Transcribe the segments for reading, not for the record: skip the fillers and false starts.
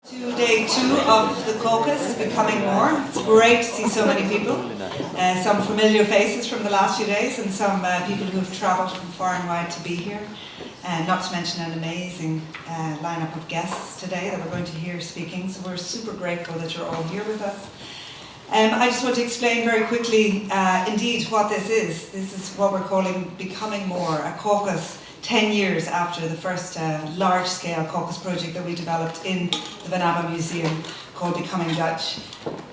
To day 2 of the caucus, Becoming More. It's great to see so many people, some familiar faces from the last few days and some people who have travelled from far and wide to be here. Not to mention an amazing lineup of guests today that we're going to hear speaking, so we're super grateful that you're all here with us. I just want to explain very quickly indeed what this is. This is what we're calling Becoming More, a caucus 10 years after the first large-scale caucus project that we developed in the Vanabbemuseum called Becoming Dutch.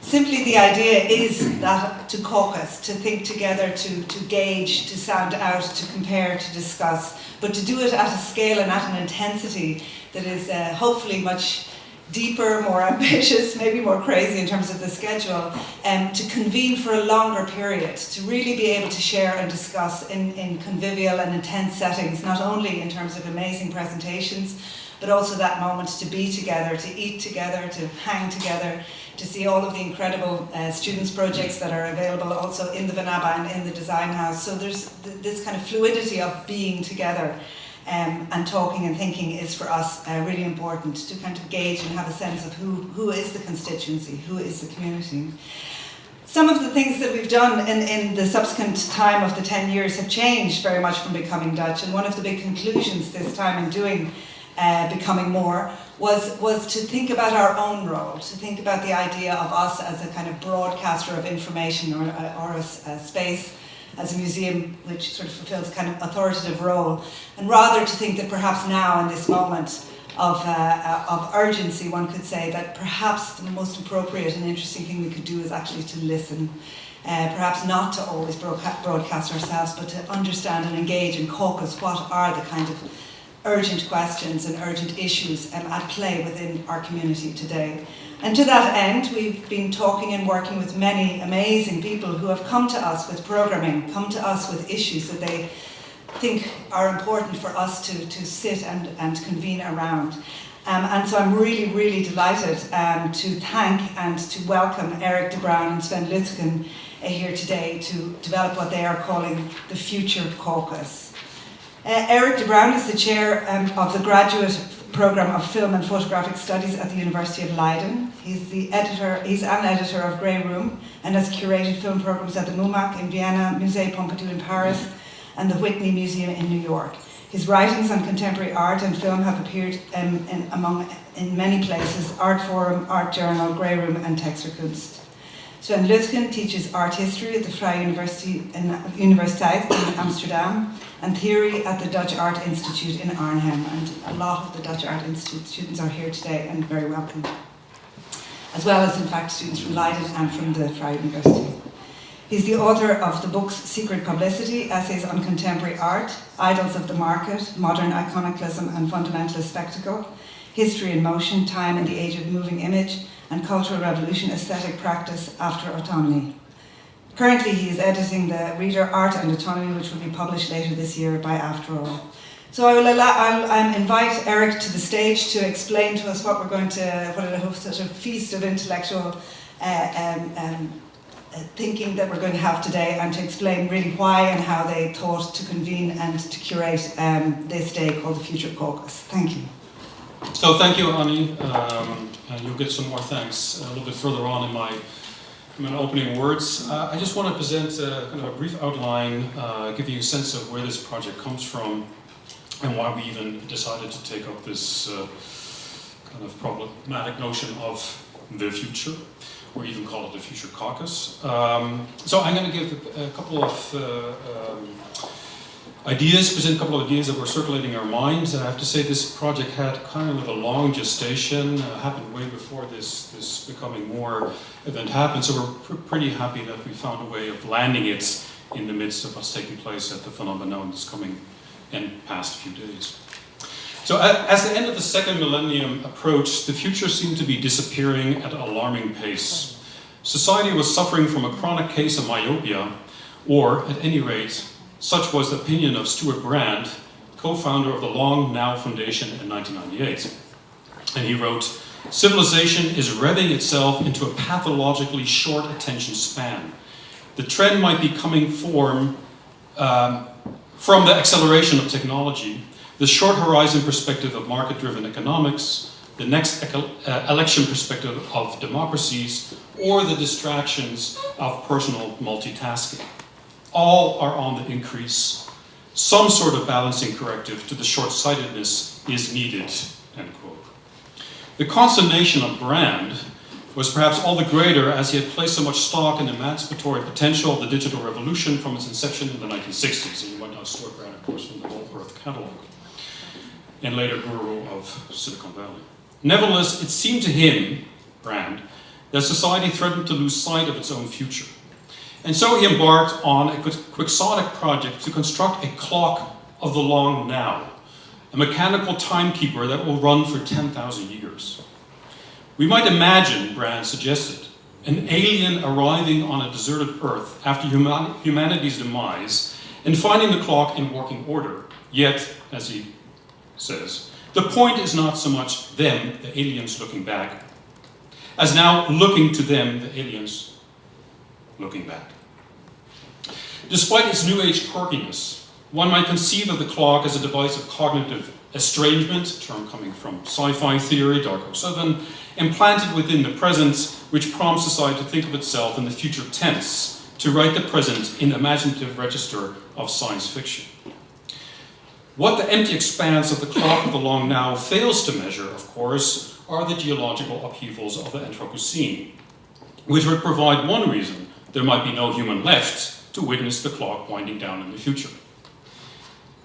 Simply the idea is that to caucus, to think together, to gauge, to sound out, to compare, to discuss, but to do it at a scale and at an intensity that is hopefully much deeper, more ambitious, maybe more crazy in terms of the schedule, to convene for a longer period, to really be able to share and discuss in convivial and intense settings, not only in terms of amazing presentations, but also that moment to be together, to eat together, to hang together, to see all of the incredible students' projects that are available also in the Vanabbe and in the Design House. So there's this kind of fluidity of being together. And talking and thinking is for us really important to kind of gauge and have a sense of who is the constituency, who is the community. Some of the things that we've done in the subsequent time of the 10 years have changed very much from Becoming Dutch, and one of the big conclusions this time in doing Becoming More was to think about our own role, to think about the idea of us as a kind of broadcaster of information or a space as a museum which sort of fulfills a kind of authoritative role, and rather to think that perhaps now in this moment of urgency, one could say that perhaps the most appropriate and interesting thing we could do is actually to listen. Perhaps not to always broadcast ourselves, but to understand and engage and caucus what are the kind of urgent questions and urgent issues at play within our community today. And to that end, we've been talking and working with many amazing people who have come to us with programming, come to us with issues that they think are important for us to sit and convene around. And so I'm really, really delighted to thank and to welcome Eric de Bruyn and Sven Lezingen here today to develop what they are calling the Future Caucus. Eric de Bruyn is the chair of the graduate program of Film and Photographic Studies at the University of Leiden. He's an editor of Grey Room and has curated film programs at the MUMAC in Vienna, Musée Pompidou in Paris, and the Whitney Museum in New York. His writings on contemporary art and film have appeared in many places: Art Forum, Art Journal, Grey Room, and Texter Kunst. Sven Lezingen teaches art history at the Vrije Universiteit in Amsterdam and theory at the Dutch Art Institute in Arnhem. And a lot of the Dutch Art Institute students are here today and very welcome, as well as in fact students from Leiden and from the Vrije University. He's the author of the books Secret Publicity, Essays on Contemporary Art, Idols of the Market, Modern Iconoclasm and Fundamentalist Spectacle, History in Motion, Time and the Age of Moving Image, and Cultural Revolution, Aesthetic Practice After Autonomy. Currently he is editing the reader Art and Autonomy, which will be published later this year by After All. So I'll invite Eric to the stage to explain to us what I hope such a feast of intellectual thinking that we're going to have today, and to explain really why and how they thought to convene and to curate this day called the Future Caucus. Thank you. So thank you, Annie. And you'll get some more thanks a little bit further on in my opening words. I just want to present kind of a brief outline, give you a sense of where this project comes from and why we even decided to take up this kind of problematic notion of the future, or even call it the Future Caucus. So I'm going to give a couple of present a couple of ideas that were circulating in our minds, and I have to say this project had kind of a long gestation, happened way before this Becoming More event happened, so we're pretty happy that we found a way of landing it in the midst of what's taking place at the Vanabbe now in this coming and past few days. So as the end of the second millennium approached, the future seemed to be disappearing at an alarming pace. Society was suffering from a chronic case of myopia, or at any rate, such was the opinion of Stuart Brand, co-founder of the Long Now Foundation in 1998. And he wrote, "Civilization is revving itself into a pathologically short attention span. The trend might be coming from the acceleration of technology, the short horizon perspective of market-driven economics, the next election perspective of democracies, or the distractions of personal multitasking. All are on the increase. Some sort of balancing corrective to the short-sightedness is needed, end quote. The consternation of Brand was perhaps all the greater as he had placed so much stock in the emancipatory potential of the digital revolution from its inception in the 1960s. And you might know Stuart Brand, of course, from the Whole Earth catalog, and later guru of Silicon Valley. Nevertheless, it seemed to him, Brand, that society threatened to lose sight of its own future. And so he embarked on a quixotic project to construct a clock of the long now, a mechanical timekeeper that will run for 10,000 years. We might imagine, Brand suggested, an alien arriving on a deserted Earth after humanity's demise and finding the clock in working order. Yet, as he says, the point is not so much them, the aliens looking back, as now looking to them, the aliens looking back. Despite its New Age quirkiness, one might conceive of the clock as a device of cognitive estrangement, a term coming from sci-fi theory, Darko 7, implanted within the present, which prompts society to think of itself in the future tense, to write the present in the imaginative register of science fiction. What the empty expanse of the clock of the long now fails to measure, of course, are the geological upheavals of the Anthropocene, which would provide one reason there might be no human left to witness the clock winding down in the future.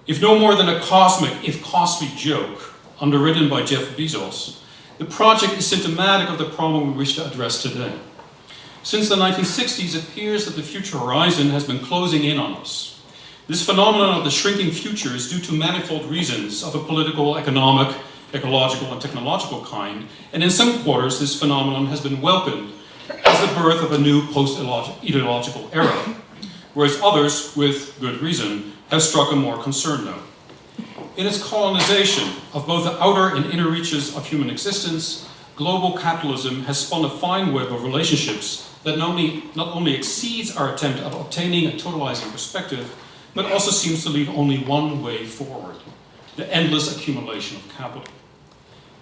If no more than a cosmic, if costly joke, underwritten by Jeff Bezos, the project is symptomatic of the problem we wish to address today. Since the 1960s, it appears that the future horizon has been closing in on us. This phenomenon of the shrinking future is due to manifold reasons of a political, economic, ecological, and technological kind, and in some quarters this phenomenon has been welcomed as the birth of a new post-ideological era, whereas others, with good reason, have struck a more concerned note. In its colonization of both the outer and inner reaches of human existence, global capitalism has spun a fine web of relationships that not only exceeds our attempt at obtaining a totalizing perspective, but also seems to leave only one way forward: the endless accumulation of capital.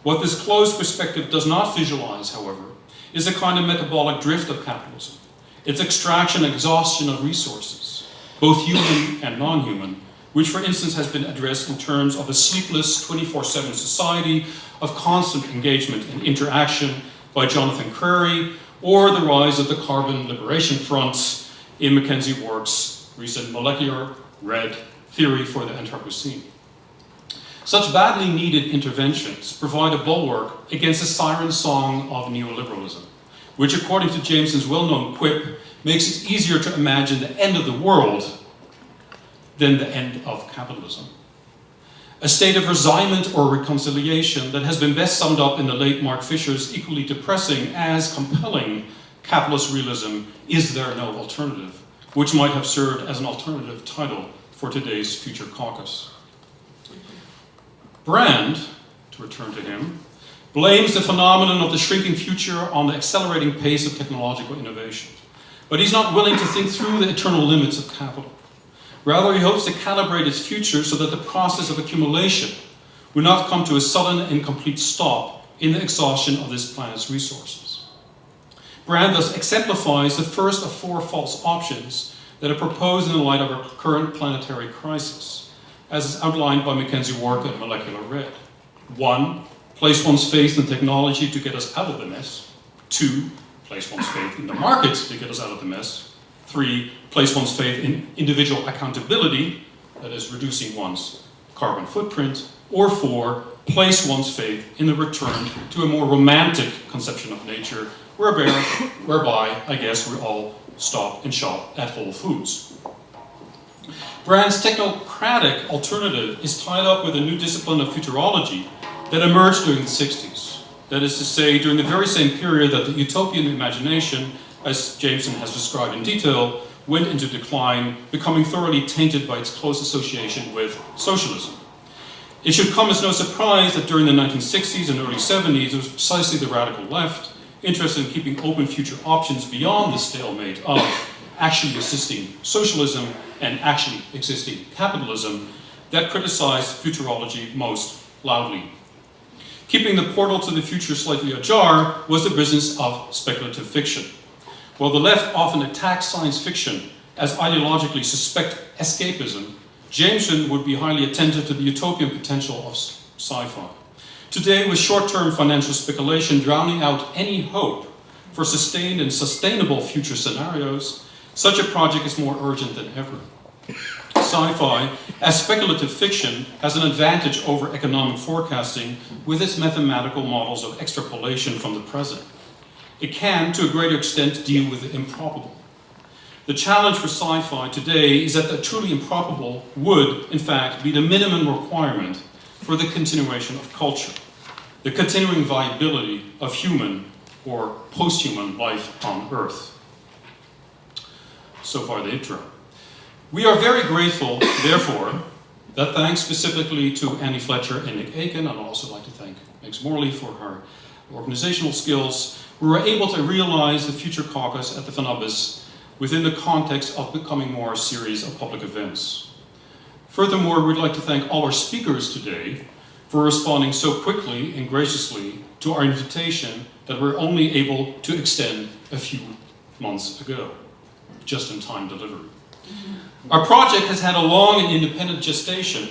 What this closed perspective does not visualize, however, is a kind of metabolic drift of capitalism, its extraction and exhaustion of resources, both human and non-human, which for instance has been addressed in terms of a sleepless 24/7 society of constant engagement and interaction by Jonathan Crary, or the rise of the Carbon Liberation Front in McKenzie Wark's recent molecular red theory for the Anthropocene. Such badly needed interventions provide a bulwark against the siren song of neoliberalism, which according to Jameson's well-known quip, makes it easier to imagine the end of the world than the end of capitalism. A state of resignment or reconciliation that has been best summed up in the late Mark Fisher's equally depressing as compelling capitalist realism, Is There No Alternative?, which might have served as an alternative title for today's future caucus. Brand, to return to him, blames the phenomenon of the shrinking future on the accelerating pace of technological innovation. But he's not willing to think through the eternal limits of capital. Rather, he hopes to calibrate its future so that the process of accumulation will not come to a sudden and complete stop in the exhaustion of this planet's resources. Brand thus exemplifies the first of four false options that are proposed in the light of our current planetary crisis, as is outlined by McKenzie Wark and Molecular Red. 1, place one's faith in technology to get us out of the mess. 2, place one's faith in the markets to get us out of the mess. 3, place one's faith in individual accountability, that is reducing one's carbon footprint. Or 4, place one's faith in the return to a more romantic conception of nature, whereby, I guess, we all stop and shop at Whole Foods. Brand's technocratic alternative is tied up with a new discipline of futurology that emerged during the 60s. That is to say, during the very same period that the utopian imagination, as Jameson has described in detail, went into decline, becoming thoroughly tainted by its close association with socialism. It should come as no surprise that during the 1960s and early 70s, it was precisely the radical left, interested in keeping open future options beyond the stalemate of actually existing socialism and actually existing capitalism, that criticized futurology most loudly. keeping the portal to the future slightly ajar was the business of speculative fiction. While the left often attacks science fiction as ideologically suspect escapism, Jameson would be highly attentive to the utopian potential of sci-fi. Today, with short-term financial speculation drowning out any hope for sustained and sustainable future scenarios, such a project is more urgent than ever. Sci-fi, as speculative fiction, has an advantage over economic forecasting with its mathematical models of extrapolation from the present. It can, to a greater extent, deal with the improbable. The challenge for sci-fi today is that the truly improbable would, in fact, be the minimum requirement for the continuation of culture, the continuing viability of human or post-human life on Earth. So far the intro. We are very grateful, therefore, that thanks specifically to Annie Fletcher and Nick Aiken, and I'd also like to thank Megs Morley for her organizational skills, we were able to realize the future caucus at the Vanabbemuseum within the context of Becoming More a series of public events. Furthermore, we'd like to thank all our speakers today for responding so quickly and graciously to our invitation that we're only able to extend a few months ago, just-in-time delivery. Our project has had a long and independent gestation,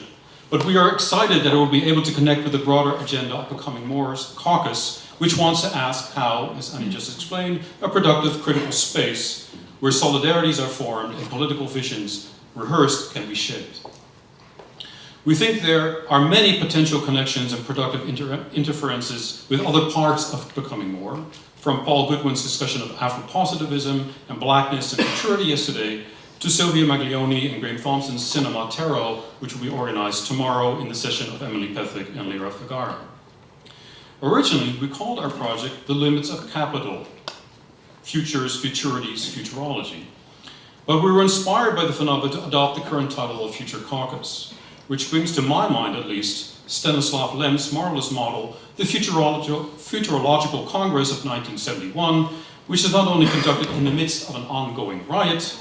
but we are excited that it will be able to connect with the broader agenda of Becoming More's caucus, which wants to ask how, as Annie just explained, a productive critical space where solidarities are formed and political visions rehearsed can be shaped. We think there are many potential connections and productive interferences with other parts of Becoming More, from Paul Goodwin's discussion of Afro-positivism and blackness and maturity yesterday, to Sylvia Maglioni and Graham Thompson's Cinema Tarot, which will be organized tomorrow in the session of Emily Pethick and Lera Fagara. Originally, we called our project The Limits of Capital, Futures, Futurities, Futurology. But we were inspired by the Vanabbe to adopt the current title of Future Caucus, which brings to my mind at least Stanislav Lem's marvelous model, the Futurological Congress of 1971, which is not only conducted in the midst of an ongoing riot,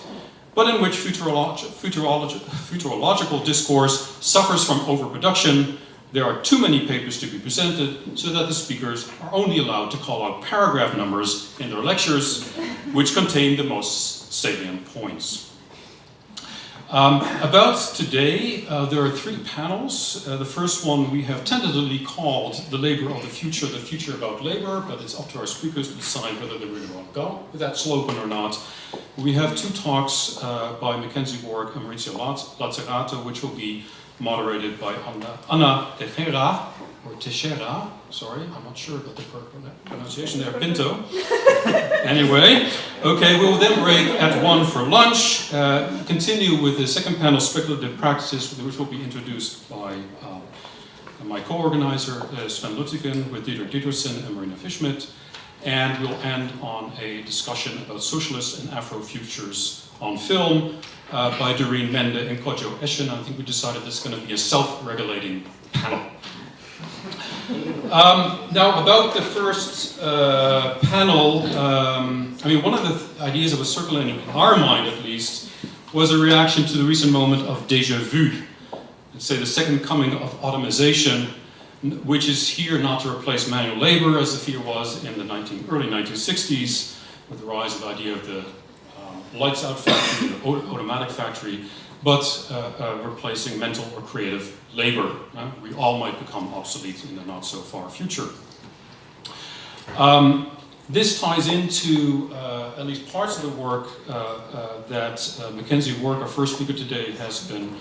but in which futurological discourse suffers from overproduction. There are too many papers to be presented, so that the speakers are only allowed to call out paragraph numbers in their lectures, which contain the most salient points. About today, there are three panels. The first one we have tentatively called The Labor of the Future about Labor, but it's up to our speakers to decide whether they really want to go with that slogan or not. We have two talks by McKenzie, Wark, and Maurizio Lazzarato, which will be moderated by Anna Teixeira, sorry, I'm not sure about the pronunciation there, Pinto. Anyway, okay, we will then break at 1 for lunch, continue with the second panel, Speculative Practices, which will be introduced by my co-organizer, Sven Luttigen, with Dieter Dietersen and Marina Fischmidt, and we'll end on a discussion about socialist and Afro-futures on film by Doreen Mende and Kojo Eschen. I think we decided this is going to be a self-regulating panel. Now, about the first panel, I mean, one of the ideas that was circulating in our mind, at least, was a reaction to the recent moment of déjà vu. Let's say the second coming of automation, which is here not to replace manual labor, as the fear was in the early 1960s, with the rise of the idea of the lights out factory, the automatic factory, but replacing mental or creative labor. We all might become obsolete in the not so far future. This ties into at least parts of the work that McKenzie Wark, our first speaker today, has been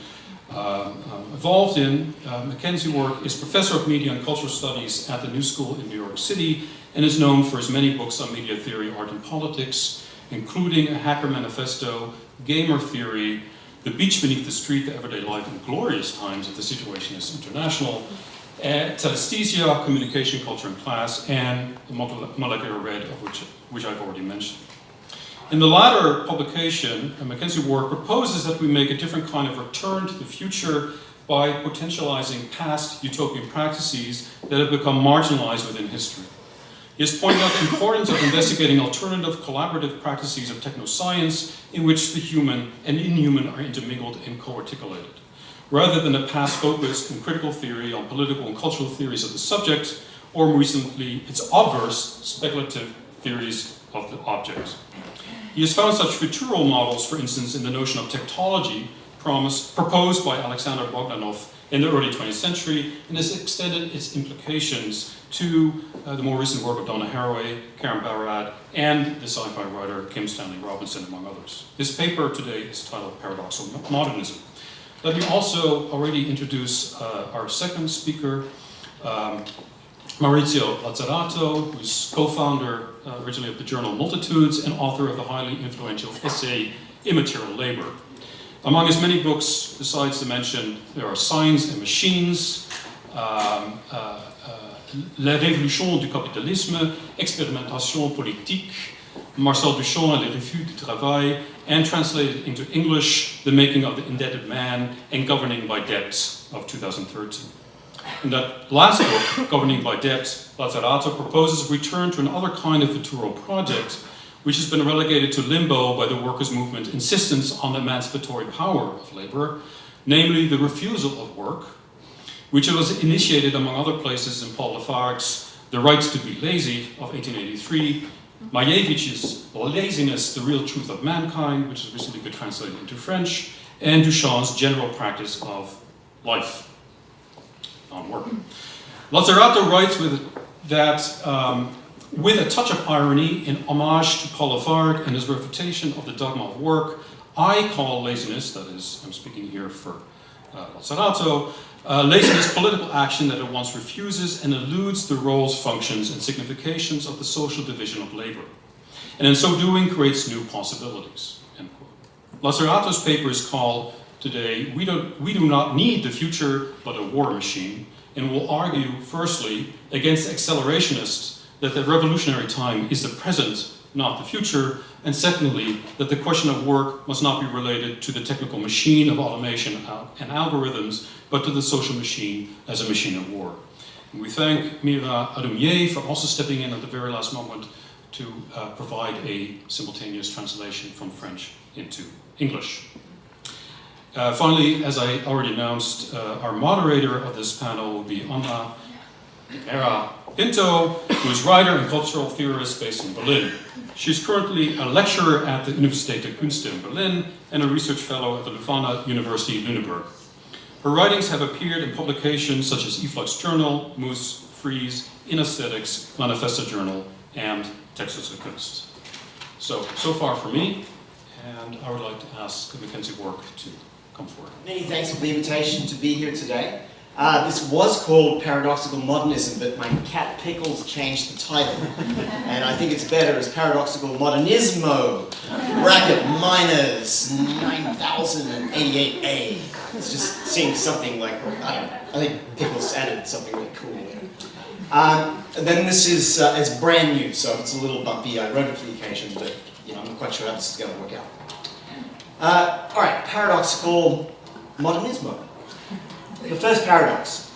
involved in. McKenzie Wark is Professor of Media and Cultural Studies at the New School in New York City and is known for his many books on media theory, art and politics, including A Hacker Manifesto, Gamer Theory, The Beach Beneath the Street, The Everyday Life in Glorious Times of the Situationist International, Telesthesia, Communication, Culture and Class, and The Molecular Red, of which I've already mentioned. In the latter publication, McKenzie Wark proposes that we make a different kind of return to the future by potentializing past utopian practices that have become marginalized within history. He has pointed out the importance of investigating alternative collaborative practices of technoscience in which the human and inhuman are intermingled and co-articulated. Rather than a past focus and critical theory on political and cultural theories of the subject, or more recently, its obverse, speculative theories of the object. He has found such futural models, for instance, in the notion of techtology, proposed by Alexander Bogdanov in the early 20th century, and has extended its implications to the more recent work of Donna Haraway, Karen Barad, and the sci-fi writer Kim Stanley Robinson, among others. His paper today is titled Paradoxical Modernism. Let me also already introduce our second speaker, Maurizio Lazzarato, who's co-founder originally of the journal Multitudes and author of the highly influential essay Immaterial Labor. Among his many books, besides the mentioned, there are Science and Machines, La Révolution du Capitalisme, Expérimentation Politique, Marcel Duchamp et les Refus du Travail, and translated into English, The Making of the Indebted Man and Governing by Debt of 2013. In that last book, Governing by Debt, Lazzarato proposes a return to another kind of futural project, which has been relegated to limbo by the workers' movement insistence on the emancipatory power of labor, namely the refusal of work, which was initiated among other places in Paul Lafargue's The Right to be Lazy of 1883, Majevich's Laziness, the Real Truth of Mankind, which has recently been translated into French, and Duchamp's General Practice of Life, non-work. Lazzarato writes with a touch of irony, in homage to Paul Lafargue and his refutation of the dogma of work, I call laziness, that is, I'm speaking here for Lazzarato, laziness political action that at once refuses and eludes the roles, functions, and significations of the social division of labor, and in so doing creates new possibilities, end quote. Lazzarato's paper is called today, We Do Not Need the Future, but a War Machine, and will argue, firstly, against accelerationists that the revolutionary time is the present, not the future, and secondly, that the question of work must not be related to the technical machine of automation and algorithms, but to the social machine as a machine of war. And we thank Mira Adumier for also stepping in at the very last moment to provide a simultaneous translation from French into English. Finally, as I already announced, our moderator of this panel will be Anna Teixeira Pinto, who is writer and cultural theorist based in Berlin. She's currently a lecturer at the Universität der Künste in Berlin and a research fellow at the Leuphana University Lüneburg. Her writings have appeared in publications such as Efflux Journal, Moos, Frieze, In Aesthetics, Manifesto Journal, and Textus der Kunst. So far for me, and I would like to ask McKenzie Wark to come forward. Many thanks for the invitation to be here today. This was called Paradoxical Modernism, but my cat Pickles changed the title. And I think it's better as Paradoxical Modernismo, bracket minus 9088A. It just seems something like, I don't know, I think Pickles added something really cool there. Then this is, it's brand new, so it's a little bumpy. I wrote it for the occasion, but I'm not quite sure how this is going to work out. All right, Paradoxical Modernismo. The first paradox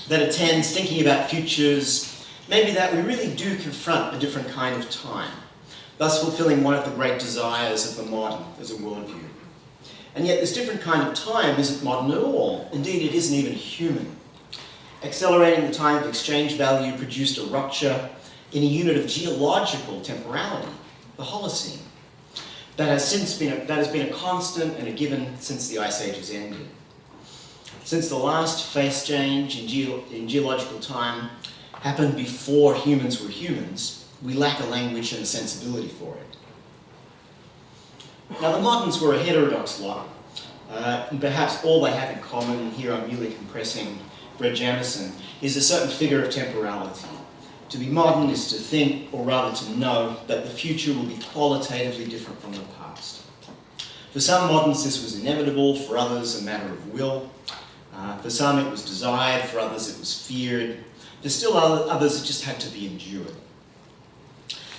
that attends thinking about futures may be that we really do confront a different kind of time, thus fulfilling one of the great desires of the modern as a worldview. And yet this different kind of time isn't modern at all. Indeed, it isn't even human. Accelerating the time of exchange value produced a rupture in a unit of geological temporality, the Holocene, that has been a constant and a given since the Ice Ages ended. Since the last phase change in geological time happened before humans were humans, we lack a language and a sensibility for it. Now the moderns were a heterodox lot, and perhaps all they have in common, and here I'm merely compressing Brett Jamison, is a certain figure of temporality. To be modern is to think, or rather to know, that the future will be qualitatively different from the past. For some moderns this was inevitable, for others a matter of will. For some it was desired, for others it was feared. There's still others that just had to be endured.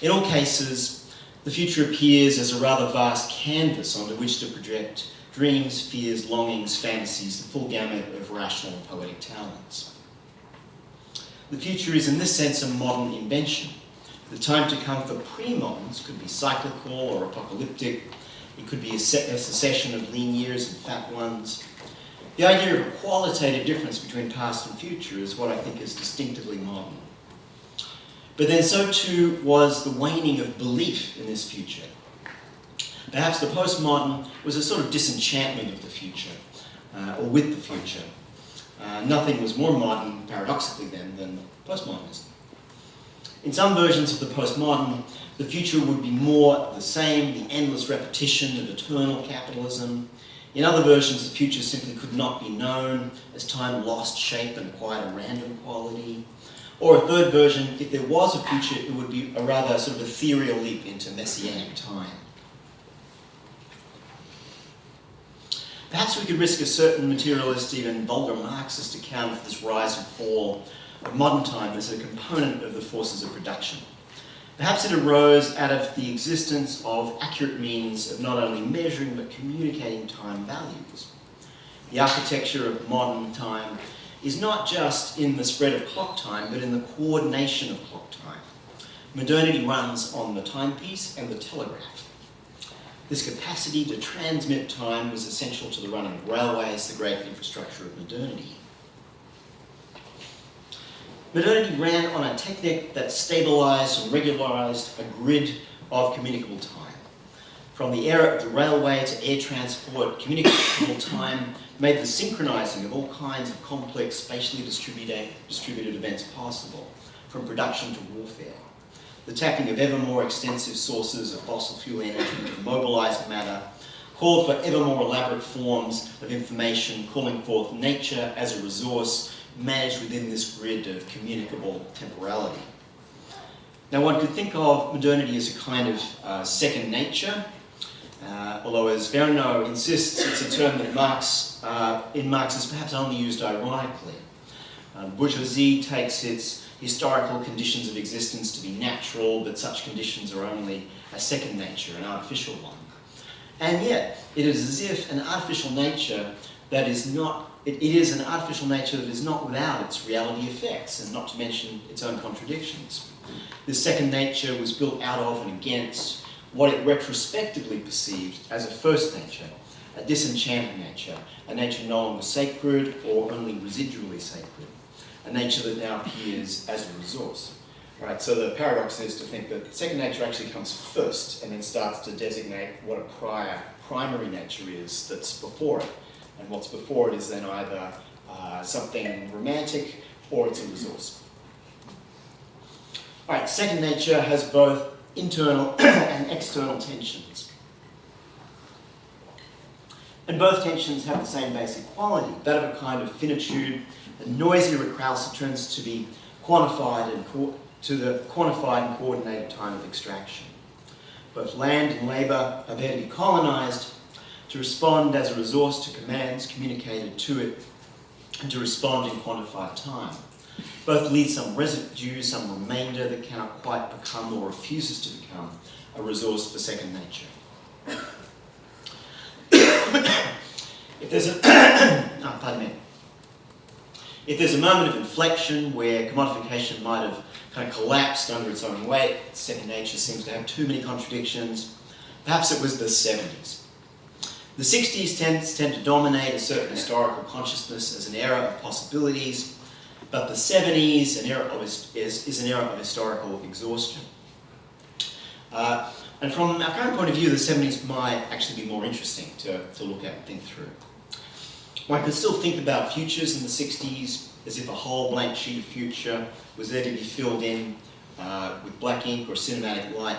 In all cases, the future appears as a rather vast canvas onto which to project dreams, fears, longings, fantasies, the full gamut of rational and poetic talents. The future is in this sense a modern invention. The time to come for pre-moderns could be cyclical or apocalyptic. It could be a succession of lean years and fat ones. The idea of a qualitative difference between past and future is what I think is distinctively modern. But then so too was the waning of belief in this future. Perhaps the postmodern was a sort of disenchantment of the future, or with the future. Nothing was more modern, paradoxically then, than postmodernism. In some versions of the postmodern, the future would be more the same, the endless repetition of eternal capitalism. In other versions, the future simply could not be known, as time lost shape and acquired a random quality. Or a third version, if there was a future, it would be a rather sort of ethereal leap into messianic time. Perhaps we could risk a certain materialist, even vulgar Marxist account of this rise and fall of modern time as a component of the forces of production. Perhaps it arose out of the existence of accurate means of not only measuring but communicating time values. The architecture of modern time is not just in the spread of clock time, but in the coordination of clock time. Modernity runs on the timepiece and the telegraph. This capacity to transmit time was essential to the running of railways, the great infrastructure of modernity. Modernity ran on a technique that stabilised and regularised a grid of communicable time. From the era of the railway to air transport, communicable time made the synchronising of all kinds of complex, spatially distributed events possible, from production to warfare. The tapping of ever more extensive sources of fossil fuel energy to mobilise matter called for ever more elaborate forms of information, calling forth nature as a resource managed within this grid of communicable temporality. Now, one could think of modernity as a kind of second nature, although as Verneau insists, it's a term that Marx is perhaps only used ironically. Bourgeoisie takes its historical conditions of existence to be natural, but such conditions are only a second nature, an artificial one. And yet, it is as if an artificial nature that is not, it is an artificial nature that is not without its reality effects, and not to mention its own contradictions. This second nature was built out of and against what it retrospectively perceived as a first nature, a disenchanted nature, a nature no longer sacred or only residually sacred, a nature that now appears as a resource. Right, so the paradox is to think that second nature actually comes first and then starts to designate what a primary nature is that's before it. And what's before it is then either something romantic or it's a resource. All right, second nature has both internal and external tensions. And both tensions have the same basic quality, that of a kind of finitude, a noisy recalcitrance to be quantified to the quantified and coordinated time of extraction. Both land and labour are there to be colonised, to respond as a resource to commands communicated to it, and to respond in quantified time. Both leave some residue, some remainder that cannot quite become or refuses to become a resource for second nature. If there's If there's a moment of inflection where commodification might have kind of collapsed under its own weight, second nature seems to have too many contradictions, perhaps it was the 70s. The 60s tend to dominate a certain historical consciousness as an era of possibilities, but the 70s is an era of historical exhaustion. And from our current point of view, the 70s might actually be more interesting to look at and think through. One could still think about futures in the 60s as if a whole blank sheet of future was there to be filled in with black ink or cinematic light.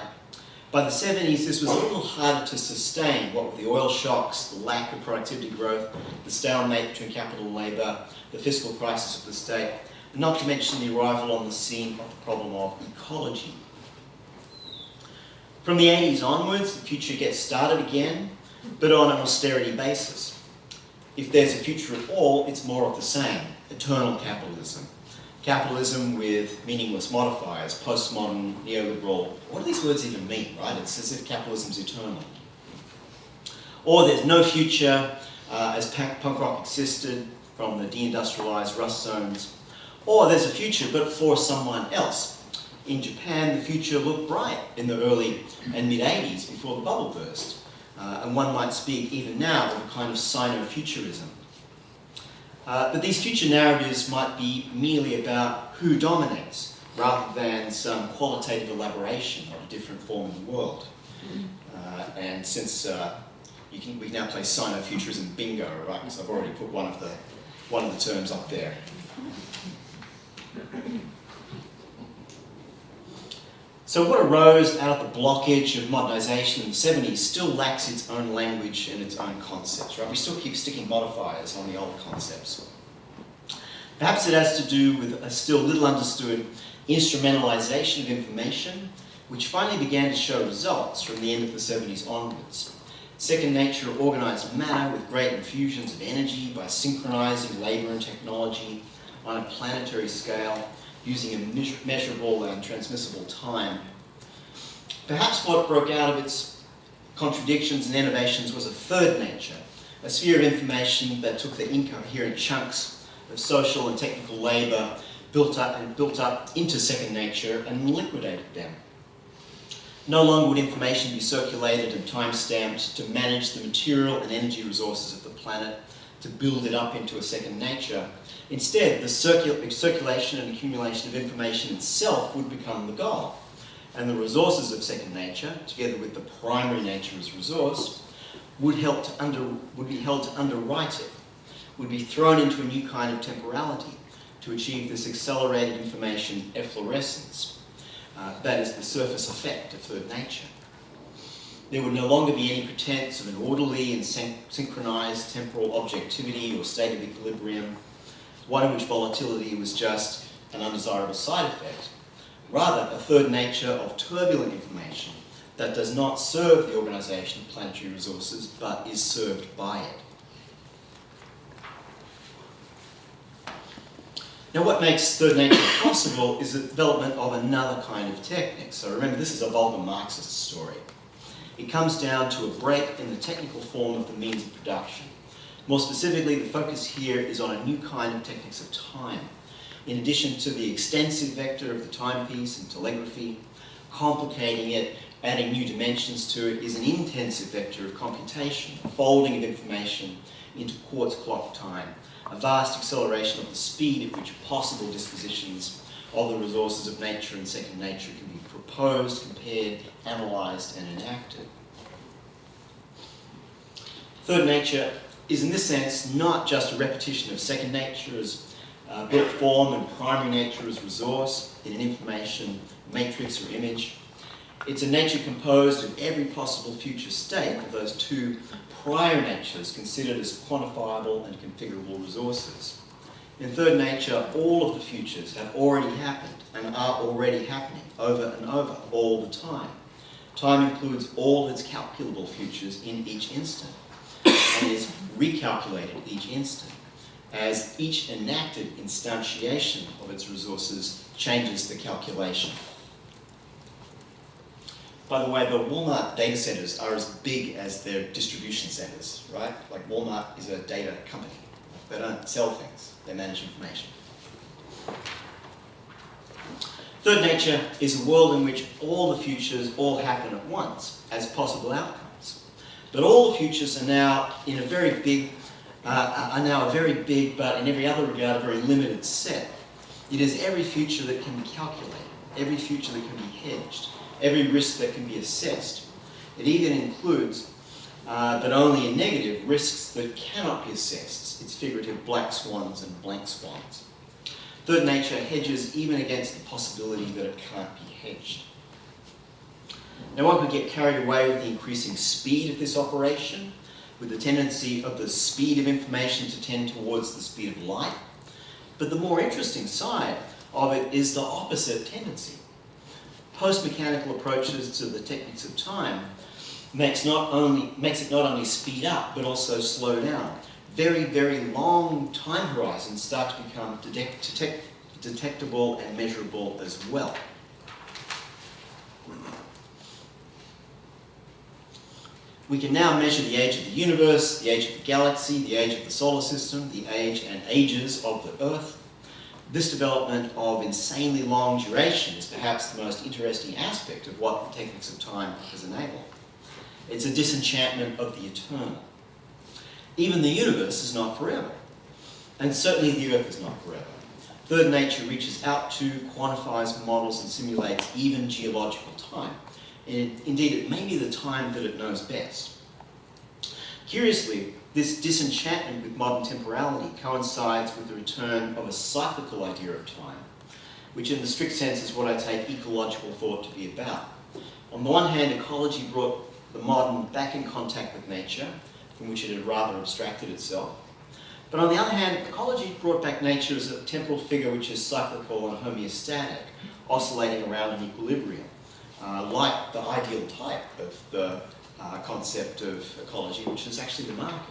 By the 70s, this was a little harder to sustain, what with the oil shocks, the lack of productivity growth, the stalemate between capital and labour, the fiscal crisis of the state, and not to mention the arrival on the scene of the problem of ecology. From the 80s onwards, the future gets started again, but on an austerity basis. If there's a future at all, it's more of the same, eternal capitalism. Capitalism with meaningless modifiers, postmodern, neoliberal. What do these words even mean, right? It's as if capitalism's eternal. Or there's no future as punk rock existed from the deindustrialized rust zones. Or there's a future but for someone else. In Japan, the future looked bright in the early and mid-80s before the bubble burst. And one might speak even now of a kind of sino-futurism. But these future narratives might be merely about who dominates, rather than some qualitative elaboration of a different form in the world. And since we can now play Sino-futurism bingo, right? Because I've already put one of the terms up there. So what arose out of the blockage of modernisation in the 70s still lacks its own language and its own concepts, right? We still keep sticking modifiers on the old concepts. Perhaps it has to do with a still little understood instrumentalisation of information, which finally began to show results from the end of the 70s onwards. Second nature organised matter with great infusions of energy by synchronising labour and technology on a planetary scale using a measurable and transmissible time. Perhaps what broke out of its contradictions and innovations was a third nature, a sphere of information that took the incoherent chunks of social and technical labour built up into second nature and liquidated them. No longer would information be circulated and time-stamped to manage the material and energy resources of the planet, to build it up into a second nature. Instead, the circulation and accumulation of information itself would become the goal. And the resources of second nature, together with the primary nature as resource, would be held to underwrite it, would be thrown into a new kind of temporality to achieve this accelerated information efflorescence. That is the surface effect of third nature. There would no longer be any pretense of an orderly and synchronized temporal objectivity or state of equilibrium, one in which volatility was just an undesirable side effect. Rather, a third nature of turbulent information that does not serve the organisation of planetary resources, but is served by it. Now, what makes third nature possible is the development of another kind of technique. So remember, this is a vulgar Marxist story. It comes down to a break in the technical form of the means of production. More specifically, the focus here is on a new kind of techniques of time. In addition to the extensive vector of the timepiece and telegraphy, complicating it, adding new dimensions to it, is an intensive vector of computation, a folding of information into quartz clock time, a vast acceleration of the speed at which possible dispositions of the resources of nature and second nature can be proposed, compared, analysed and enacted. Third nature is in this sense not just a repetition of second nature as built form and primary nature as resource in an information matrix or image. It's a nature composed of every possible future state of those two prior natures considered as quantifiable and configurable resources. In third nature, all of the futures have already happened and are already happening over and over all the time. Time includes all its calculable futures in each instant and is recalculated each instant as each enacted instantiation of its resources changes the calculation. By the way, the Walmart data centers are as big as their distribution centers, right? Like Walmart is a data company. They don't sell things, they manage information. Third nature is a world in which all the futures all happen at once as possible outcomes. But all the futures are now in a very big, but in every other regard a very limited set. It is every future that can be calculated, every future that can be hedged, every risk that can be assessed. It even includes, but only in negative, risks that cannot be assessed. It's figurative black swans and blank swans. Third nature hedges even against the possibility that it can't be hedged. Now one could get carried away with the increasing speed of this operation, with the tendency of the speed of information to tend towards the speed of light. But the more interesting side of it is the opposite tendency. Post-mechanical approaches to the techniques of time makes it not only speed up, but also slow down. Very, very long time horizons start to become detectable and measurable as well. We can now measure the age of the universe, the age of the galaxy, the age of the solar system, the age and ages of the Earth. This development of insanely long duration is perhaps the most interesting aspect of what the techniques of time has enabled. It's a disenchantment of the eternal. Even the universe is not forever, and certainly the Earth is not forever. Third nature reaches out to, quantifies, models, and simulates even geological time. Indeed, it may be the time that it knows best. Curiously, this disenchantment with modern temporality coincides with the return of a cyclical idea of time, which in the strict sense is what I take ecological thought to be about. On the one hand, ecology brought the modern back in contact with nature, from which it had rather abstracted itself. But on the other hand, ecology brought back nature as a temporal figure which is cyclical and homeostatic, oscillating around an equilibrium, like the ideal type of the concept of ecology, which is actually the market.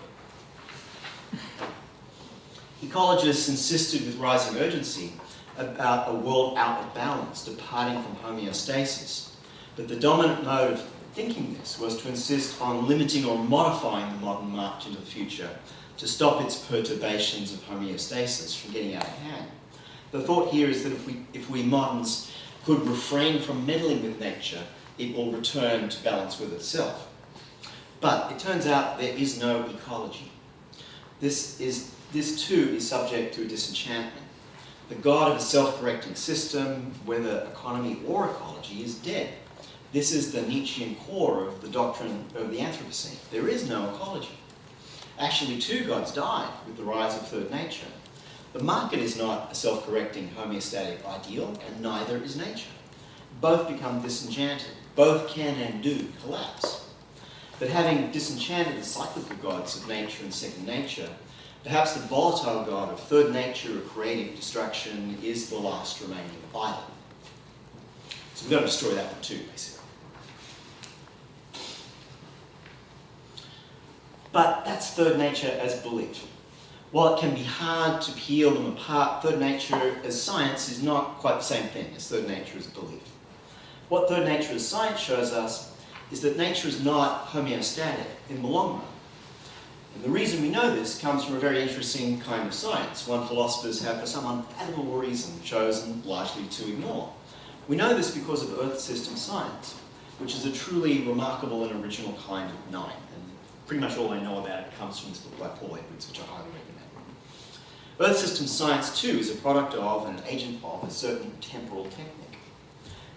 Ecologists insisted with rising urgency about a world out of balance, departing from homeostasis. But the dominant mode of thinking this was to insist on limiting or modifying the modern march into the future to stop its perturbations of homeostasis from getting out of hand. The thought here is that if we moderns could refrain from meddling with nature, it will return to balance with itself. But it turns out there is no ecology. This too is subject to a disenchantment. The god of a self-correcting system, whether economy or ecology, is dead. This is the Nietzschean core of the doctrine of the Anthropocene. There is no ecology. Actually, two gods died with the rise of third nature. The market is not a self-correcting homeostatic ideal, and neither is nature. Both become disenchanted. Both can and do collapse. But having disenchanted the cyclical gods of nature and second nature, perhaps the volatile god of third nature or creative destruction is the last remaining idol. So we've got to destroy that one too, basically. But that's third nature as belief. While it can be hard to peel them apart, third nature as science is not quite the same thing as third nature as belief. What third nature as science shows us is that nature is not homeostatic in the long run. And the reason we know this comes from a very interesting kind of science, one philosophers have for some unfathomable reason chosen largely to ignore. We know this because of Earth system science, which is a truly remarkable and original kind of knowing. Pretty much all I know about it comes from this book by Paul Edwards, which I highly recommend. Earth system science, too, is a product of and an agent of a certain temporal technique.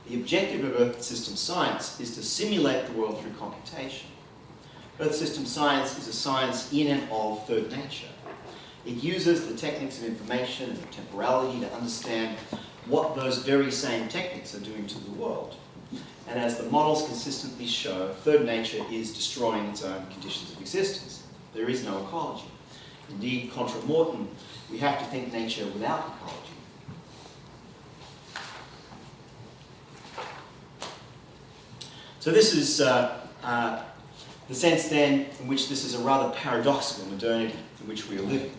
The objective of Earth system science is to simulate the world through computation. Earth system science is a science in and of third nature. It uses the techniques of information and temporality to understand what those very same techniques are doing to the world. And as the models consistently show, third nature is destroying its own conditions of existence. There is no ecology. Indeed, contra mortem, we have to think nature without ecology. So this is the sense then in which this is a rather paradoxical modernity in which we are living.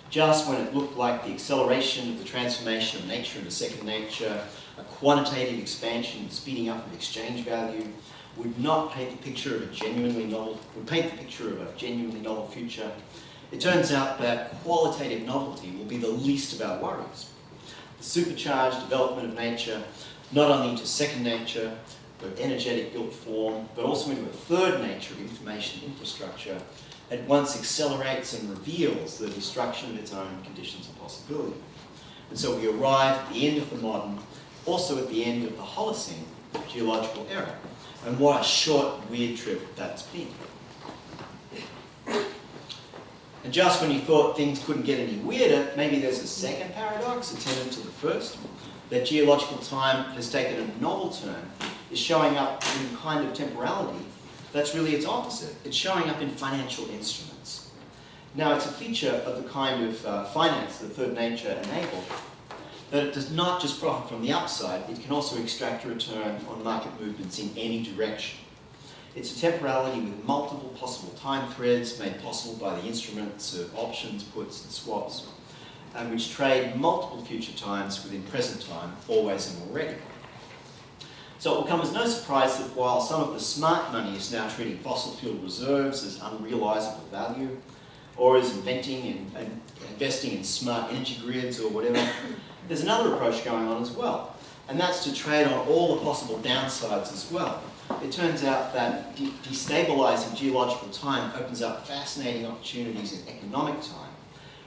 Just when it looked like the acceleration of the transformation of nature into second nature, a quantitative expansion and speeding up of exchange value would not paint the picture of a genuinely novel future. It turns out that qualitative novelty will be the least of our worries. The supercharged development of nature, not only into second nature, but energetic built form, but also into a third nature of information infrastructure, at once accelerates and reveals the destruction of its own conditions of possibility. And so we arrive at the end of the modern, also at the end of the Holocene geological era. And what a short, weird trip that's been. And just when you thought things couldn't get any weirder, maybe there's a second paradox attendant to the first, that geological time has taken a novel turn, is showing up in a kind of temporality that's really its opposite. It's showing up in financial instruments. Now, it's a feature of the kind of finance that third nature enabled, that it does not just profit from the upside, it can also extract a return on market movements in any direction. It's a temporality with multiple possible time threads made possible by the instruments of options, puts, and swaps, and which trade multiple future times within present time, always and already. So it will come as no surprise that while some of the smart money is now treating fossil fuel reserves as unrealisable value, or is investing in smart energy grids or whatever, there's another approach going on as well, and that's to trade on all the possible downsides as well. It turns out that destabilising geological time opens up fascinating opportunities in economic time,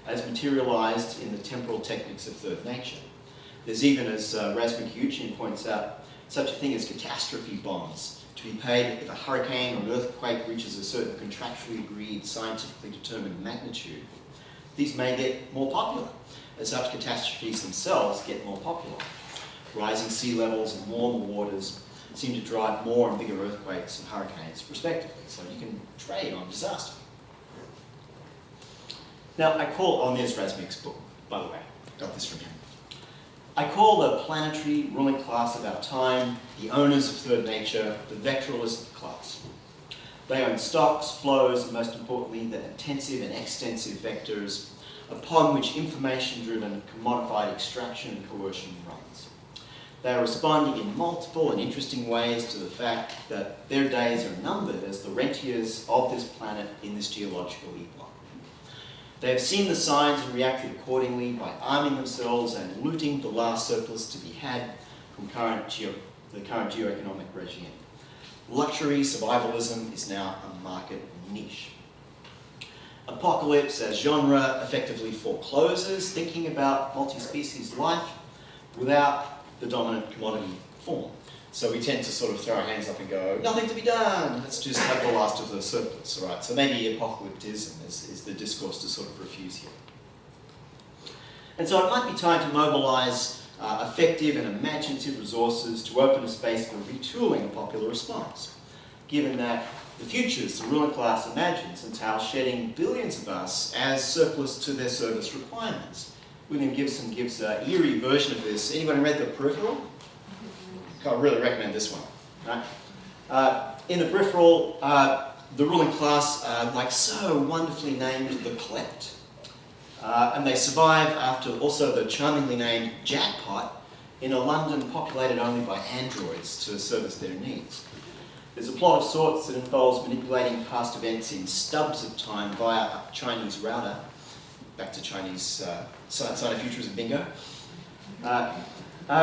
as materialized in the temporal techniques of third nature. There's even, as Raz McKenzie points out, such a thing as catastrophe bonds, to be paid if a hurricane or an earthquake reaches a certain contractually agreed, scientifically determined magnitude. These may get more popular, as such catastrophes themselves get more popular. Rising sea levels and warmer waters seem to drive more and bigger earthquakes and hurricanes, respectively, so you can trade on disaster. Now, I call on this Razmik's book, by the way, got this from him. I call the planetary ruling class of our time the owners of third nature, the vectoralist class. They own stocks, flows, and most importantly, the intensive and extensive vectors upon which information-driven, commodified extraction and coercion runs. They are responding in multiple and interesting ways to the fact that their days are numbered as the rentiers of this planet in this geological epoch. They have seen the signs and reacted accordingly by arming themselves and looting the last surplus to be had from the current geoeconomic regime. Luxury survivalism is now a market niche. Apocalypse as genre effectively forecloses thinking about multi-species life without the dominant commodity form. So we tend to sort of throw our hands up and go, nothing to be done, let's just have the last of the surplus, all right? So maybe apocalypticism is the discourse to sort of refuse here. And so it might be time to mobilise effective and imaginative resources to open a space for retooling a popular response, given that the futures the ruling class imagines entail shedding billions of us as surplus to their service requirements. William Gibson gives an eerie version of this. Anybody read The Peripheral? I really recommend this one. Right? In The Peripheral, the ruling class, like so wonderfully named the Klept. And they survive after also the charmingly named Jackpot in a London populated only by androids to service their needs. There's a plot of sorts that involves manipulating past events in stubs of time via a Chinese router. Back to Chinese Sino-futurism bingo.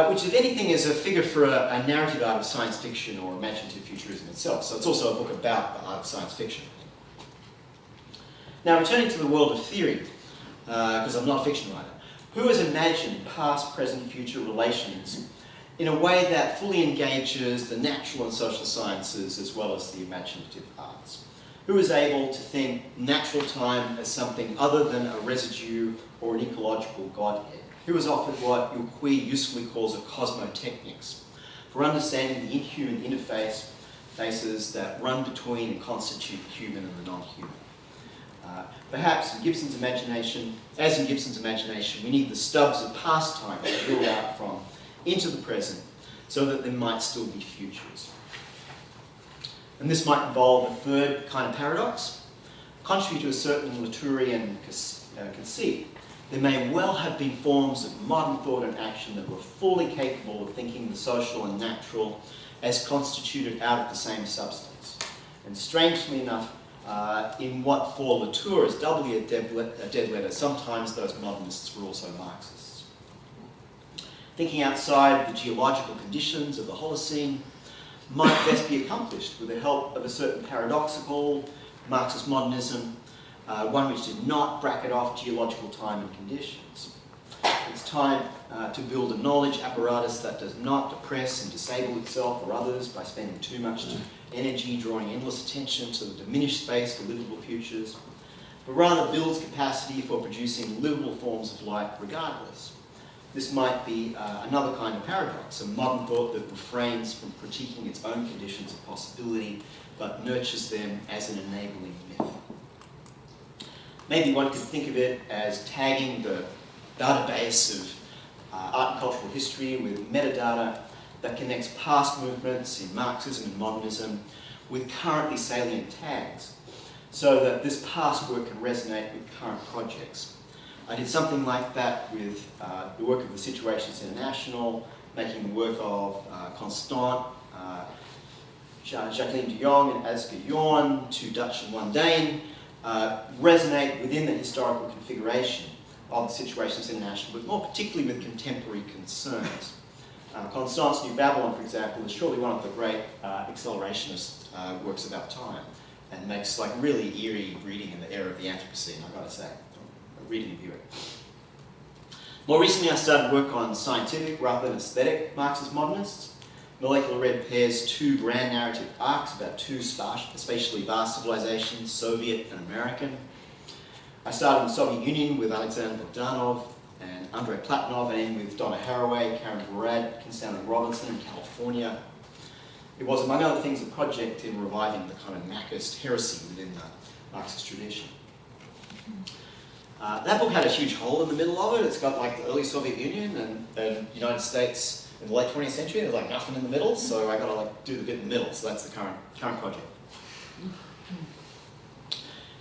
Which, if anything, is a figure for a narrative art of science fiction or imaginative futurism itself. So it's also a book about the art of science fiction. Now, returning to the world of theory, because I'm not a fiction writer, who has imagined past, present, future relations in a way that fully engages the natural and social sciences as well as the imaginative arts? Who is able to think natural time as something other than a residue or an ecological godhead? Who has offered what Wark usefully calls a cosmotechnics for understanding the inhuman interfaces that run between and constitute the human and the non-human? Perhaps in Gibson's imagination, as in Gibson's imagination, we need the stubs of past time to build out from into the present so that there might still be futures. And this might involve a third kind of paradox. Contrary to a certain Latourian conceit, there may well have been forms of modern thought and action that were fully capable of thinking the social and natural as constituted out of the same substance. And strangely enough, in what for Latour is doubly a dead letter, sometimes those modernists were also Marxists. Thinking outside the geological conditions of the Holocene might best be accomplished with the help of a certain paradoxical Marxist modernism, one which did not bracket off geological time and conditions. It's time to build a knowledge apparatus that does not depress and disable itself or others by spending too much energy drawing endless attention to the diminished space for livable futures, but rather builds capacity for producing livable forms of life regardless. This might be another kind of paradox, a modern thought that refrains from critiquing its own conditions of possibility, but nurtures them as an enabling myth. Maybe one could think of it as tagging the database of art and cultural history with metadata that connects past movements in Marxism and modernism with currently salient tags, so that this past work can resonate with current projects. I did something like that with the work of the Situations International, making the work of Constant, Jacqueline de Jong and Aske Jorn, two Dutch and one Dane, resonate within the historical configuration of the Situations International, but more particularly with contemporary concerns. Constant's New Babylon, for example, is surely one of the great accelerationist works of our time, and makes like really eerie reading in the era of the Anthropocene, I've got to say. reading and viewing. More recently, I started work on scientific rather than aesthetic Marxist modernists. Molecular Red pairs two grand narrative arcs about two spatially vast civilizations, Soviet and American. I started in the Soviet Union with Alexander Bogdanov and Andrei Platonov, and ended with Donna Haraway, Karen Barad, Constantine Robinson in California. It was, among other things, a project in reviving the kind of Marxist heresy within the Marxist tradition. That book had a huge hole in the middle of it. It's got like the early Soviet Union and the United States in the late 20th century. There's like nothing in the middle, so I got to like do the bit in the middle. So that's the current project.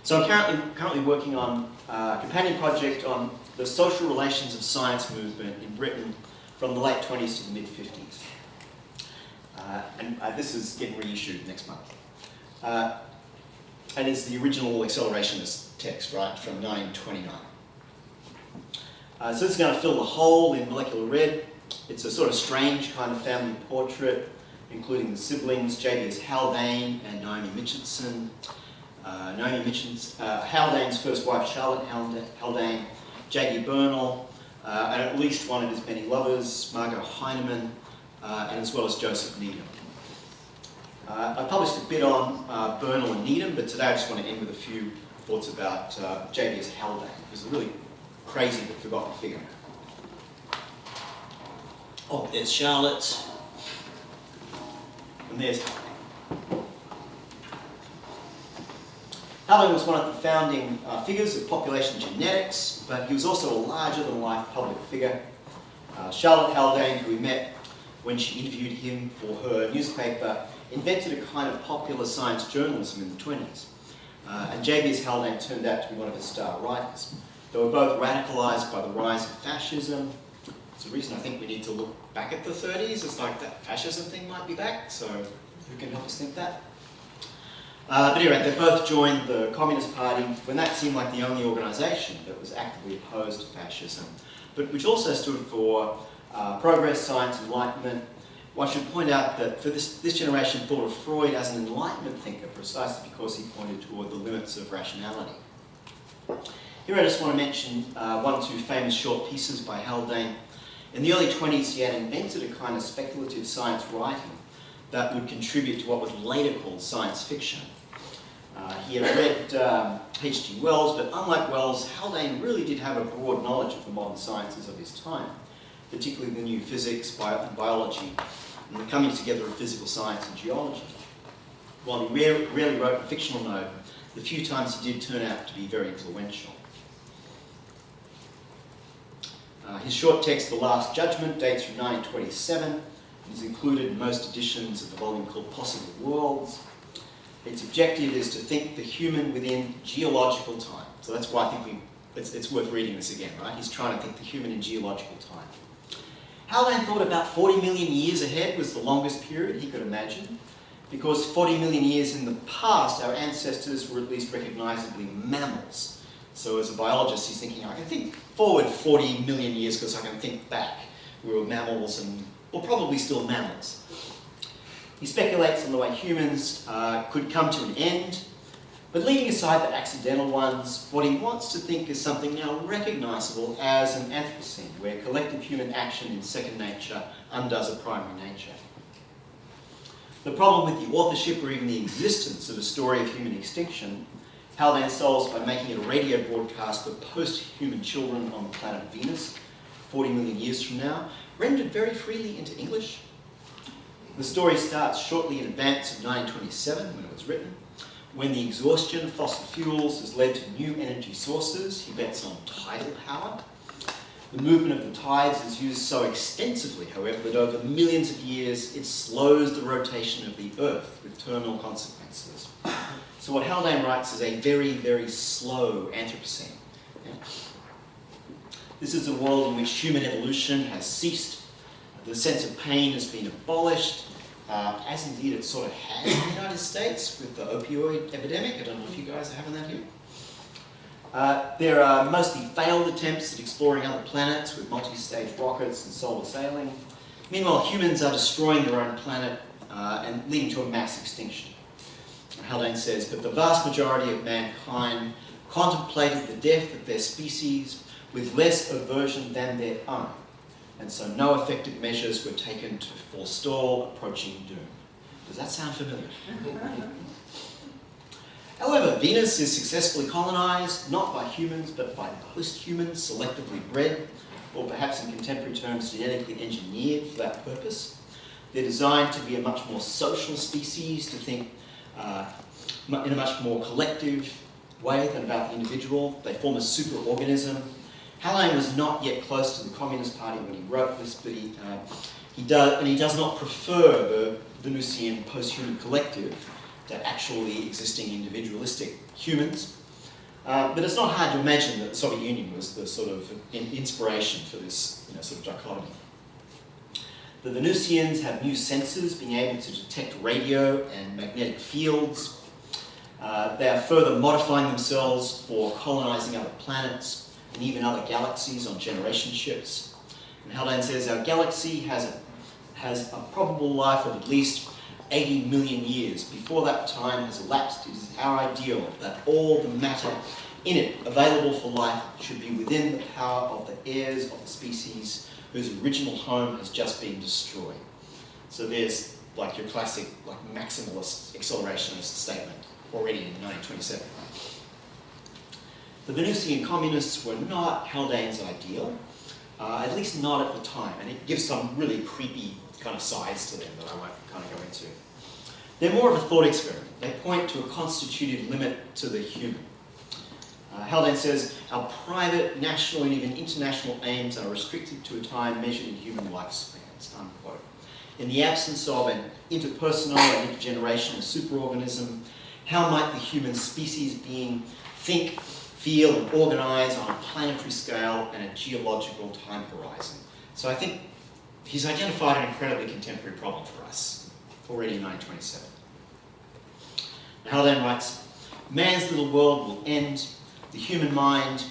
So I'm currently working on a companion project on the social relations of science movement in Britain from the late 20s to the mid 50s. This is getting reissued next month. And it's the original accelerationist text, right, from 1929. So this is going to fill the hole in Molecular Red. It's a sort of strange kind of family portrait, including the siblings, J.B.S. Haldane and Naomi Mitchinson. Haldane's first wife, Charlotte Haldane, J.D. Bernal, and at least one of his many lovers, Margot Heinemann, and as well as Joseph Needham. I published a bit on Bernal and Needham, but today I just want to end with a few thoughts about J.B.S. Haldane, who's a really crazy but forgotten figure. Oh, there's Charlotte, and there's Haldane. Haldane was one of the founding figures of population genetics, but he was also a larger-than-life public figure. Charlotte Haldane, who we met when she interviewed him for her newspaper, invented a kind of popular science journalism in the 20s. And J.B.S. Haldane turned out to be one of his star writers. They were both radicalized by the rise of fascism. It's the reason I think we need to look back at the 30s. It's like that fascism thing might be back, so who can help us think that? But anyway, they both joined the Communist Party when that seemed like the only organisation that was actively opposed to fascism, but which also stood for progress, science, enlightenment. One should point out that for this generation thought of Freud as an enlightenment thinker precisely because he pointed toward the limits of rationality. Here I just want to mention one or two famous short pieces by Haldane. In the early 20s, he had invented a kind of speculative science writing that would contribute to what was later called science fiction. He had read H.G. Wells, but unlike Wells, Haldane really did have a broad knowledge of the modern sciences of his time, particularly the new physics, biology, and the coming together of physical science and geology. While he rarely wrote a fictional note, the few times he did turn out to be very influential. His short text, The Last Judgment, dates from 1927 and is included in most editions of the volume called Possible Worlds. Its objective is to think the human within geological time. So that's why I think it's worth reading this again, right? He's trying to think the human in geological time. Haldane thought about 40 million years ahead was the longest period he could imagine, because 40 million years in the past, our ancestors were at least recognisably mammals. So as a biologist, he's thinking, I can think forward 40 million years because I can think back. We were mammals and we're probably still mammals. He speculates on the way humans could come to an end, but leaving aside the accidental ones, what he wants to think is something now recognisable as an Anthropocene, where collective human action in second nature undoes a primary nature. The problem with the authorship or even the existence of a story of human extinction, Haldane solves by making it a radio broadcast for post-human children on the planet Venus, 40 million years from now, rendered very freely into English. The story starts shortly in advance of 1927, when it was written, when the exhaustion of fossil fuels has led to new energy sources. He bets on tidal power. The movement of the tides is used so extensively, however, that over millions of years it slows the rotation of the Earth with terminal consequences. So what Haldane writes is a very, very slow Anthropocene. Yeah. This is a world in which human evolution has ceased. The sense of pain has been abolished, as indeed it sort of has in the United States with the opioid epidemic. I don't know if you guys are having that here. There are mostly failed attempts at exploring other planets with multi-stage rockets and solar sailing. Meanwhile, humans are destroying their own planet and leading to a mass extinction. Haldane says, but the vast majority of mankind contemplated the death of their species with less aversion than their own, and so no effective measures were taken to forestall approaching doom. Does that sound familiar? However, Venus is successfully colonized, not by humans, but by host humans selectively bred, or perhaps in contemporary terms, genetically engineered for that purpose. They're designed to be a much more social species, to think in a much more collective way than about the individual. They form a superorganism. Haldane was not yet close to the Communist Party when he wrote this, but he does not prefer the Venusian post-human collective to actually existing individualistic humans. But it's not hard to imagine that the Soviet Union was the sort of inspiration for this sort of dichotomy. The Venusians have new sensors, being able to detect radio and magnetic fields. They are further modifying themselves for colonizing other planets and even other galaxies on generation ships. And Haldane says our galaxy has a probable life of at least 80 million years. Before that time has elapsed, it is our ideal that all the matter in it available for life should be within the power of the heirs of the species whose original home has just been destroyed. So there's like your classic maximalist accelerationist statement already in 1927. The Venusian communists were not Haldane's ideal, at least not at the time, and it gives some really creepy kind of sides to them that I won't kind of go into. They're more of a thought experiment. They point to a constituted limit to the human. Haldane says, our private, national, and even international aims are restricted to a time measured in human lifespans, unquote. In the absence of an interpersonal and intergenerational superorganism, how might the human species being think, feel, and organize on a planetary scale and a geological time horizon? So I think he's identified an incredibly contemporary problem for us, already in 1927. Haldane writes, man's little world will end. The human mind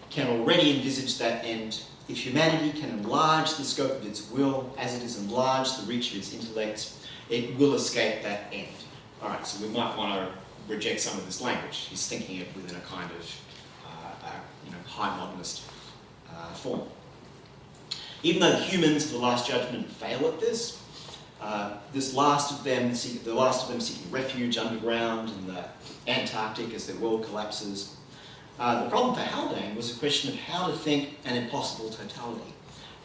can already envisage that end. If humanity can enlarge the scope of its will, as it has enlarged the reach of its intellect, it will escape that end. All right, so we might want to reject some of this language. He's thinking it within a kind of high modernist form. Even though humans, for the Last Judgment, fail at this, the last of them seeking refuge underground in the Antarctic as their world collapses. The problem for Haldane was a question of how to think an impossible totality,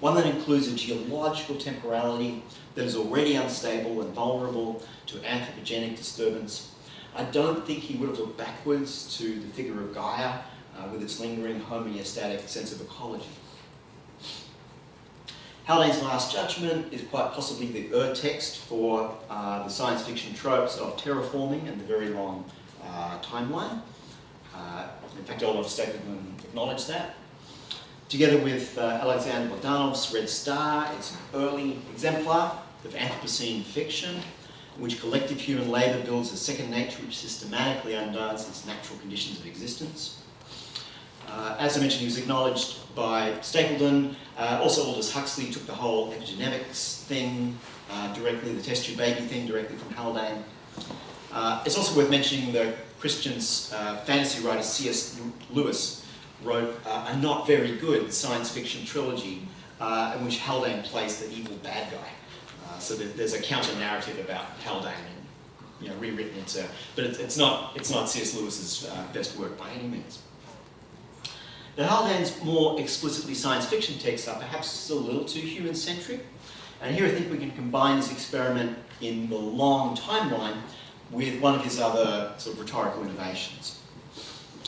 one that includes a geological temporality that is already unstable and vulnerable to anthropogenic disturbance. I don't think he would have looked backwards to the figure of Gaia with its lingering homeostatic sense of ecology. Haldane's Last Judgment is quite possibly the text for the science fiction tropes of terraforming and the very long timeline. In fact, Olaf Stapleton acknowledged that. Together with Alexander Bogdanov's Red Star, it's an early exemplar of Anthropocene fiction, in which collective human labour builds a second nature which systematically undoes its natural conditions of existence. As I mentioned, he was acknowledged by Stapleton. Also, Aldous Huxley took the whole epigenetics thing directly, the test tube baby thing directly from Haldane. It's also worth mentioning that Christian fantasy writer C.S. Lewis wrote a not very good science fiction trilogy in which Haldane plays the evil bad guy. So there's a counter-narrative about Haldane, rewritten into, but it's not C.S. Lewis's best work by any means. Now, Haldane's more explicitly science fiction texts are perhaps still a little too human-centric, and here I think we can combine this experiment in the long timeline with one of his other sort of rhetorical innovations.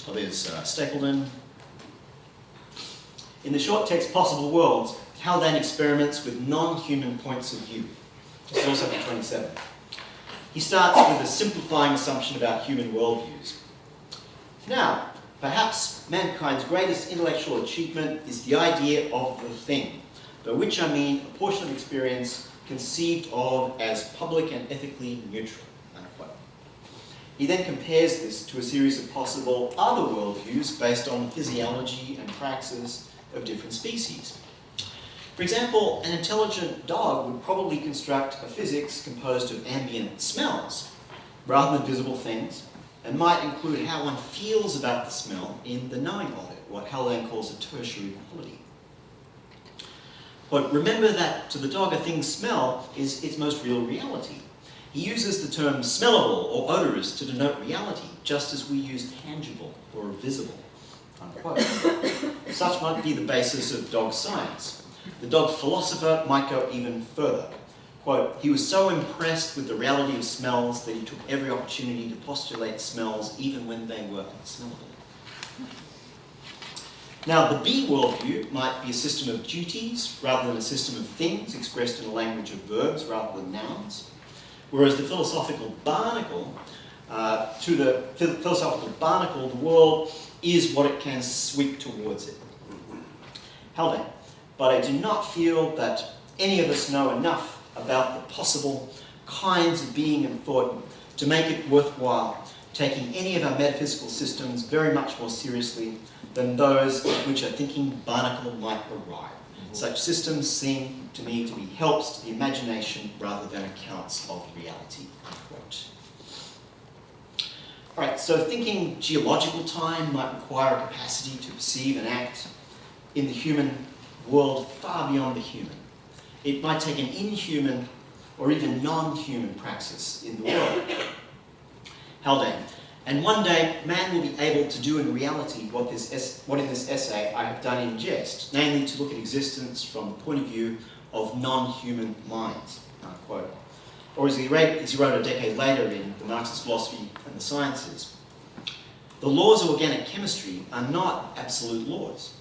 Well, there's Stapleton. In the short text Possible Worlds, Haldane experiments with non-human points of view. This is also from 27. He starts with a simplifying assumption about human worldviews. Now, perhaps mankind's greatest intellectual achievement is the idea of the thing, by which I mean a portion of experience conceived of as public and ethically neutral. He then compares this to a series of possible other worldviews based on the physiology and praxis of different species. For example, an intelligent dog would probably construct a physics composed of ambient smells rather than visible things, and might include how one feels about the smell in the knowing of it, what Haldane calls a tertiary quality. But remember that to the dog a thing's smell is its most real reality. He uses the term smellable or odorous to denote reality, just as we use tangible or visible, unquote. Such might be the basis of dog science. The dog philosopher might go even further. Quote, he was so impressed with the reality of smells that he took every opportunity to postulate smells even when they were unsmellable. Now, the bee worldview might be a system of duties rather than a system of things expressed in a language of verbs rather than nouns. Whereas the philosophical barnacle, the world is what it can sweep towards it. Haldane, but I do not feel that any of us know enough about the possible kinds of being and thought to make it worthwhile taking any of our metaphysical systems very much more seriously than those at which a thinking barnacle might arrive. Such systems seem to me to be helps to the imagination rather than accounts of reality. Unquote. All right, so thinking geological time might require a capacity to perceive and act in the human world far beyond the human. It might take an inhuman or even non-human praxis in the world. Haldane, and one day man will be able to do in reality what in this essay I have done in jest, namely to look at existence from the point of view of non-human minds, unquote. Or as he wrote a decade later in The Marxist Philosophy and the Sciences, the laws of organic chemistry are not absolute laws.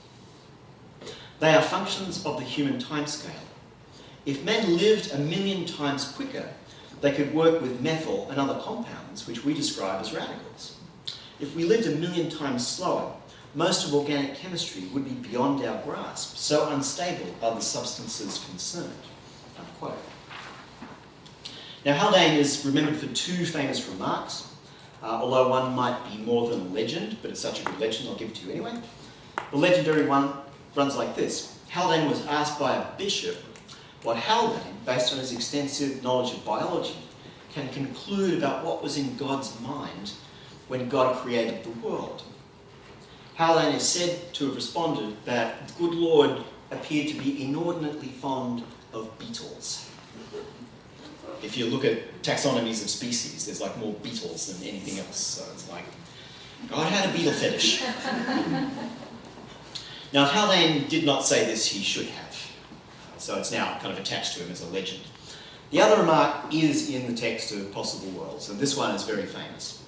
They are functions of the human timescale. If men lived 1,000,000 times quicker, they could work with methyl and other compounds, which we describe as radicals. If we lived 1,000,000 times slower, most of organic chemistry would be beyond our grasp, so unstable are the substances concerned, unquote. Now, Haldane is remembered for two famous remarks, although one might be more than a legend, but it's such a good legend, I'll give it to you anyway. The legendary one runs like this. Haldane was asked by a bishop what Haldane, based on his extensive knowledge of biology, can conclude about what was in God's mind when God created the world. Haldane is said to have responded that the good Lord appeared to be inordinately fond of beetles. If you look at taxonomies of species, there's like more beetles than anything else, so it's like, God had a beetle fetish. Now, if Haldane did not say this, he should have. So it's now kind of attached to him as a legend. The other remark is in the text of Possible Worlds, and this one is very famous.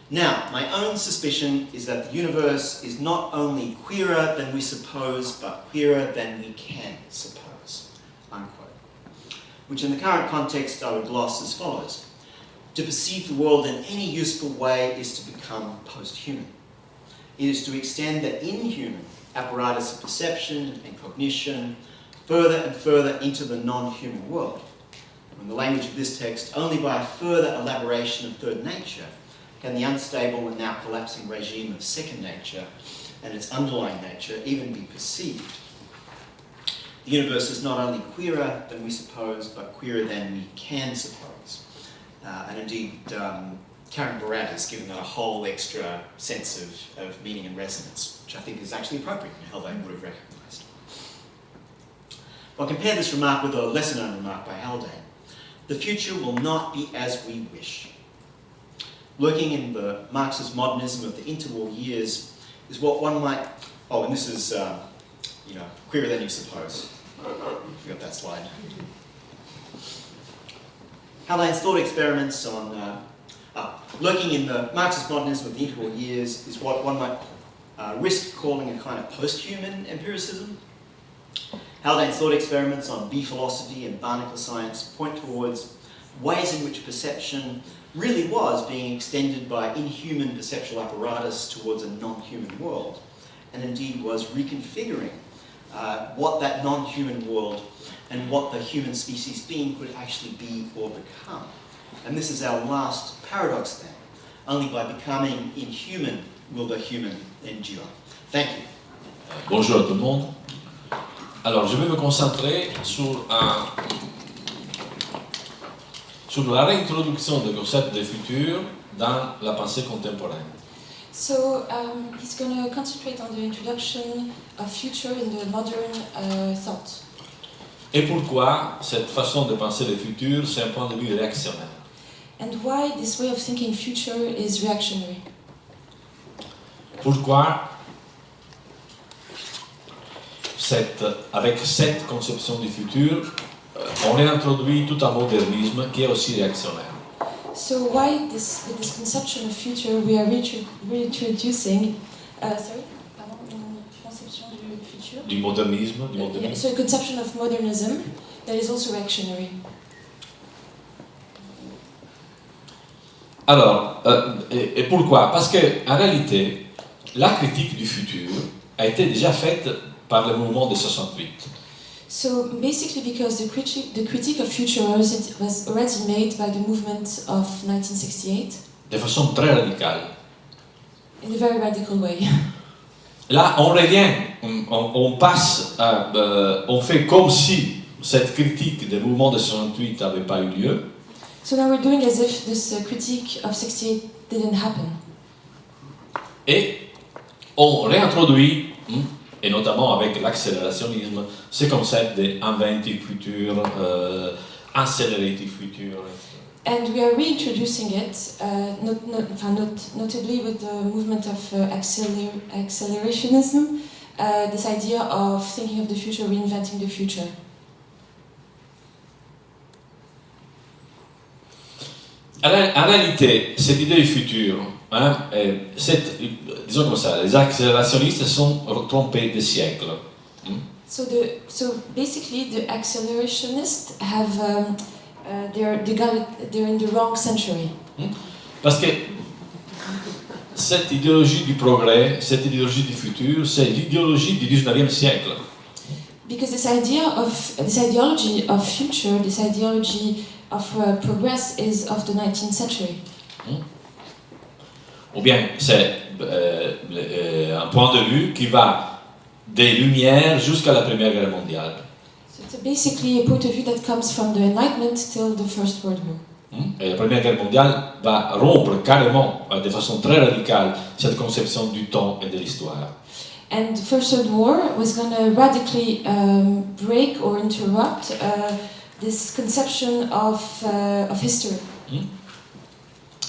Now, my own suspicion is that the universe is not only queerer than we suppose, but queerer than we can suppose, unquote. Which in the current context I would gloss as follows. To perceive the world in any useful way is to become post-human. It is to extend the inhuman apparatus of perception and cognition further and further into the non-human world. In the language of this text, only by a further elaboration of third nature can the unstable and now collapsing regime of second nature and its underlying nature even be perceived. The universe is not only queerer than we suppose, but queerer than we can suppose. And indeed, Karen Barat has given that a whole extra sense of meaning and resonance, which I think is actually appropriate and Haldane would have recognised. Well, compare this remark with a lesser-known remark by Haldane. The future will not be as we wish. Lurking in the Marxist modernism of the interwar years is what one might... Oh, and this is, queerer than you suppose. You got that slide. Haldane's thought experiments on... lurking in the Marxist modernism of the interwar years is what one might risk calling a kind of post-human empiricism. Haldane's thought experiments on bee philosophy and barnacle science point towards ways in which perception really was being extended by inhuman perceptual apparatus towards a non-human world, and indeed was reconfiguring what that non-human world and what the human species being could actually be or become. And this is our last paradox then. Only by becoming inhuman will the human endure. Thank you. Bonjour à tout le monde. Alors, je vais me concentrer sur sur la réintroduction des concepts de futur dans la pensée contemporaine. So he's going to concentrate on the introduction of future in the modern thought. Et pourquoi cette façon de penser le futur, c'est un point de vue réactionnaire? And why this way of thinking future is reactionary. Pourquoi avec cette conception du futur, on réintroduit tout un modernisme qui est aussi réactionnaire? So why with this conception of future we are reintroducing, une conception du futur? Du modernisme, So a conception of modernism that is also reactionary. Alors, et pourquoi? Parce qu'en réalité, la critique du futur a été déjà faite par le mouvement de 68. So basically because the critique of future was already made by the movement of 1968 De façon très radicale. in a very radical way. Là, on revient, on passe, on fait comme si cette critique des mouvements de 68 n'avait pas eu lieu. So now we're doing as if this critique of 68 didn't happen. Et on réintroduit, et notamment avec l'accélérationnisme, ce concept d'inventive future, accelerative future. And we are reintroducing it, notably with the movement of accelerationism, this idea of thinking of the future, reinventing the future. En réalité, cette idée du futur, disons comme ça, les accélérationnistes sont trompés des siècles. So basically, the accelerationists have they're in the wrong century. Parce que cette idéologie du progrès, cette idéologie du futur, c'est l'idéologie du 19e siècle. Because this ideology of future, this ideology of progress is of the 19th century. Ou bien c'est un point de vue qui va des Lumières jusqu'à la Première Guerre mondiale. So it's basically a point of view that comes from the Enlightenment till the First World War. Et la Première Guerre mondiale va rompre carrément, de façon très radicale, cette conception du temps et de l'histoire. And the First World War was going to radically break or interrupt this conception of history.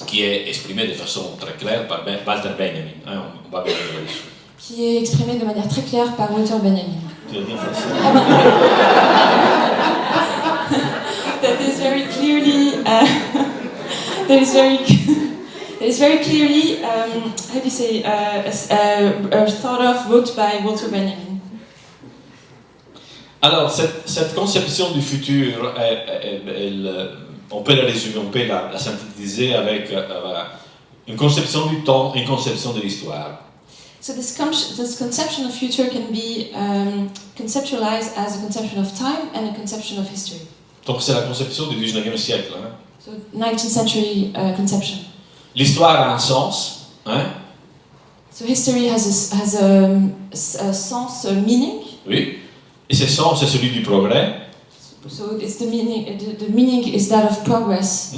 Qui est exprimé de façon très claire par Walter Benjamin. On va bien le dire. Qui est exprimé de manière très claire par Walter Benjamin. Tu l'as dit en français? That is very clearly. That is very clearly. How do you say? A thought of wrote by Walter Benjamin. Alors, cette conception du futur, on peut la résumer, on peut la synthétiser avec une conception du temps et une conception de l'histoire. So this conception of future can be conceptualized as a conception of time and a conception of history. Donc c'est la conception du 19e siècle. So 19th century conception. L'histoire a un sens. So history has a sense, a meaning. Oui. Et ce sens, c'est celui du progrès. So it's the meaning. The meaning is that of progress.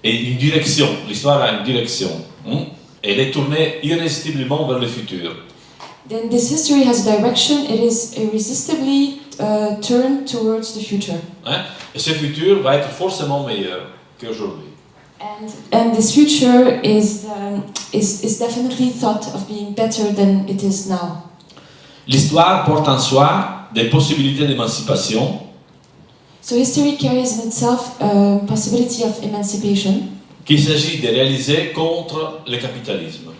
Et une direction. L'histoire a une direction. Elle est tournée irrésistiblement vers le futur. Then this history has a direction. It is irresistibly turned towards the future. Et ce futur va être forcément meilleur qu'aujourd'hui. And this future is definitely thought of being better than it is now. L'histoire porte en soi des possibilités d'émancipation. So history carries in itself a possibility of emancipation. Qu'il s'agit de réaliser contre le capitalisme.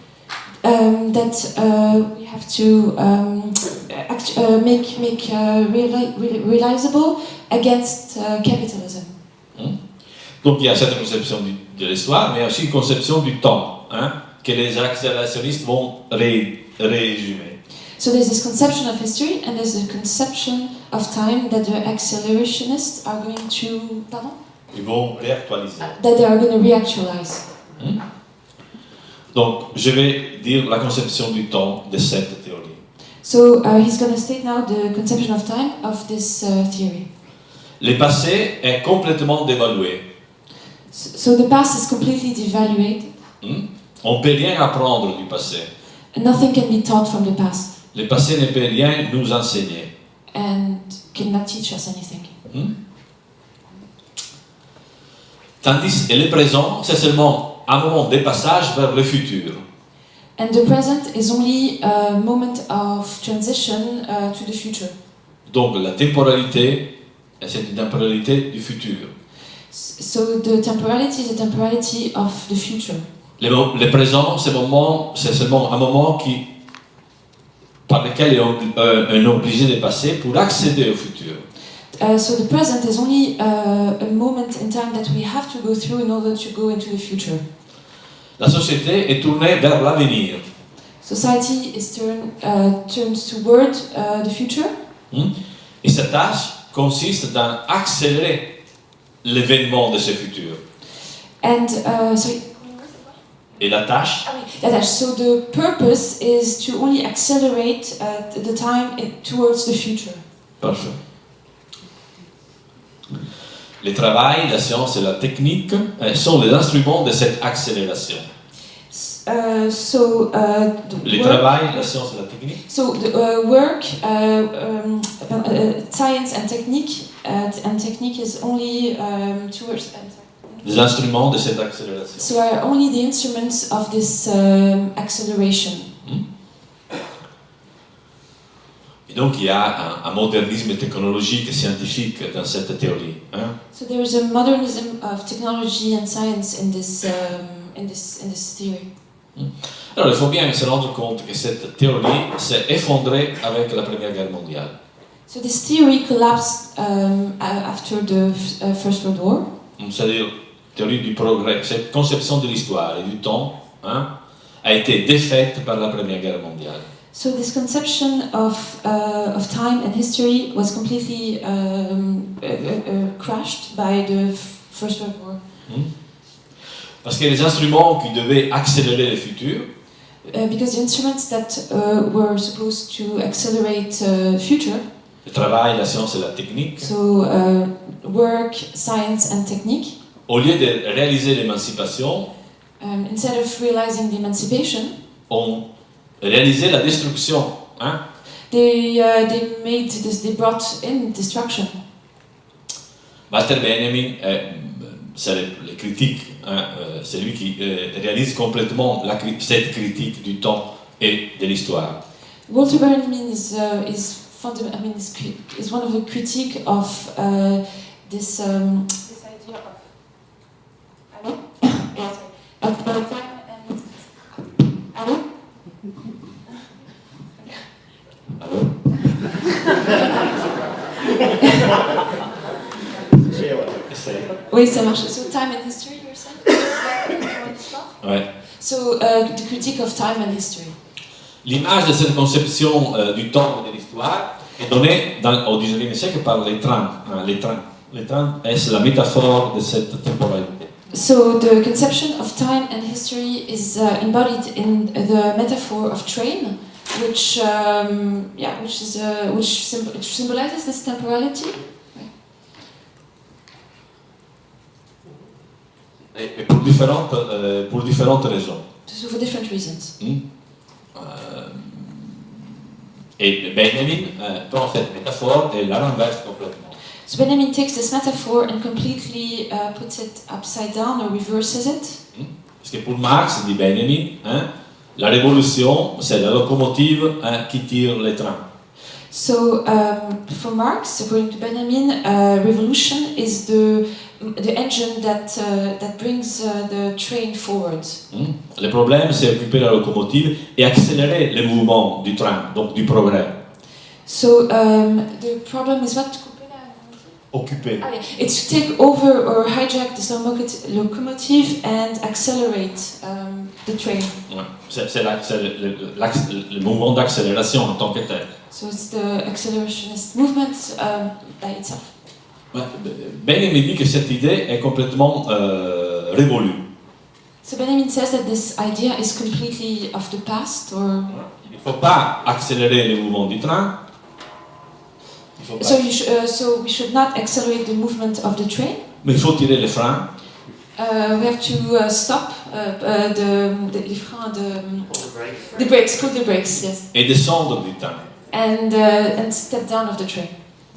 That we have to make realizable against capitalism. Donc il y a cette conception de l'histoire, mais aussi une conception du temps, que les accélérationnistes vont résumer. So there's this conception of history and there's a conception of time that the accelerationists are going to, Ils vont réactualiser. That they are going to reactualize. Donc je vais dire la conception du temps de cette théorie. So he's going to state now the conception of time of this theory. Le passé est complètement dévalué. So the past is completely devaluated. On ne peut rien apprendre du passé. Nothing can be taught from the past. Le passé ne peut rien nous enseigner. And cannot teach us anything. Tandis que le présent, c'est seulement un moment de passage vers le futur. And the present is only a moment of transition to the future. Donc la temporalité, c'est une temporalité du futur. So the temporality is a temporality of the future. Le présent, c'est seulement un moment par lequel on est obligé de passer pour accéder au futur. So the present is only a moment in time that we have to go through in order to go into the future. La société est tournée vers l'avenir. Society is turns toward the future. Et sa tâche consiste dans accélérer l'événement de ce futur. And Et la tâche, so the purpose is to only accelerate the time towards the future. parfait. Le travail, la science et la technique sont les instruments de cette accélération. Le travail, la science et la technique. So the work, science and technique is only towards. Les instruments de cette accélération. So are only the instruments of this acceleration. Et donc il y a un modernisme technologique et scientifique dans cette théorie. So there is a modernism of technology and science in this theory. Alors il faut bien se rendre compte que cette théorie s'est effondrée avec la Première Guerre mondiale. So this theory collapsed after the First World War. C'est-à-dire théorie du progrès, cette conception de l'histoire et du temps a été défaite par la Première Guerre mondiale. So this conception of time and history was completely crushed by the First World War. Parce que les instruments qui devaient accélérer le futur, because the instruments that were supposed to accelerate the future, le travail, la science et la technique, so work, science and technique, au lieu de réaliser l'émancipation, instead of realizing the emancipation, ont réalisé la destruction. they brought in destruction. Walter Benjamin, c'est le critique, c'est lui qui réalise complètement cette critique du temps et de l'histoire. Walter Benjamin is one of the critique of this idea of time and Oui, ça marche. So time and history, you're saying? Ouais. So the critique of time and history. L'image de cette conception du temps et de l'histoire est donnée au XIXe siècle par les trains. Les trains est la métaphore de cette temporalité. So the conception of time and history is embodied in the metaphor of train, which symbolizes this temporality. Et pour différentes raisons. So for different reasons. Et Benjamin prend cette métaphore et la renverse complètement. So Benjamin takes this metaphor and completely puts it upside down or reverses it. Parce que pour Marx, dit Benjamin, la révolution, c'est la locomotive qui tire les trains. So for Marx, according to Benjamin, revolution is the engine that brings the train forward. Le problème, c'est occuper la locomotive et accélérer le mouvement du train, donc du progrès. So the problem is what? Occuper. It's to take over or hijack this locomotive and accelerate the train. Ouais. C'est le mouvement d'accélération en tant que tel. So it's the accelerationist movement by itself. Ouais. Benjamin dit que cette idée est complètement révolue. So Benjamin says that this idea is completely of the past, or. Il ne faut pas accélérer le mouvement du train. So we should not accelerate the movement of the train. Mais il faut tirer les freins. We have to stop les freins, the brakes, pull the brakes, yes. Et descendre du train. And step down of the train.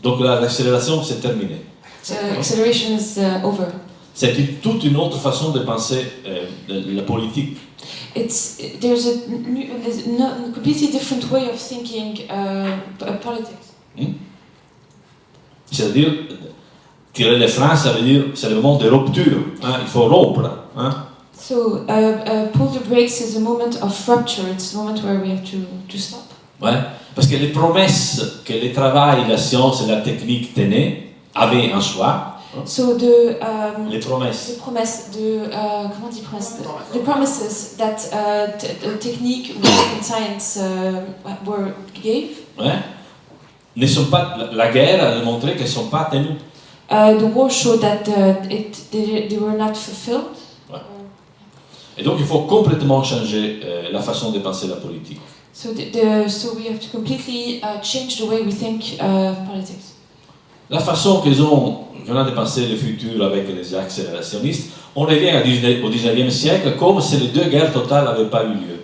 Donc l'accélération, c'est terminé. So acceleration is over. C'est toute une autre façon de penser la politique. There's a completely different way of thinking politics. C'est-à-dire, tirer les freins, ça veut dire c'est le moment de rupture. Hein? Il faut rompre. Hein? So pull the brakes is a moment of rupture. It's a moment where we have to stop. Ouais, parce que les promesses que le travail, la science et la technique tenaient avaient en soi. So Les promesses. the promise, comment on dit promesse? The promises that the technique and science gave. Ouais, ne sont pas, la guerre a démontré qu'elles ne sont pas tenues. The war showed that they were not fulfilled. Ouais. Et donc il faut complètement changer la façon de penser la politique. So so we have to completely change the way we think politics. La façon qu'on a de penser le futur avec les accélérationnistes, on revient au 19e siècle comme si les deux guerres totales n'avaient pas eu lieu.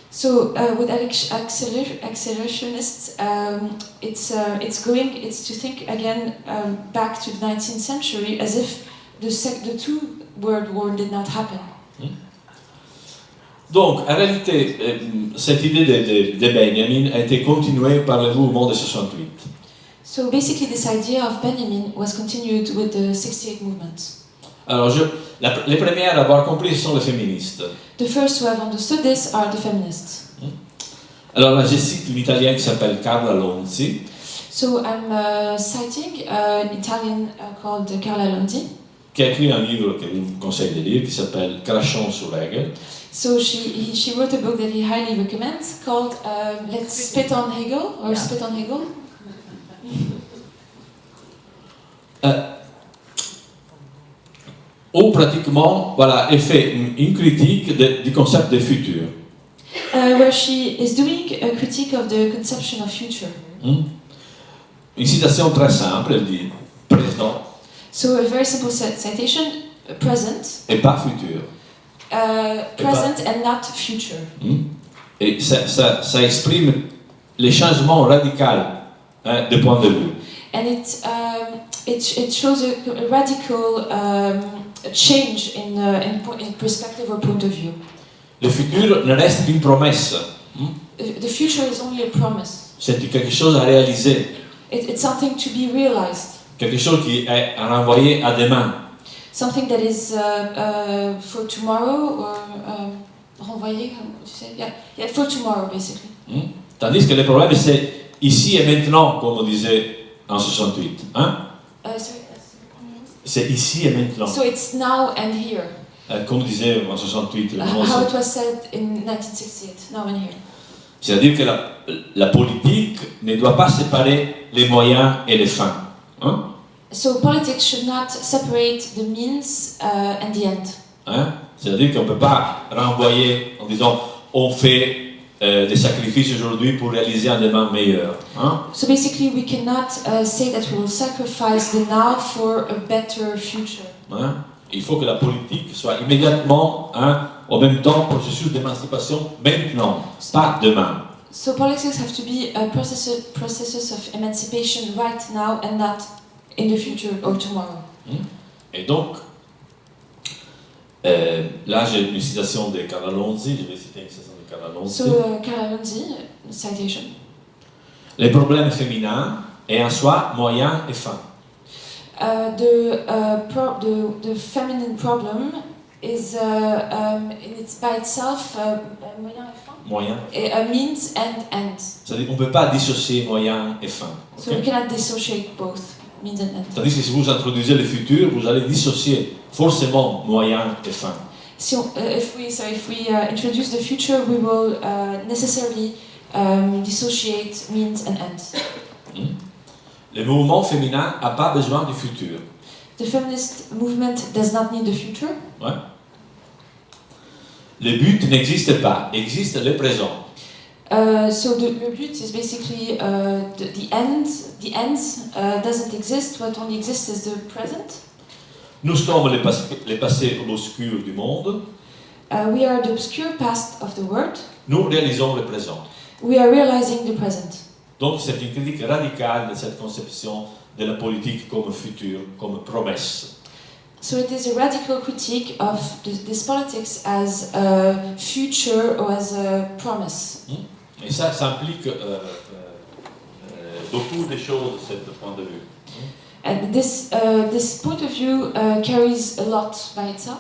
So with accelerationists, it's to think again back to the 19th century as if the two world wars did not happen. Donc, en réalité, cette idée de Benjamin a été continuée par le mouvement de 68. So basically, this idea of Benjamin was continued with the 68 movement. Alors, les premières à avoir compris, ce sont les féministes. The first to have understood this are the feminists. Alors là, je cite une italienne qui s'appelle Carla Lonzi. So I'm citing an Italian called Carla Lonzi, qui a écrit un livre que je vous conseille de lire, qui s'appelle Crachons sur Hegel. So she wrote a book that he highly recommends called Let's Spit on Hegel, or Spit on Hegel. Où pratiquement, voilà, elle fait une critique du concept de futur. Where she is doing a critique of the conception of future. Une citation très simple, elle dit présent. So a very simple citation: present. Et pas futur. Present and not future. Et ça exprime les changements radicaux de point de vue. And it shows a radical change in perspective or point of view. Le futur ne reste qu'une promesse. The future is only a promise. C'est quelque chose à réaliser. It's something to be realized. Quelque chose qui est renvoyé à demain. Something that is for tomorrow or renvoyé, tu sais, yeah, for tomorrow basically. Tandis que le problème c'est ici et maintenant, comme on disait en 68. Hein? C'est ici et maintenant. So it's now and here. Comme disait en 68. How it was said in 1968, now and here. C'est-à-dire que la politique ne doit pas séparer les moyens et les fins. Hein? So politics should not separate the means and the end. Hein? C'est-à-dire qu'on ne peut pas renvoyer en disant on fait des sacrifices aujourd'hui pour réaliser un demain meilleur. Hein? So basically we cannot say that we will sacrifice the now for a better future. Hein? Il faut que la politique soit immédiatement, au même temps, processus d'émancipation maintenant, pas demain. So politics have to be a processes of emancipation right now and not in the future or tomorrow. Et donc, là j'ai une citation de Carla Lonzi, je vais citer une citation de Carla Lonzi. So Carla Lonzi, citation. Les problèmes féminins est en soi moyen et fin. The feminine problem is it's by itself Moyen. A means and end. C'est-à-dire qu'on ne peut pas dissocier moyen et fin. So we cannot dissociate both means and end. Tandis que si vous introduisez le futur, vous allez dissocier forcément moyen et fin. So if we introduce the future, we will necessarily dissociate means and ends. Le mouvement féminin n'a pas besoin du futur. The feminist movement does not need the future. Ouais. Le but n'existe pas, existe le présent. So the but is basically the end. The ends doesn't exist. What only exists is the present. Nous sommes les passés obscurs du monde. We are the obscure past of the world. Nous réalisons le présent. We are realizing the present. Donc c'est une critique radicale de cette conception de la politique comme futur, comme promesse. So it is a radical critique of this politics as a future or as a promise. Et ça implique beaucoup de choses de ce point de vue. And this point of view carries a lot by itself,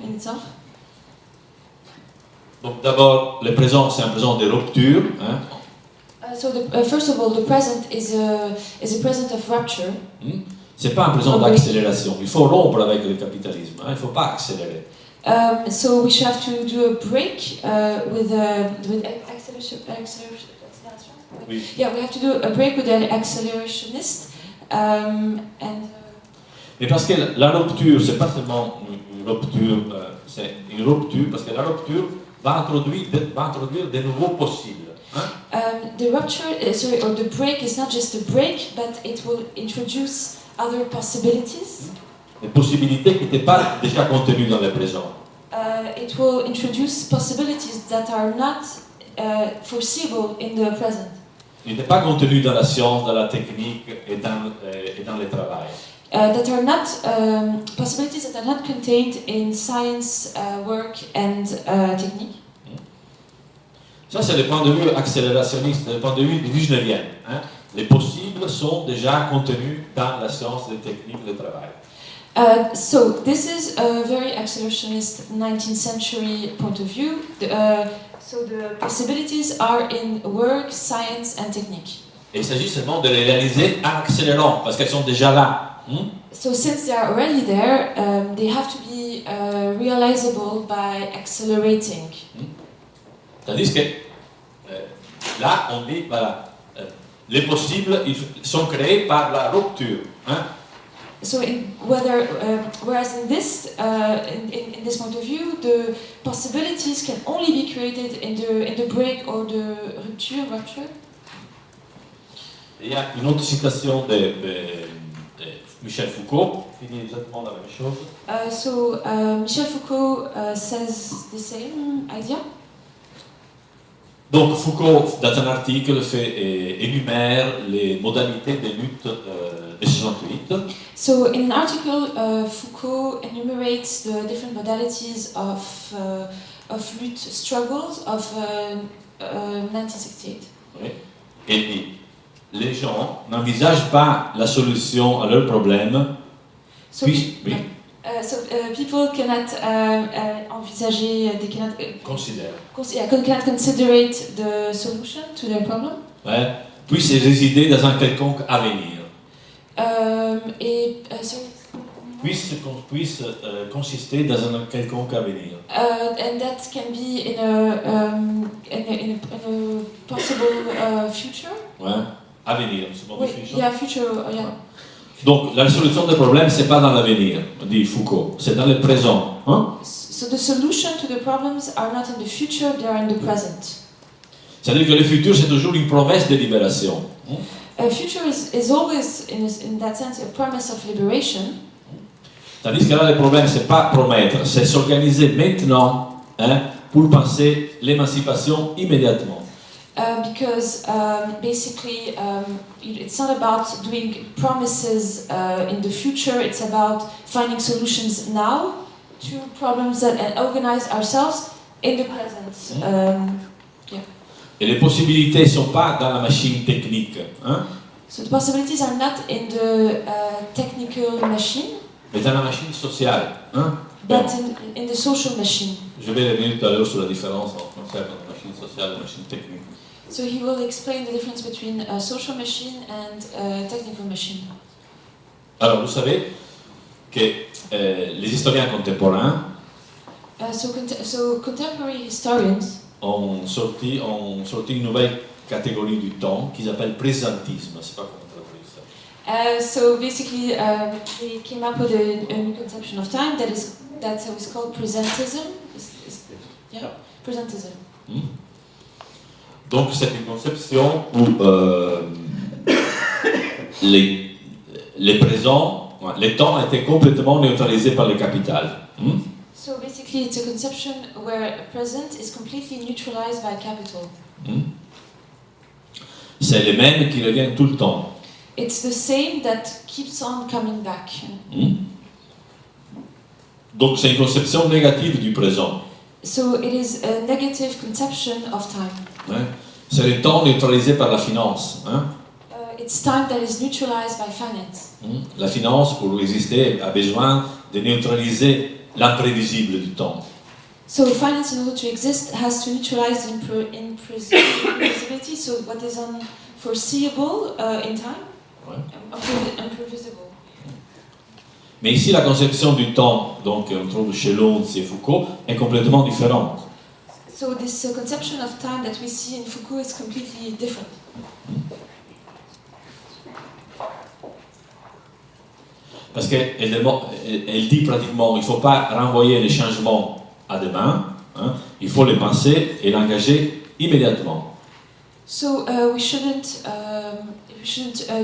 in itself. Donc d'abord, le présent, c'est un présent de rupture. Hein. First of all, the present is a present of rupture. C'est pas un présent d'accélération. Il faut rompre avec le capitalisme. Hein. Il ne faut pas accélérer. So we should have to do a break with acceleration. Oui. Yeah, we have to do a break with the accelerationist. Mais parce que la rupture, c'est pas seulement une rupture, c'est une rupture parce que la rupture va introduire de nouveaux possibles. Hein? The rupture, or the break is not just a break, but it will introduce other possibilities. Des possibilités qui n'étaient pas déjà contenues dans le présent. It will introduce possibilities that are not foreseeable in the present. Il n'était pas contenu dans la science, dans la technique et dans le travail. That are not possibilities that are not contained in science, work, and technique. Ça, c'est le point de vue accélérationniste, le point de vue du 19e. Hein. Les possibles sont déjà contenus dans la science, les techniques, le travail. So this is a very accelerationist 19th century point of view. So the possibilities are in work, science, and technique. Et il s'agit seulement de les réaliser en accélérant, parce qu'elles sont déjà là. So since they are already there, they have to be realizable by accelerating. Tandis que là, on dit, voilà, les possibles ils sont créés par la rupture. Hein? So whereas in this point of view, the possibilities can only be created in the break or the rupture. Il y a une autre citation de Michel Foucault qui dit exactement la même chose. Michel Foucault says the same idea. Donc Foucault, dans un article, énumère les modalités de lutte de 68. So in an article, Foucault enumerates the different modalities of lutte struggles of 1968. Oui. Et il dit, les gens n'envisagent pas la solution à leurs problèmes. People cannot envisager, they cannot consider the solution to their problem. Ouais. Puissent résider dans un quelconque avenir. Puisse consister dans un quelconque avenir. And that can be in a possible future. Ouais. Avenir, c'est bon. Yeah, future. Yeah. Donc la solution des problèmes, c'est pas dans l'avenir, dit Foucault, c'est dans le présent. Hein? So the solution to the problems are not in the future; they are in the present. C'est-à-dire que le futur, c'est toujours une promesse de libération. A future is always, in that sense, a promise of liberation. Tandis que là, le problème, c'est pas promettre, c'est s'organiser maintenant, hein, pour penser l'émancipation immédiatement. Because basically, it's not about doing promises in the future. It's about finding solutions now to problems and organize ourselves in the present. Yeah. Et les possibilités ne sont pas dans la machine technique. Hein? So the possibilities are not in the technical machine, mais dans la machine sociale. Hein? But in the social machine. Je vais revenir tout à l'heure sur la différence entre la machine sociale et la machine technique. So he will explain the difference between a social machine and a technical machine. Alors, vous savez que les historiens contemporains so contemporary historians ont sorti une nouvelle catégorie du temps qu'ils appellent présentisme. C'est pas comment traduire ça. So basically, they came up with a new conception of time that's how it's called presentism. Yeah, presentism. Donc c'est une conception où les présents Ouais, les temps étaient complètement neutralisés par le capital. So basically, it's a conception where present is completely neutralized by capital. C'est les mêmes qui reviennent tout le temps. It's the same that keeps on coming back. Donc c'est une conception négative du présent. So it is a negative conception of time. Ouais. C'est le temps neutralisé par la finance. It's time that is neutralized by finance. La finance, pour exister, a besoin de neutraliser l'imprévisible du temps. So finance, in order to exist, has to neutralize imprevisibility, so what is unforeseeable in time, imprevisible. Mais ici, la conception du temps, donc on trouve chez Lons et Foucault, est complètement différente. So this conception of time that we see in Foucault is completely different. Parce qu'elle dit pratiquement, il ne faut pas renvoyer les changements à demain, il faut les penser et l'engager immédiatement. So we shouldn't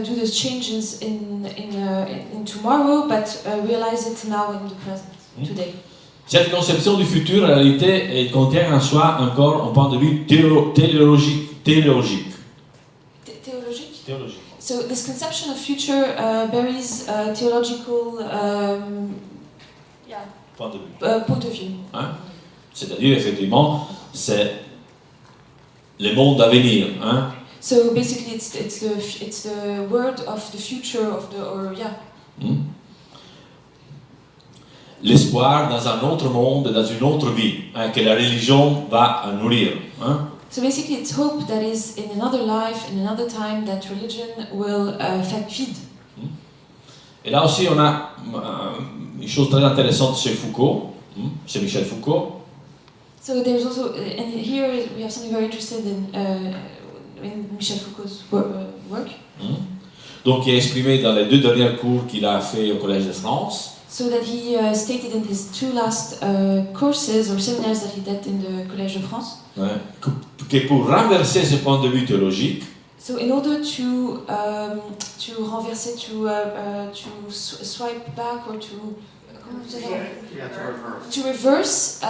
do those changes in tomorrow, but realize it now in the present, today. Cette conception du futur, en réalité, elle contient en soi encore un point de vue théologique. Théologique? Théologique. So this conception of future buries theological Point de vue. Point of view. C'est-à-dire, effectivement, c'est le monde à venir. So basically, it's the word of the future of the L'espoir dans un autre monde, dans une autre vie, que la religion va nourrir. So basically, it's hope that is in another life, in another time, that religion will feed. Et là aussi, on a une chose très intéressante chez Foucault, chez Michel Foucault. So there's also, and here we have something very interesting in Michel Foucault's work. Donc, il a exprimé dans les 2 derniers cours qu'il a fait au Collège de France. So that he stated in his 2 last courses or seminars that he did in the Collège de France. Que pour renverser ce point de vue théologique, so in order to renverser, to swipe back or to reverse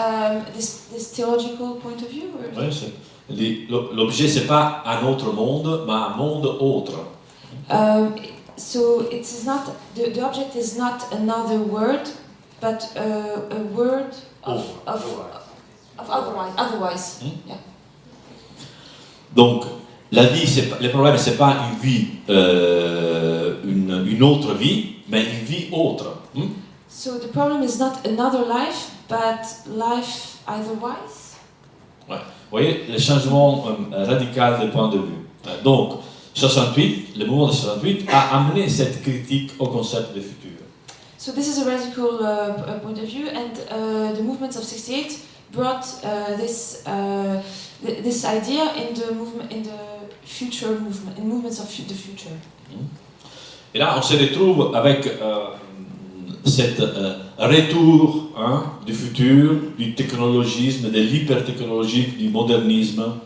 this theological point of view. l'objet c'est pas un autre monde, mais un monde autre. So it is not the object is not another word, but a word of otherwise. Yeah. Donc la vie, le problème c'est pas une vie, une autre vie, mais une vie autre. So the problem is not another life, but life otherwise. Ouais. Vous voyez le changement radical de point de vue. Donc 68, le mouvement de 68 a amené cette critique au concept de futur. So this is a radical point of view, and the movements of 68 brought this idea in the movement, in the future movement, in movements of the future. Et là, on se retrouve avec cet retour du futur, du technologisme, de l'hypertechnologie, du modernisme.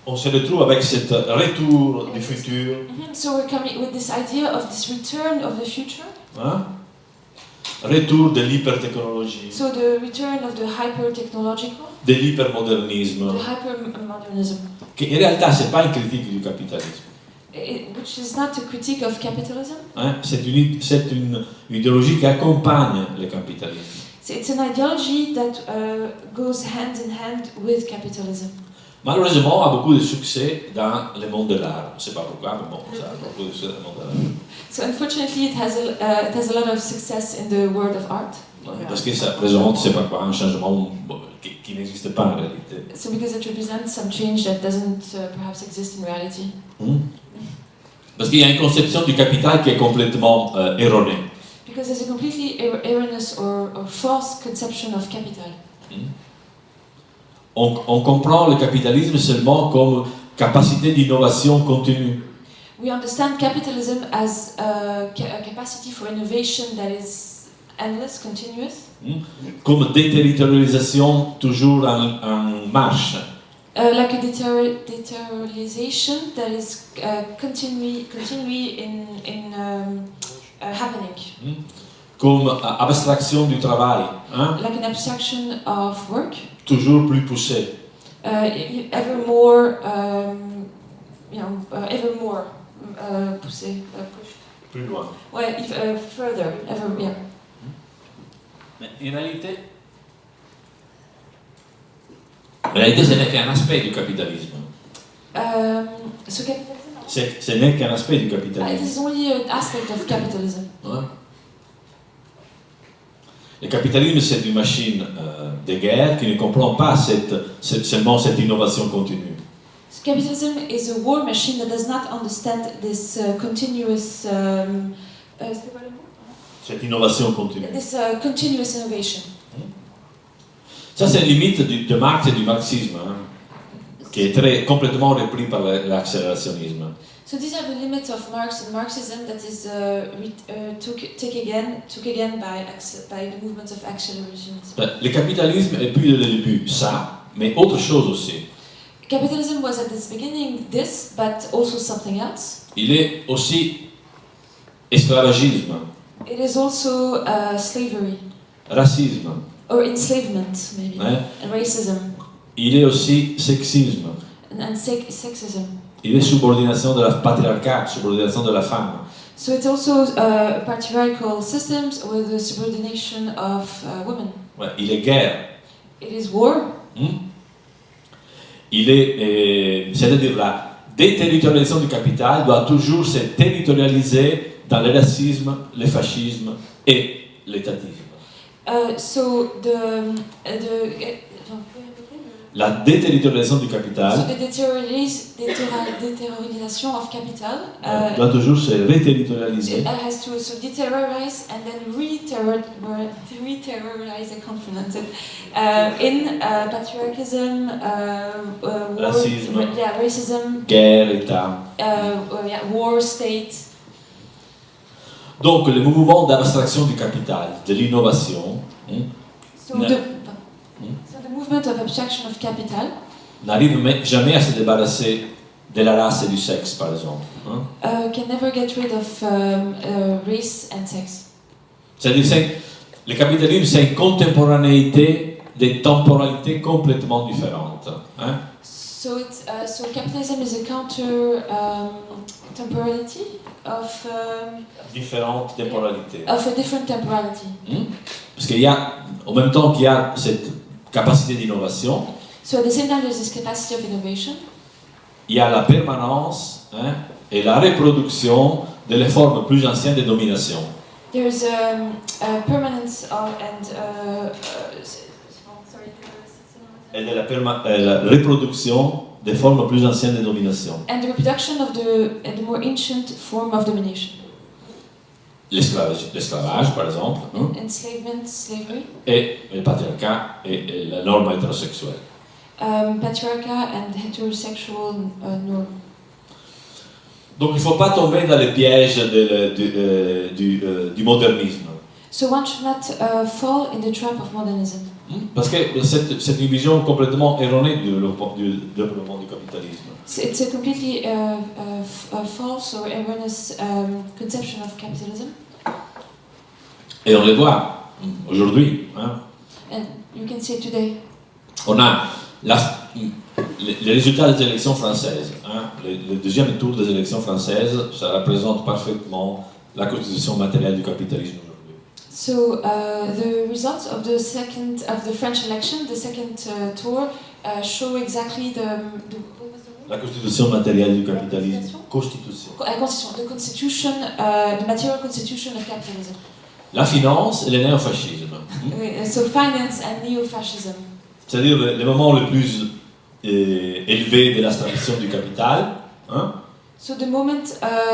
On se retrouve avec cet retour du futur. So we're coming with this idea of this return of the future. Retour de l'hypertechnologie. So the return of the hyper-technological. De l'hypermodernisme. The hyper-modernism. Qui en réalité, c'est pas une critique du capitalisme. Which is not a critique of capitalism. C'est une idéologie qui accompagne le capitalisme. It's an ideology that goes hand in hand with capitalism. Malheureusement, a beaucoup de succès dans le monde de l'art. Je ne sais pas pourquoi, mais bon, ça a beaucoup de succès dans le monde de l'art. So unfortunately, it has a lot of success in the world of art. Parce que ça représente, c'est pas quoi, un changement qui n'existe pas en réalité. So because it represents some change that doesn't perhaps exist in reality. Parce qu'il y a une conception du capital qui est complètement erronée. Because there's a completely erroneous or false conception of capital. On comprend le capitalisme seulement comme capacité d'innovation continue. We understand capitalism as a capacity for innovation that is endless, continuous. Comme déterritorialisation toujours en marche. Like a deteriorization that is continually happening. Comme abstraction du travail, hein? Like an abstraction of work. Toujours plus poussée. Ever more, ever more poussé, pushed. Plus loin. Ouais, further, ever, yeah. Mais en réalité, ce n'est qu'un aspect du capitalisme. So capitalism? Ce n'est qu'un aspect du It capitalisme. is only an aspect of capitalism. Hein? Le capitalisme, c'est une machine de guerre qui ne comprend pas seulement cette innovation continue. So capitalism is a war machine that does not understand this continuous. Cette innovation continue. This continuous innovation. Ça, c'est la limite de Marx et du marxisme, hein, qui est complètement repris par l'accélérationnisme. So these are the limits of Marx and Marxism that is took again by the movement of accelerationism. Le capitalisme est plus dès le début ça, mais autre chose aussi. Capitalism was at its beginning this, but also something else. Il est aussi esclavagisme, It is also slavery racisme, or enslavement, maybe, ouais. and racism Il est aussi sexisme, and sexism. il est subordination de la patriarcat, subordination de la femme. So it's also patriarchal systems with the subordination of women. Ouais, il est guerre. It is war. Il est, c'est-à-dire la déterritorialisation du capital doit toujours se territorialiser dans le racisme, le fascisme et l'étatisme. La déterritorialisation du capital So the deteriorization of capital doit toujours se reterritorialiser. it has to deteriorize and then re-terrorize the continent in patriarchism, Racisme, racism, guerre, État. war, state. Donc le mouvement d'abstraction du capital, de l'innovation, So the movement of abstraction of capital n'arrive jamais à se débarrasser de la race et du sexe, par exemple. can never get rid of race and sex. C'est-à-dire que le capitalisme, c'est une contemporanéité des temporalités complètement différentes. Hein? So capitalism is a counter temporality of Différentes temporalités. a different temporality. Parce qu'il y a, en même temps qu'il y a cette capacité d'innovation, So at the same time, there's this capacity of innovation. il y a la permanence et la reproduction des formes plus anciennes de domination. There's a permanence Et de la reproduction des formes plus anciennes de domination. and the reproduction of the more ancient form of domination. L'esclavage, par exemple, Enslavement, slavery, et le patriarcat et la norme hétérosexuelle. patriarchat and heterosexual norm. Donc il ne faut pas tomber dans les pièges du modernisme. So one should not fall in the trap of modernism. Parce que c'est une vision complètement erronée du développement du capitalisme. So it's a completely false or erroneous conception of capitalism. Et on le voit aujourd'hui. And you can see it today. On a les résultats des élections françaises. Le deuxième tour des élections françaises, ça représente parfaitement la constitution matérielle du capitalisme aujourd'hui. So the results of the French election, the second tour, show exactly La constitution matérielle du capitalisme. Constitution. the constitution, the material constitution of capitalism. La finance et le néofascisme. So finance and neo-fascism. C'est-à-dire le moment le plus élevé de l'abstraction du capital. So the moment,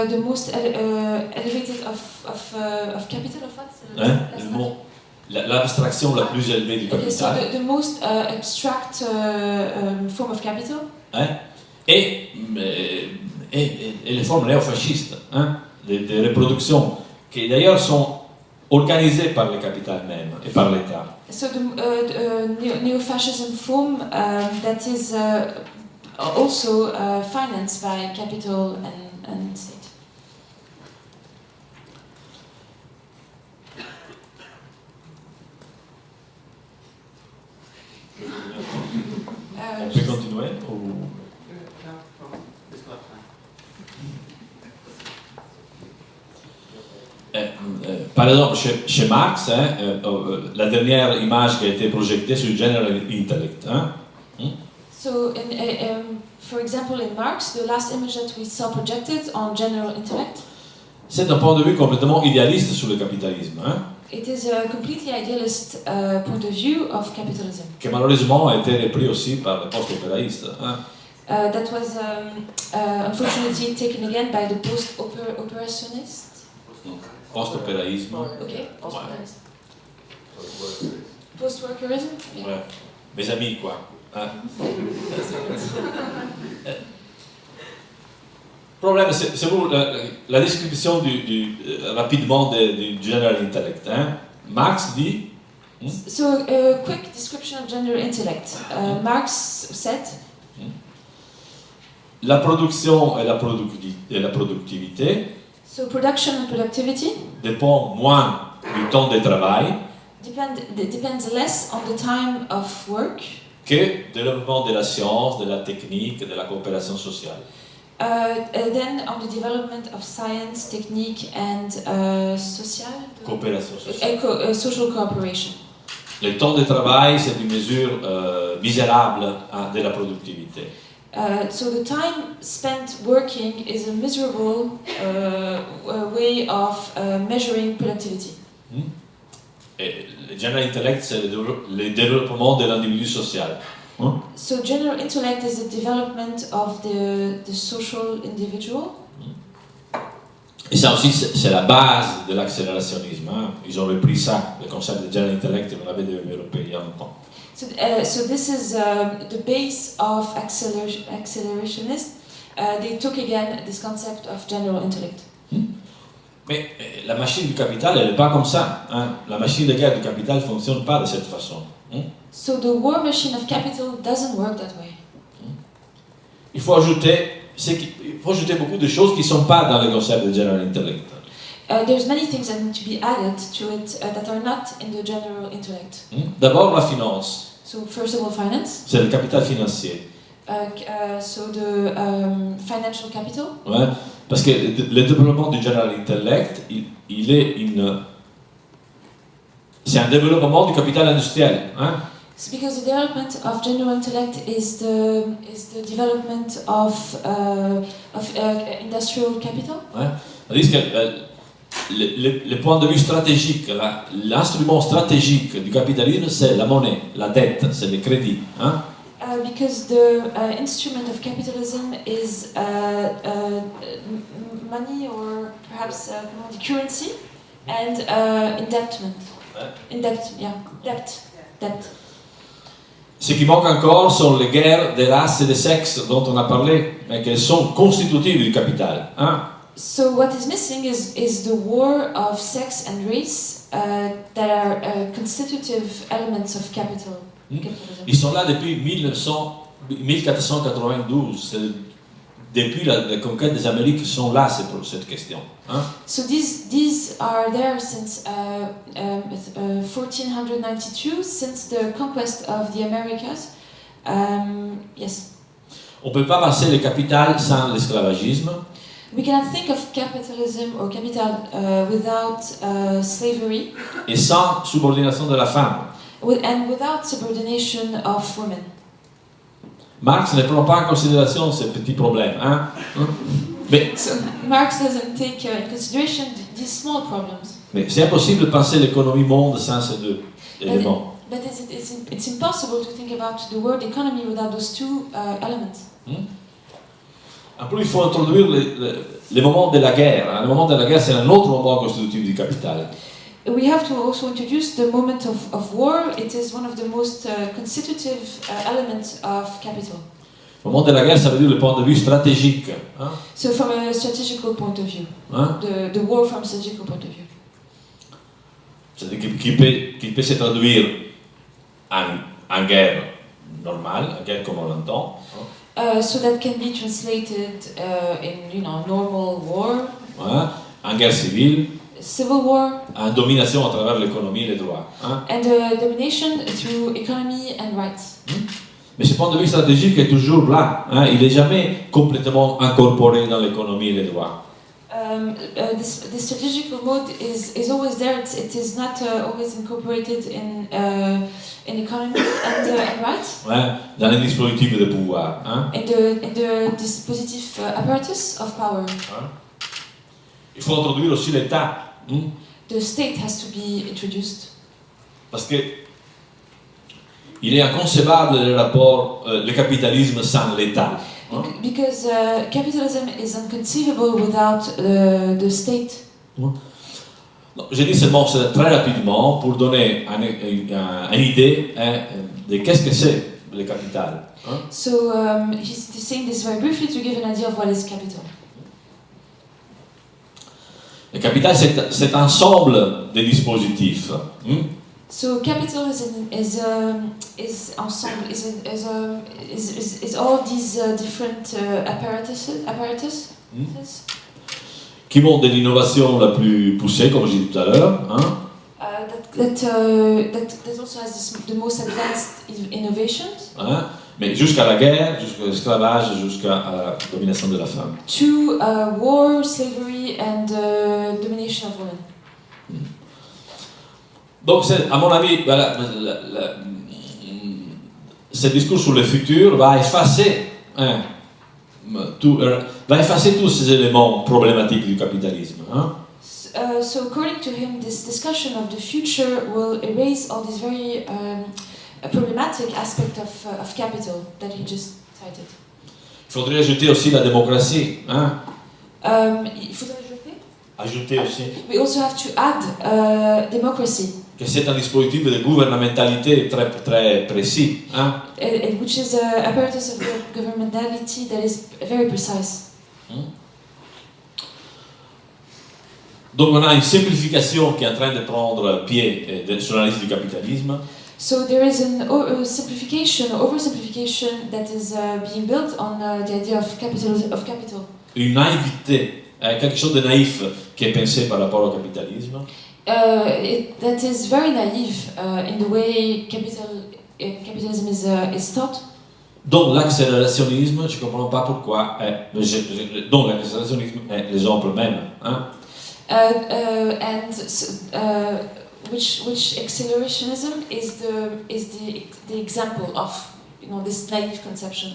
the most elevated of capital of what? L'abstraction la plus élevée du Okay, so capital. the most abstract form of capital. Et les formes néofascistes, des reproductions qui d'ailleurs sont organisé par le capital même et par l'État. So the neo-fascism form that is also financed by capital and state. On peut continuer ou... Par exemple, chez Marx, la dernière image qui a été projetée sur General Intellect. So, for example, in Marx, the last image that we saw projected on general intellect. C'est un point de vue complètement idéaliste sur le capitalisme. It is a completely idealist point of view of capitalism. Qui malheureusement a été repris aussi par les post-opéraïstes. That was unfortunately taken again by the post-operationists. Post-opéraïsme. Okay, post-operationism. Post-workerism? Yeah. Ouais. Mes amis, quoi. Problème, c'est vous la description rapidement du general intellect. Marx dit. So, a quick description of general intellect. Marx said. La production et la productivité. So, production and productivity. Dépend moins du temps de travail. Depends less on the time of work. Que développement de la science, de la technique, de la coopération sociale. Then on the development of science, technique and coopération sociale. Social cooperation. Le temps de travail, c'est une mesure misérable de la productivité. So the time spent working is a miserable way of measuring productivity. Et le general intellect, c'est le développement de l'individu social. So general intellect is the development of the social individual. Et ça aussi, c'est la base de l'accélérationnisme. Ils ont repris ça, le concept de general intellect, et on l'avait développé il y a longtemps. So this is the base of accelerationists. They took again this concept of general intellect. Mais la machine du capital, elle n'est pas comme ça. La machine de guerre du capital ne fonctionne pas de cette façon. So the war machine of capital doesn't work that way. Il faut ajouter beaucoup de choses qui ne sont pas dans le concept de general intellect. There's many things that need to be added to it that are not in the general intellect. D'abord la finance. So first of all, finance. C'est le capital financier. So the financial capital. Ouais, parce que le développement du general intellect, c'est un développement du capital industriel. It's because the development of general intellect is the development of industrial capital. Ouais. C'est-à-dire que le point de vue stratégique, l'instrument stratégique du capitalisme, c'est la monnaie, la dette, c'est le crédit. Because the instrument of capitalism is money or perhaps the currency and indebtment. Debt. Ce qui manque encore sont les guerres des races et des sexes dont on a parlé, mais qu'elles sont constitutives du capital. So what is missing is the war of sex and race that are constitutive elements of capitalism. Ils sont là depuis 1492. Depuis la conquête des Amériques, ils sont là pour cette question. So these are there since 1492, since the conquest of the Americas. Yes. On ne peut pas penser le capital sans l'esclavagisme. We cannot think of capitalism or capital without slavery. Et sans subordination de la femme. And without subordination of women. Marx ne prend pas en considération ces petits problèmes. Mais, so Marx doesn't take in consideration these small problems. Mais c'est impossible de penser l'économie monde sans ces deux éléments. But it's impossible to think about the world economy without those two elements. En plus, il faut introduire les moments de la guerre. Le moment de la guerre, c'est un autre moment constitutif du capital. We have to also introduce the moment of war. It is one of the most constitutive elements of capital. Le moment de la guerre, ça veut dire le point de vue stratégique. So from a strategical point of view, the war from a strategical point of view. c'est-à-dire qui peut se traduire en guerre normale, en guerre comme on l'entend. So that can be translated in normal war, En guerre civile, civil war, en domination à travers l'économie et les droits. and domination through economy and rights. Mais ce point de vue stratégique est toujours là. Il n'est jamais complètement incorporé dans l'économie et les droits. This strategical mode is always there. It is not always incorporated in economy and rights. Dans les dispositifs de pouvoir. In the dispositive apparatus of power. Il faut introduire aussi l'État. The state has to be introduced. Parce que il est inconcevable le capitalisme sans l'État. Because capitalism is inconceivable without the state. Je dis seulement ça très rapidement pour donner une idée de qu'est-ce que c'est le capital. So he's saying this very briefly to give an idea of what is capital. Le capital, c'est un ensemble de dispositifs. So capital is ensemble is all these different apparatus. Qui vont de l'innovation la plus poussée, comme je disais tout à l'heure. That also has the most advanced innovations. Mais jusqu'à la guerre, jusqu'à l'esclavage, jusqu'à la domination de la femme. To war, slavery, and domination of women. Donc, à mon avis, ce discours sur le futur va effacer tous ces éléments problématiques du capitalisme. So according to him, this discussion of the future will erase all these very problematic aspects of capital that he just cited. Il faudrait ajouter aussi la démocratie. Il faudrait ajouter aussi. We also have to add democracy. Que c'est un dispositif de gouvernementalité très, très précis. Which is an apparatus of governmentality that is very precise. Donc on a une simplification qui est en train de prendre pied sur l'analyse du capitalisme. So there is an oversimplification that is being built on the idea of capital. Une naïveté, quelque chose de naïf qui est pensé par rapport au capitalisme. That is very naive in the way capitalism is taught. Donc l'accélérationnisme, je ne comprends pas pourquoi. Donc l'accélérationnisme est l'exemple même. Which accelerationism is the example of this naive conception.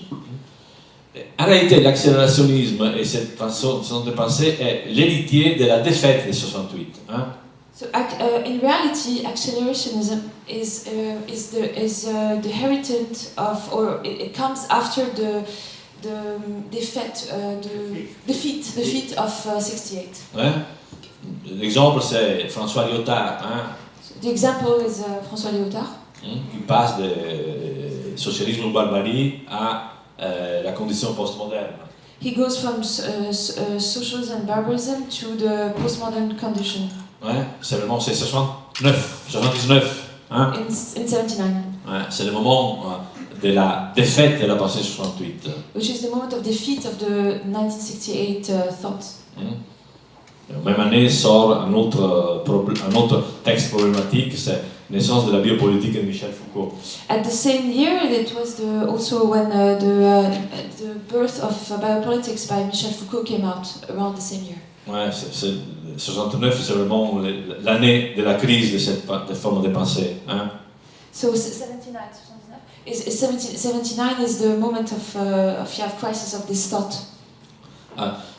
En réalité, l'accélérationnisme et cette façon de penser est l'héritier de la défaite de 68. So in reality, accelerationism is the heritage of, or it comes after the defeat of 68. L'exemple c'est François Lyotard. The example is François Lyotard. Qui passe de socialisme ou barbarie à la condition postmoderne. He goes from socialism and barbarism to the postmodern condition. C'est 79. In 79. C'est le moment de la défaite de la pensée 68. Which is the moment of defeat of the 1968 thought. La même année sort un autre texte problématique, c'est Naissance de la biopolitique de Michel Foucault. At the same year, it was also when the birth of biopolitics by Michel Foucault came out, around the same year. 69, c'est vraiment l'année de la crise de cette forme de pensée. So 79 is the moment of crisis of this thought.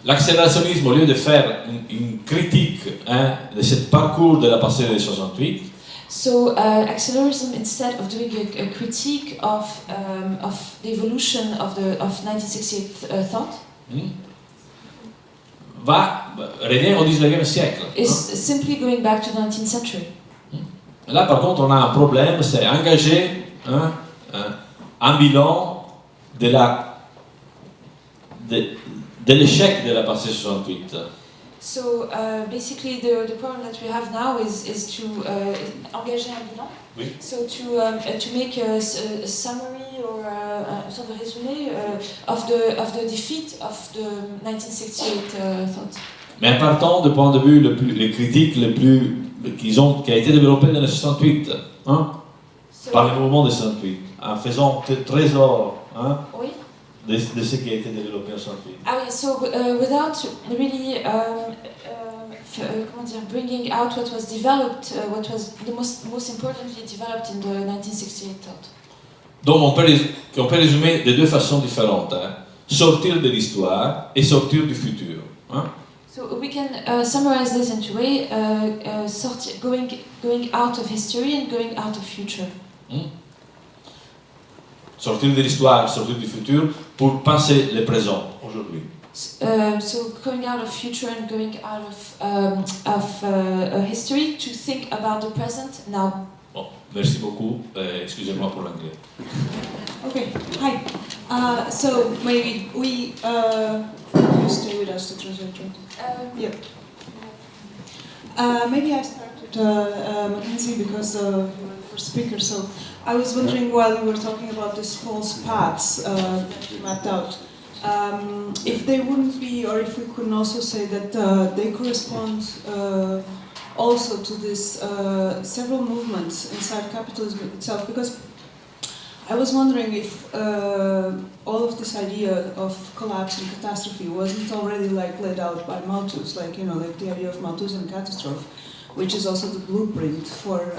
L'accélérationnisme, au lieu de faire une critique de ce parcours de la pensée de 68, so accelerationism, instead of doing a critique of the evolution of 1968 thought, revient au 19e siècle. Is simply going back to the 19th century. Là, par contre, on a un problème, c'est engager un bilan de l'échec de la pensée 68. So basically, the problem that we have now is to engager un bilan. Oui. So to make a summary or a sort of résumé of the defeat of the 1968 thought. Mais en partant du point de vue les critiques les plus qui a été développé dans les 68, hein, So, par le mouvement de 68, en faisant trésor, hein, oui. de ce qui a été développé en 68. Ah oui, so without really comment dire, bringing out what was developed, what was the most importantly developed in the 1968 thought. Donc on peut résumer de deux façons différentes, hein, sortir de l'histoire et sortir du futur. Hein. So we can summarize this in two ways: going out of history and going out of future. Sortir de l'histoire, sortir du futur pour penser le présent aujourd'hui. So going out of future and going out of history to think about the present now. Bon, merci beaucoup. Excusez-moi pour l'anglais. Okay, hi. So maybe we you stay with us to translate, right? Yeah. Maybe I start with McKenzie because you were the first speaker. So I was wondering while you were talking about these false paths that you mapped out, if they wouldn't be, or if we couldn't also say that they correspond also to this several movements inside capitalism itself, because I was wondering if all of this idea of collapse and catastrophe wasn't already like laid out by Malthus, like like the idea of Malthusian catastrophe, which is also the blueprint for.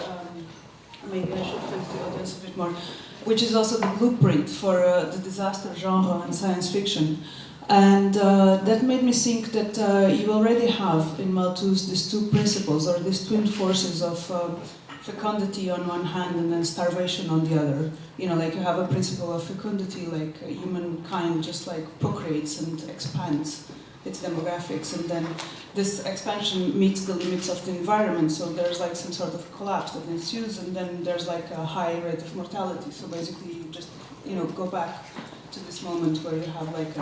Maybe I should face the audience a bit more. Which is also the blueprint for the disaster genre and science fiction. And that made me think that you already have in Malthus these two principles, or these twin forces of fecundity on one hand and then starvation on the other. Like you have a principle of fecundity, like humankind just like procreates and expands its demographics, and then this expansion meets the limits of the environment, so there's like some sort of collapse that ensues, and then there's like a high rate of mortality. So basically you just go back to this moment where you have like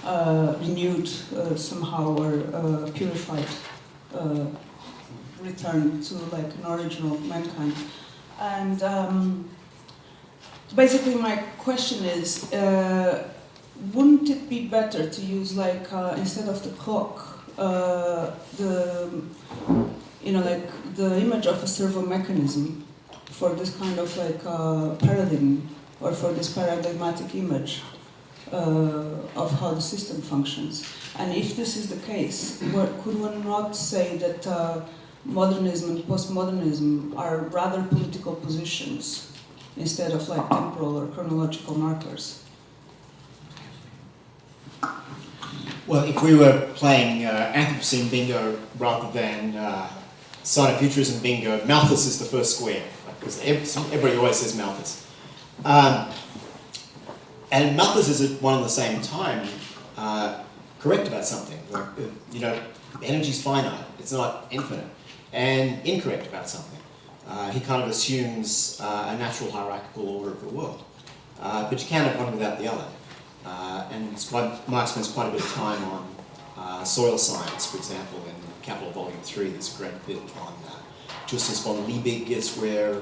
a renewed somehow or purified return to like an original mankind. And basically my question is, wouldn't it be better to use like instead of the clock, like the image of a servo mechanism for this kind of like paradigm, or for this paradigmatic image of how the system functions? And if this is the case, could one not say that modernism and postmodernism are rather political positions instead of like temporal or chronological markers? Well, if we were playing Anthropocene bingo rather than Sino-Futurism bingo, Malthus is the first square, because everybody always says Malthus. And Malthus is at one and the same time correct about something. Like, energy's finite, it's not infinite, and incorrect about something. He kind of assumes a natural hierarchical order of the world. But you can't have one without the other. And Marx spends quite a bit of time on soil science, for example, in Capital Volume 3. There's a great bit on Justus von Liebig. It's where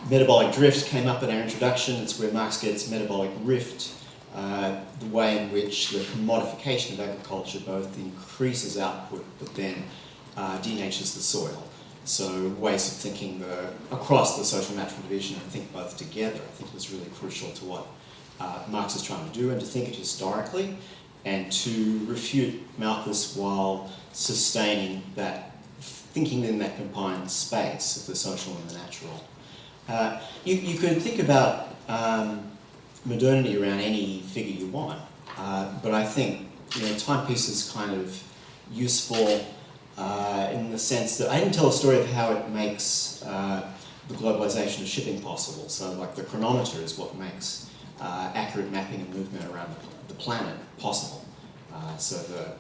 metabolic drift came up in our introduction. It's where Marx gets metabolic rift, the way in which the commodification of agriculture both increases output but then denatures the soil. So ways of thinking across the social natural division and think both together, I think was really crucial to what Marx is trying to do, and to think it historically, and to refute Malthus while sustaining that thinking in that combined space of the social and the natural. You could think about modernity around any figure you want, but I think timepiece is kind of useful in the sense that I didn't tell a story of how it makes the globalization of shipping possible. So like the chronometer is what makes accurate mapping and movement around the planet possible. So the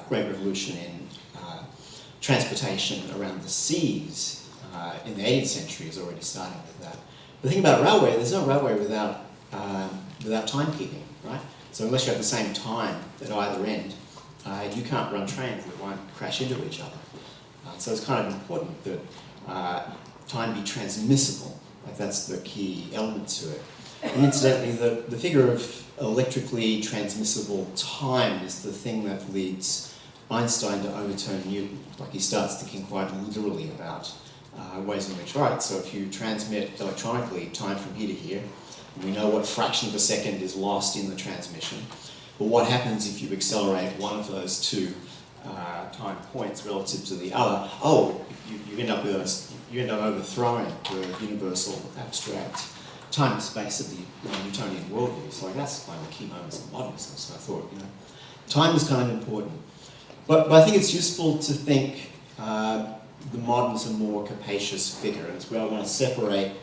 Great Revolution in transportation around the seas in the 18th century is already starting with that. But the thing about railway, there's no railway without timekeeping, right? So unless you have the same time at either end, you can't run trains that won't crash into each other. So it's kind of important that time be transmissible. Like that's the key element to it. And incidentally, the figure of electrically transmissible time is the thing that leads Einstein to overturn Newton. Like he starts thinking quite literally about ways in which, right, so if you transmit electronically time from here to here, we know what fraction of a second is lost in the transmission. But what happens if you accelerate one of those two time points relative to the other? Oh, you end up overthrowing the universal abstract time and space of the Newtonian worldview. So like that's one of the key moments of modernism. So I thought, time is kind of important. But I think it's useful to think the modern is a more capacious figure, and it's where I want to separate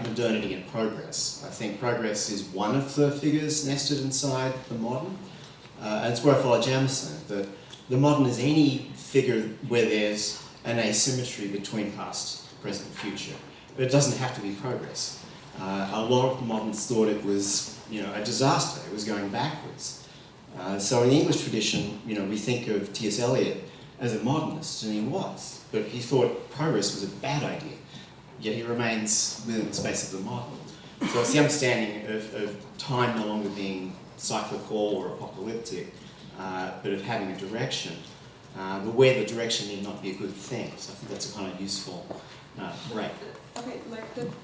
modernity and progress. I think progress is one of the figures nested inside the modern, and it's where I follow Jamison, that the modern is any figure where there's an asymmetry between past, present, and future. But it doesn't have to be progress. A lot of the moderns thought it was, a disaster. It was going backwards. So in the English tradition, we think of T.S. Eliot as a modernist, and he was. But he thought progress was a bad idea. Yet he remains within the space of the modern. So it's the understanding of time no longer being cyclical or apocalyptic, but of having a direction, but where the direction need not be a good thing. So I think that's a kind of useful break. Okay,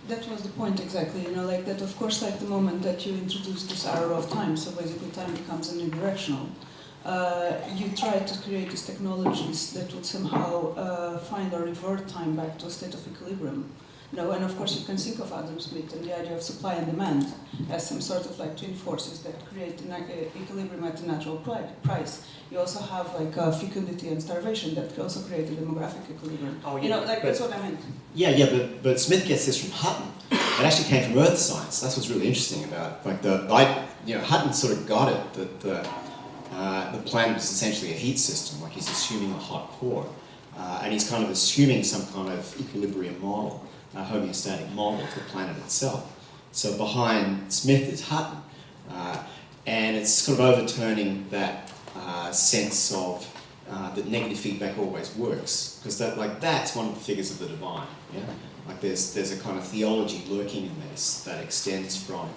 that was the point exactly, that of course the moment that you introduce this arrow of time, so basically time becomes unidirectional, you try to create these technologies that would somehow find or revert time back to a state of equilibrium. And of course you can think of Adam Smith and the idea of supply and demand as some sort of twin forces that create an equilibrium at a natural price. You also have fecundity and starvation that can also create a demographic equilibrium. Oh, yeah, that's what I meant. Yeah, but Smith gets this from Hutton. It actually came from earth science. That's what's really interesting about it. Hutton sort of got it that the planet is essentially a heat system. Like he's assuming a hot core, and he's kind of assuming some kind of equilibrium model. A homeostatic model of the planet itself. So behind Smith is Hutton, and it's sort of overturning that sense of that negative feedback always works, because that's one of the figures of the divine. Yeah, there's a kind of theology lurking in this that extends from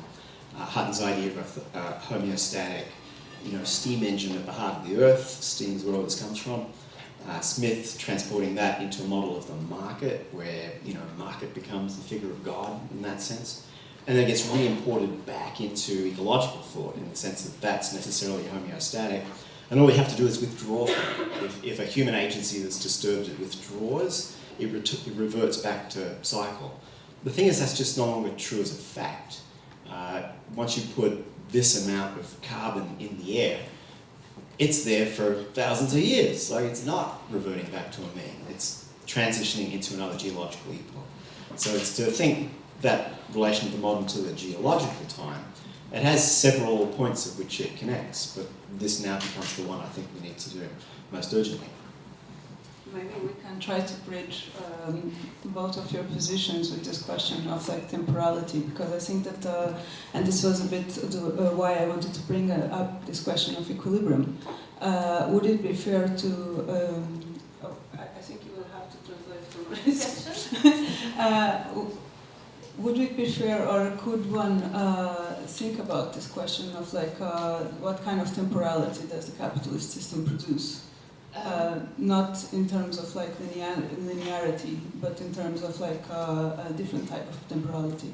Hutton's idea of a homeostatic, steam engine at the heart of the earth. Steam is where all this comes from. Smith transporting that into a model of the market, where market becomes the figure of God in that sense, and then gets re-imported back into ecological thought in the sense that that's necessarily homeostatic, and all we have to do is withdraw from it. If a human agency that's disturbed it withdraws, it reverts back to cycle. The thing is, that's just no longer true as a fact. Once you put this amount of carbon in the air, it's there for thousands of years. It's not reverting back to a mean. It's transitioning into another geological epoch. So it's to think that relation of the modern to the geological time, it has several points at which it connects, but this now becomes the one I think we need to do most urgently. Maybe we can try to bridge both of your positions with this question of temporality, because I think that, and this was a bit why I wanted to bring up this question of equilibrium. Would it be fair to? I think you will have to translate for this. Would it be fair, or could one think about this question of what kind of temporality does the capitalist system produce? Not in terms of linearity, but in terms of a different type of temporality.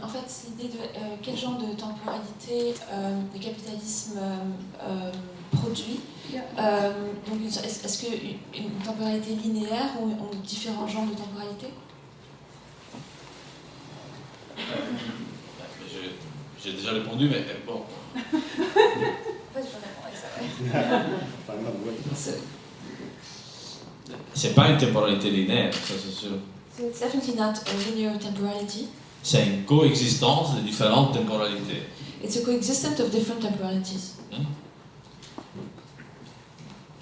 En fait, c'est l'idée de quel genre de temporalité le capitalisme produit. Yeah. Donc, est-ce qu'une temporalité linéaire ou différents genres de temporalité? J'ai déjà répondu, mais bon. C'est pas une temporalité linéaire, ça c'est sûr. So it's definitely not a linear temporality. C'est une coexistence de différentes temporalités. It's a coexistence of different temporalities.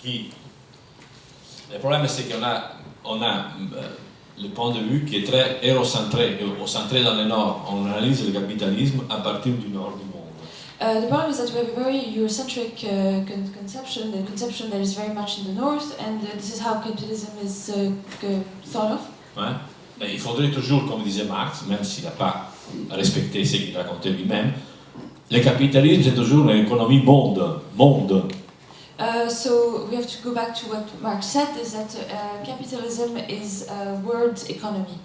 Le problème c'est qu'on a le point de vue qui est très hérocentré, centré dans le nord. On analyse le capitalisme à partir du nord du monde. The problem is that we have a very Eurocentric conception, the conception that is very much in the north, and this is how capitalism is thought of. Ouais. Et il faudrait toujours, comme disait Marx, même s'il n'a pas respecté ce qu'il racontait lui-même, le capitalisme c'est toujours une économie monde. So we have to go back to what Marx said, is that capitalism is a world economy.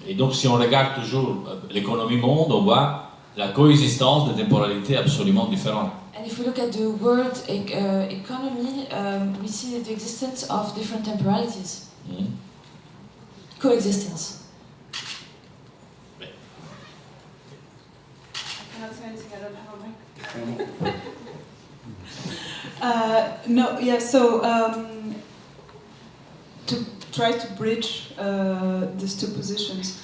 Et donc si on regarde toujours l'économie monde, on voit la coexistence de temporalités absolument différentes. And if we look at the world economy, we see the existence of different temporalities. Coexistence. I cannot say anything, I don't have a mic. No, yeah, so to try to bridge these two positions,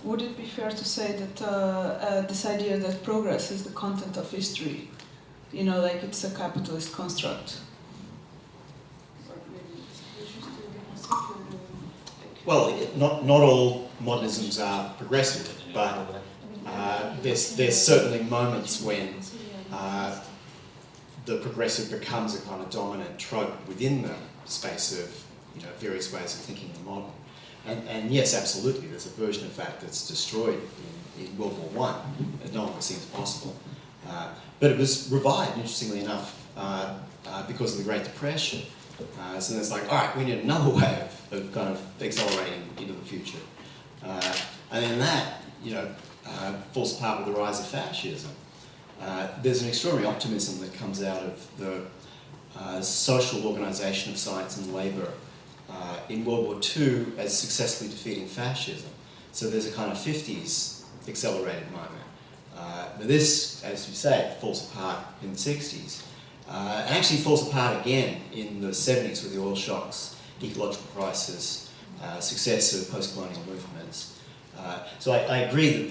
would it be fair to say that this idea that progress is the content of history, you know, like it's a capitalist construct? Well, not all modernisms are progressive, but there's certainly moments when the progressive becomes a kind of dominant trope within the space of, you know, various ways of thinking the modern. And yes, absolutely, there's a version of that that's destroyed in World War I, as no one seems possible. But it was revived, interestingly enough, because of the Great Depression. So it's like, all right, we need another way of kind of accelerating into the future. And then that, you know, falls apart with the rise of fascism. There's an extraordinary optimism that comes out of the social organisation of science and labour in World War II as successfully defeating fascism. So there's a kind of 50s accelerated moment. But this, as you say, falls apart in the 60s. And actually falls apart again in the 70s with the oil shocks, ecological crisis, success of post-colonial movements. So I agree that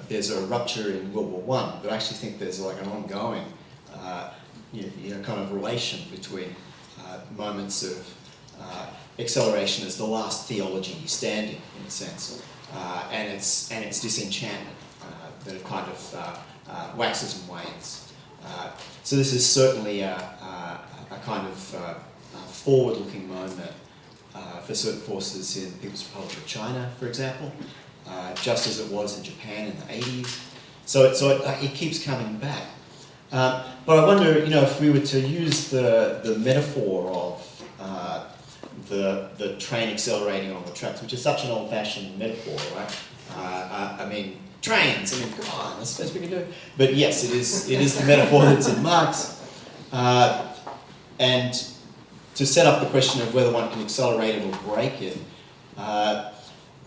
there's a rupture in World War I, but I actually think there's like an ongoing kind of relation between moments of acceleration as the last theology standing, in a sense, and its disenchantment that it kind of waxes and wanes. So this is certainly a kind of forward-looking moment for certain forces in the People's Republic of China, for example, just as it was in Japan in the 80s. So it keeps coming back. But I wonder, you know, if we were to use the metaphor of the train accelerating on the tracks, which is such an old-fashioned metaphor, right? I mean, trains, I mean, come on, that's the best we can do. But yes, it is the metaphor that's in Marx. And to set up the question of whether one can accelerate it or break it,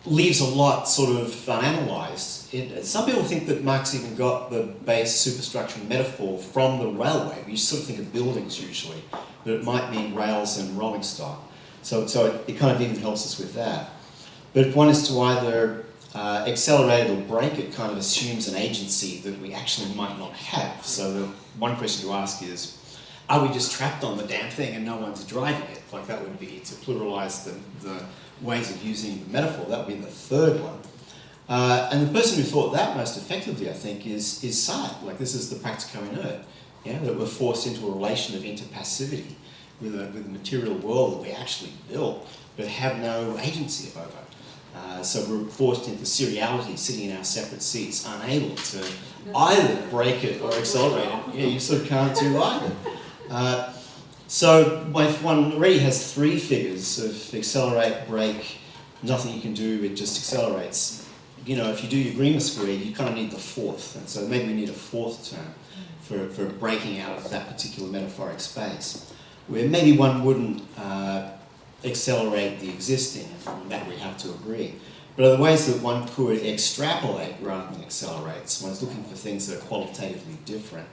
leaves a lot sort of unanalysed. Some people think that Marx even got the base superstructure metaphor from the railway. We sort of think of buildings usually, but it might mean rails and rolling stock. So it kind of even helps us with that. But if one is to either accelerate it or break it, kind of assumes an agency that we actually might not have. So the one question to ask is, are we just trapped on the damn thing and no one's driving it? Like that would be, to pluralise the ways of using the metaphor, that would be the third one. And the person who thought that most effectively, I think, is Sartre. Like this is the practico inert, yeah, that we're forced into a relation of interpassivity with a material world that we actually built, but have no agency over. So we're forced into seriality, sitting in our separate seats, unable to either break it or accelerate it. Yeah, you sort of can't do either. So if one already has three figures of accelerate, break, nothing you can do, it just accelerates. You know, if you do your Greener square, you kind of need the fourth, and so maybe we need a fourth term for breaking out of that particular metaphoric space, where maybe one wouldn't accelerate the existing, and that we have to agree. But are the ways that one could extrapolate rather than accelerate. So one's looking for things that are qualitatively different,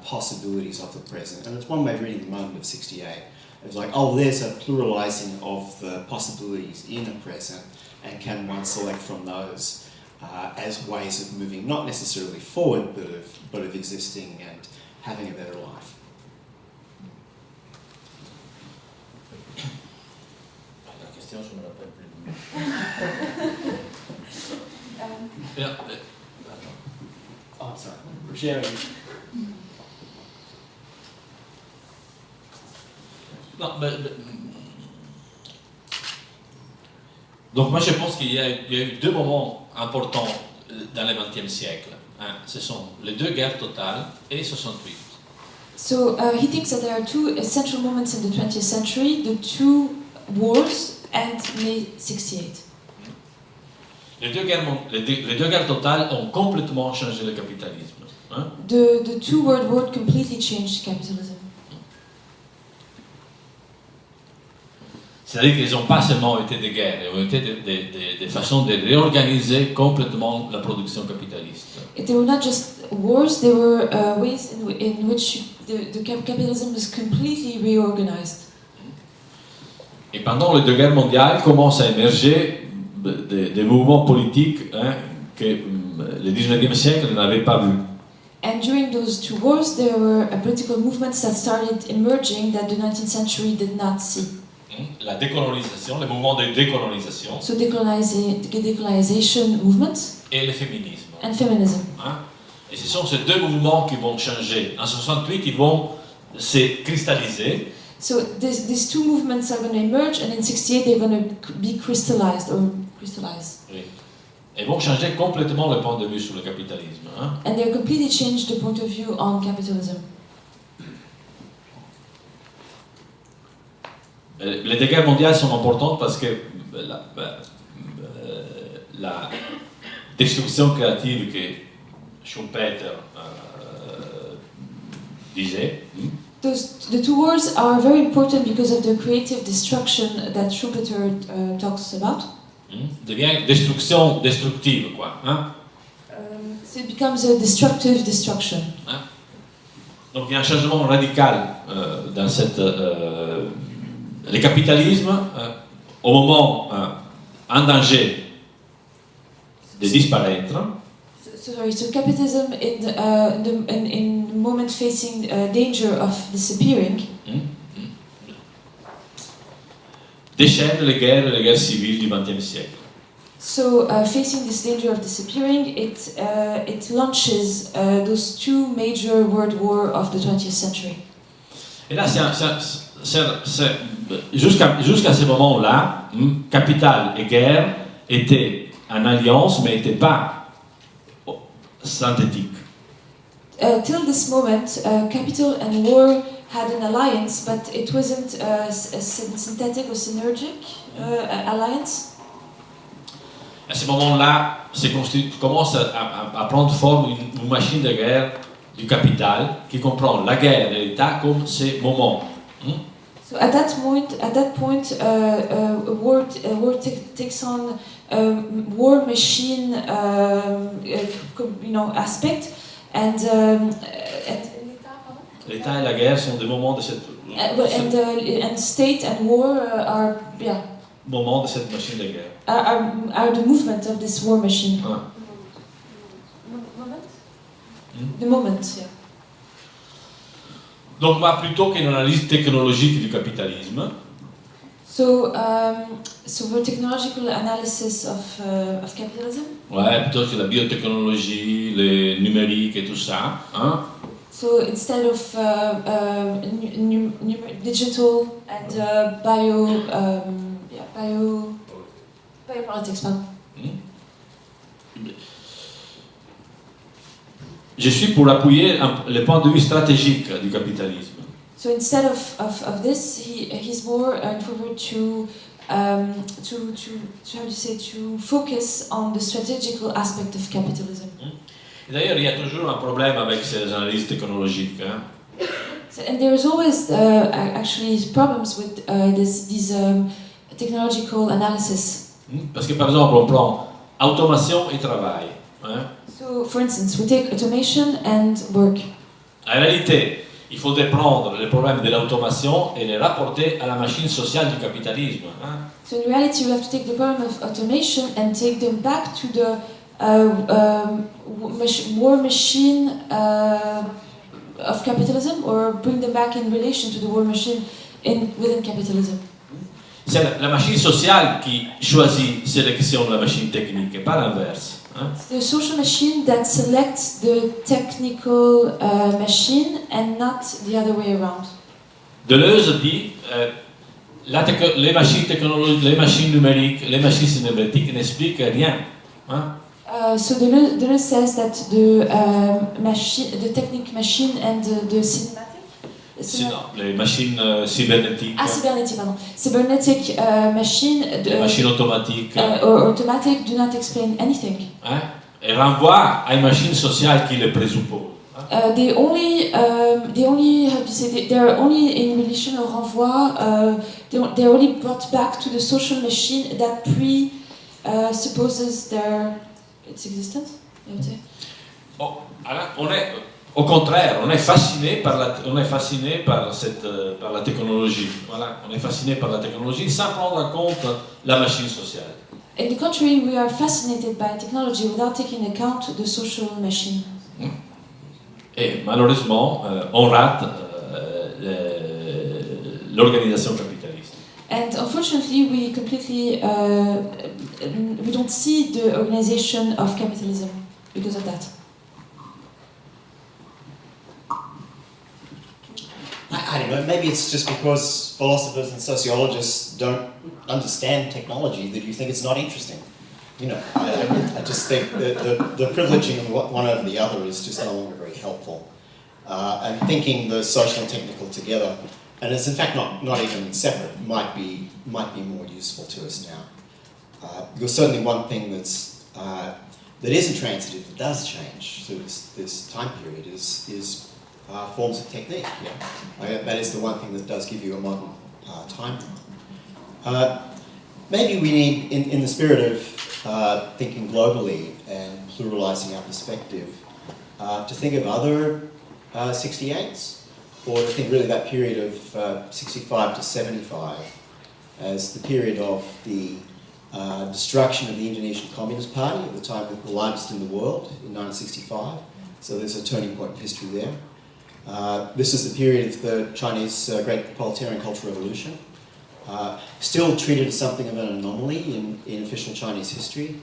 possibilities of the present. And it's one way of reading the moment of 68. It's like, oh, there's a pluralizing of the possibilities in a present, and can one select from those as ways of moving, not necessarily forward, but of existing and having a better life. sorry, for sharing. Non, donc moi je pense qu'il y a eu deux moments importants dans le XXe siècle. Hein. Ce sont les deux guerres totales et 68. So he thinks that there are two essential moments in the 20th century, the two wars and May 68. Les deux guerres totales ont complètement changé le capitalisme. Hein. The two world wars completely changed capitalism. C'est-à-dire qu'ils n'ont pas seulement été des guerres, ils ont été des façons de réorganiser complètement la production capitaliste. They were not just wars, they were ways in which the capitalism was completely reorganized. Et pendant les deux guerres mondiales, commencent à émerger des mouvements politiques hein, que le 19e siècle n'avait pas vus. And during those two wars, there were political movements that started emerging that the 19th century did not see. La décolonisation, le mouvement de décolonisation. So decolonization movements. Et le féminisme. And feminism. Hein? Et ce sont ces deux mouvements qui vont changer. En 68, ils vont se cristalliser. So these two movements are going to emerge, and in 68 they're going to be crystallized. Oui. Et vont changer complètement le point de vue sur le capitalisme. Hein? And they're completely changed the point of view on capitalism. Les deux guerres mondiales sont importantes parce que la destruction créative que Schumpeter disait. The two wars are very important because of the creative destruction that Schumpeter talks about. Devient destruction destructive, quoi. Hein? So it becomes a destructive destruction. Hein? Donc il y a un changement radical dans cette... le capitalisme, au moment en danger de disparaître, So capitalism in the moment facing danger of disappearing, déchaîne les guerres civiles du XXe siècle. So facing this danger of disappearing, it launches those two major world wars of the 20th century. Et là, jusqu'à ce moment-là, capital et guerre étaient en alliance, mais n'étaient pas synthétiques. Till this moment, capital and war had an alliance, but it wasn't a synthetic or synergic alliance. À ce moment-là, commence à prendre forme une machine de guerre du capital qui comprend la guerre et l'État comme ces moments. So at that point, war takes on war machine, aspect, and l'État et la guerre sont des moments de cette. And state and war are moments de cette machine de guerre. Are the movement of this war machine. The moment, yeah. Donc, plutôt qu'une analyse technologique du capitalisme, so for technological analysis of capitalism. Ouais, plutôt que la biotechnologie, le numérique et tout ça, hein. So instead of digital and biopolitics, Je suis pour appuyer le point de vue stratégique du capitalisme. So instead of this, he's more forward to focus on the strategical aspect of capitalism. Et d'ailleurs, il y a toujours un problème avec ces analyses technologiques. Hein. So, and there is always actually problems with these technological analysis. Parce que par exemple, on prend automation et travail. Hein. So, for instance, we take automation and work. En réalité, il faudrait prendre les problèmes de l'automation et les rapporter à la machine sociale du capitalisme. Hein. So, in reality, we have to take the problem of automation and take them back to the war machine of capitalism, or bring them back in relation to the war machine within capitalism. C'est la machine sociale qui choisit, sélectionne la machine technique, et pas l'inverse. Hein? It's the social machine that selects the technical machine and not the other way around. Deleuze dit les machines technologiques, les machines numériques, les machines cinématiques n'expliquent rien. Hein? So Deleuze says that the technique machine and the cinematic. Les machines cybernétiques. Ah, cybernetic, pardon. Cybernetic machine. Les machines automatiques. Or automatic do not explain anything. Hein? Et renvoient à une machine sociale qui les présuppose. They only how to say they're only in relation or renvoi. They're only brought back to the social machine that supposes its existence. I would say. Oh, alors, au contraire, on est fasciné par la technologie. Voilà, on est fasciné par la technologie sans prendre en compte la machine sociale. In the contrary, we are fascinated by technology without taking account the social machine. Et malheureusement, on rate l'organisation capitaliste. And unfortunately, we completely we don't see the organization of capitalism because of that. I don't know, maybe it's just because philosophers and sociologists don't understand technology that you think it's not interesting. You know, I just think that the privileging of one over the other is just no longer very helpful. And thinking the social and technical together, and it's in fact not even separate, might be more useful to us now. Because certainly one thing that isn't transitive, that does change through this time period is forms of technique. Yeah, that is the one thing that does give you a modern time. Maybe we need, in the spirit of thinking globally and pluralizing our perspective, to think of other 68s, or to think really that period of 65 to 75 as the period of the destruction of the Indonesian Communist Party, at the time the largest in the world, in 1965. So there's a turning point in history there. This is the period of the Chinese Great Proletarian Cultural Revolution. Still treated as something of an anomaly in official Chinese history,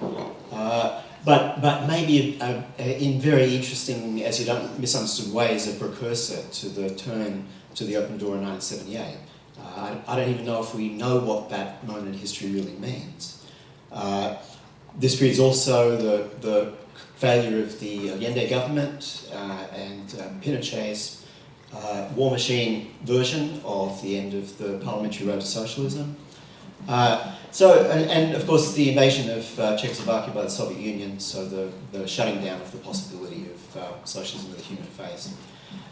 but maybe in very interesting, as you don't misunderstood ways, a precursor to the turn to the open door in 1978. I don't even know if we know what that moment in history really means. This period is also the failure of the Allende government and Pinochet's war machine version of the end of the parliamentary road to socialism. And of course the invasion of Czechoslovakia by the Soviet Union, so the shutting down of the possibility of socialism with a human face.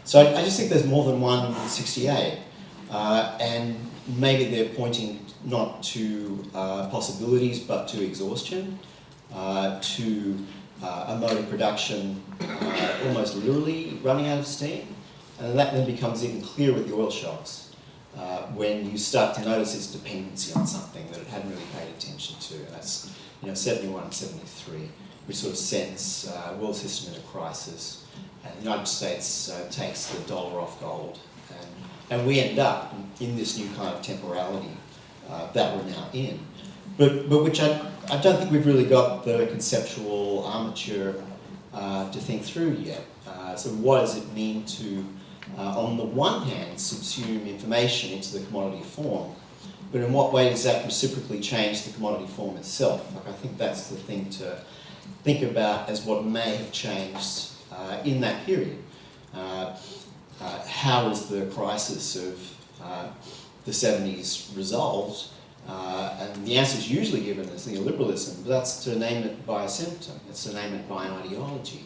So I just think there's more than one 68, and maybe they're pointing not to possibilities but to exhaustion, to a mode of production almost literally running out of steam. And that then becomes even clearer with the oil shocks, when you start to notice its dependency on something that it hadn't really paid attention to. And that's 71 and 73, which sort of sends world system into crisis. And the United States takes the dollar off gold. And we end up in this new kind of temporality that we're now in. But which I don't think we've really got the conceptual armature to think through yet. So what does it mean to, on the one hand, subsume information into the commodity form, but in what way does that reciprocally change the commodity form itself? Like, I think that's the thing to think about as what may have changed in that period. How is the crisis of the 70s resolved? And the answer is usually given as neoliberalism, but that's to name it by a symptom, it's to name it by an ideology.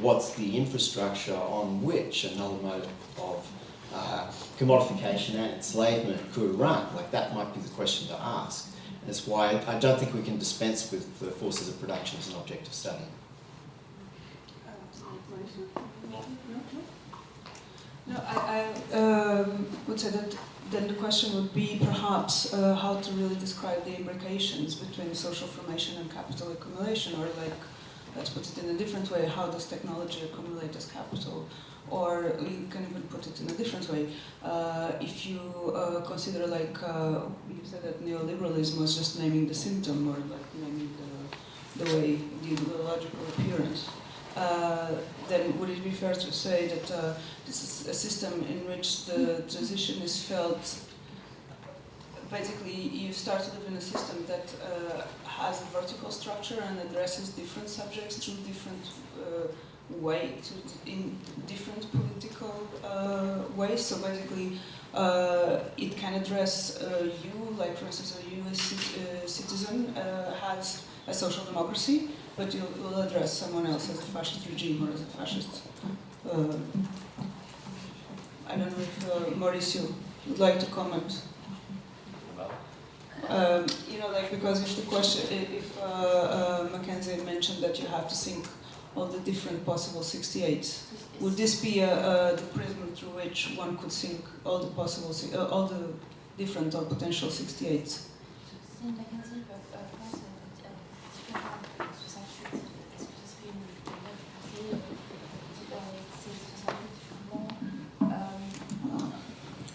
What's the infrastructure on which another mode of commodification and enslavement could run? Like, that might be the question to ask. And that's why I don't think we can dispense with the forces of production as an object of study. No, I would say that then the question would be perhaps how to really describe the imbrications between social formation and capital accumulation, or like, let's put it in a different way, how does technology accumulate as capital? Or you can even put it in a different way. If you consider, like, you said that neoliberalism was just naming the symptom, or like naming the way the ideological appearance, then would it be fair to say that this is a system in which the transition is felt? Basically, you start to live in a system that has a vertical structure and addresses different subjects through different in different political ways. So basically, it can address you, like for instance, a US citizen has a social democracy, but you will address someone else as a fascist regime or as a fascist. I don't know if Maurizio would like to comment. Because if the question, if McKenzie mentioned that you have to think all the different possible 68s, would this be the prism through which one could think all the possible, all the different or potential 68s?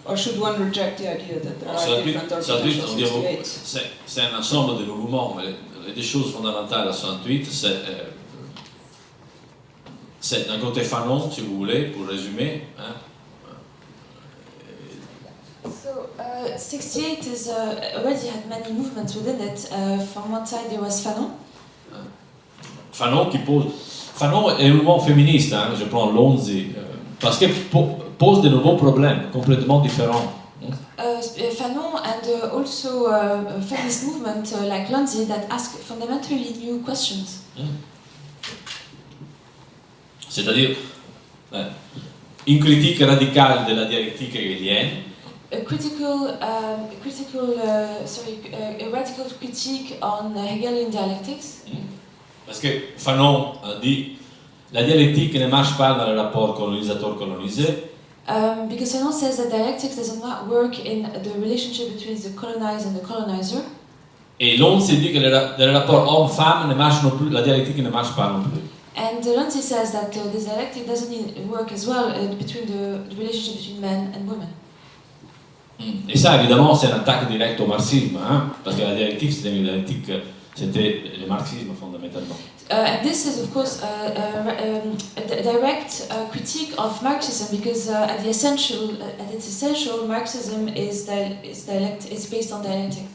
Or should one reject the idea that there are different or potential 68s? C'est un ensemble de mouvements, mais les deux choses fondamentales à 68, c'est d'un côté Fanon, si vous voulez, pour résumer. Hein. So 68 is already had many movements within it. From one side there was Fanon. Fanon qui pose. Fanon est un mouvement féministe, hein, je prends Lonzi, parce qu'il pose de nouveaux problèmes complètement différents. Fanon and also a feminist movement like Lonzi that ask fundamentally new questions. C'est-à-dire une critique radicale de la dialectique hegelienne. A radical critique on Hegelian dialectics. Parce que Fanon dit la dialectique ne marche pas dans le rapport colonisateur-colonisé. Because Fanon says that dialectics does not work in the relationship between the colonized and the colonizer. Et Lonzi dit que le rapport homme-femme ne marche non plus, la dialectique ne marche pas non plus. And Lonzi says that this dialectic doesn't work as well between the relationship between men and women. Et ça, évidemment, c'est une attaque directe au marxisme, hein, parce que la dialectique, c'était une dialectique, c'était le marxisme fondamentalement. And this is, of course, a direct critique of Marxism, because at its essential, Marxism is based on dialectic.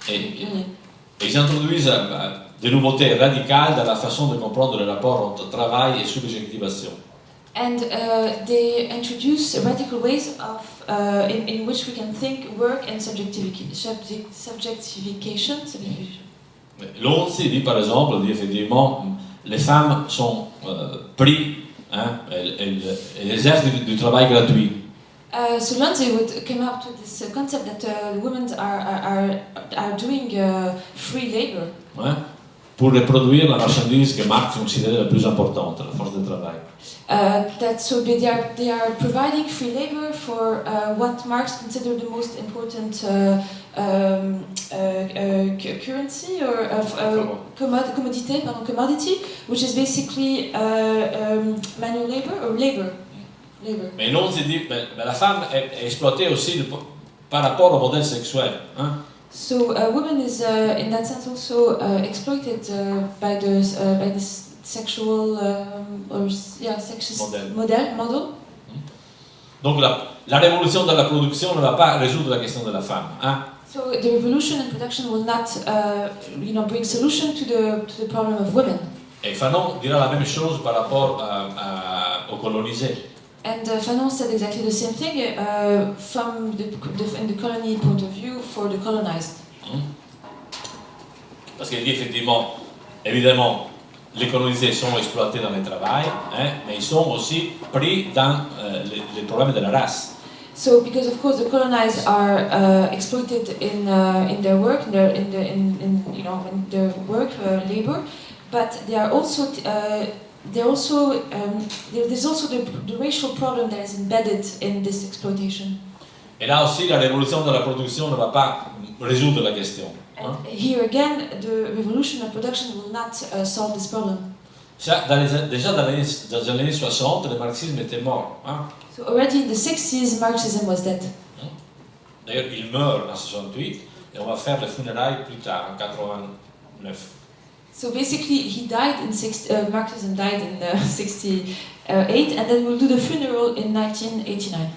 Et ils introduisent des nouveautés radicales dans la façon de comprendre le rapport entre travail et subjectivation. And they introduce radical ways of in which we can think work and subjectification. Lonzi dit par exemple, dit effectivement, les femmes sont prises, hein, elles exercent du travail gratuit. So Lonzi would come up to this concept that women are doing free labor. Ouais, pour reproduire la marchandise que Marx considérait la plus importante, la force de travail. So they are providing free labor for what Marx considered the most important currency or commodity, which is basically manual labor or labor. Mais Lonzi dit que la femme est exploitée aussi par rapport au modèle sexuel. Hein? So woman is in that sense also exploited by this sexual sexist model. Donc la révolution de la production ne va pas résoudre la question de la femme. Hein? So the revolution in production will not bring solution to the problem of women. Et Fanon dira la même chose par rapport aux colonisés. And Fanon said exactly the same thing from in the colony point of view for the colonized. Parce qu'il dit effectivement, évidemment, les colonisés sont exploités dans le travail, hein, mais ils sont aussi pris dans les problèmes de la race. So, because of course the colonized are exploited in their work, in their work labor, but they are also there's also the racial problem that is embedded in this exploitation. Et là aussi, la révolution de la production ne va pas résoudre la question. And here again, the revolution of production will not solve this problem. Ça, déjà dans les années 60, le marxisme était mort. Hein? So already in the 60s, Marxism was dead. D'ailleurs, il meurt en 68 et on va faire les funérailles plus tard, en 89. So basically, he died in Marxism died in 68, and then we'll do the funeral in 1989.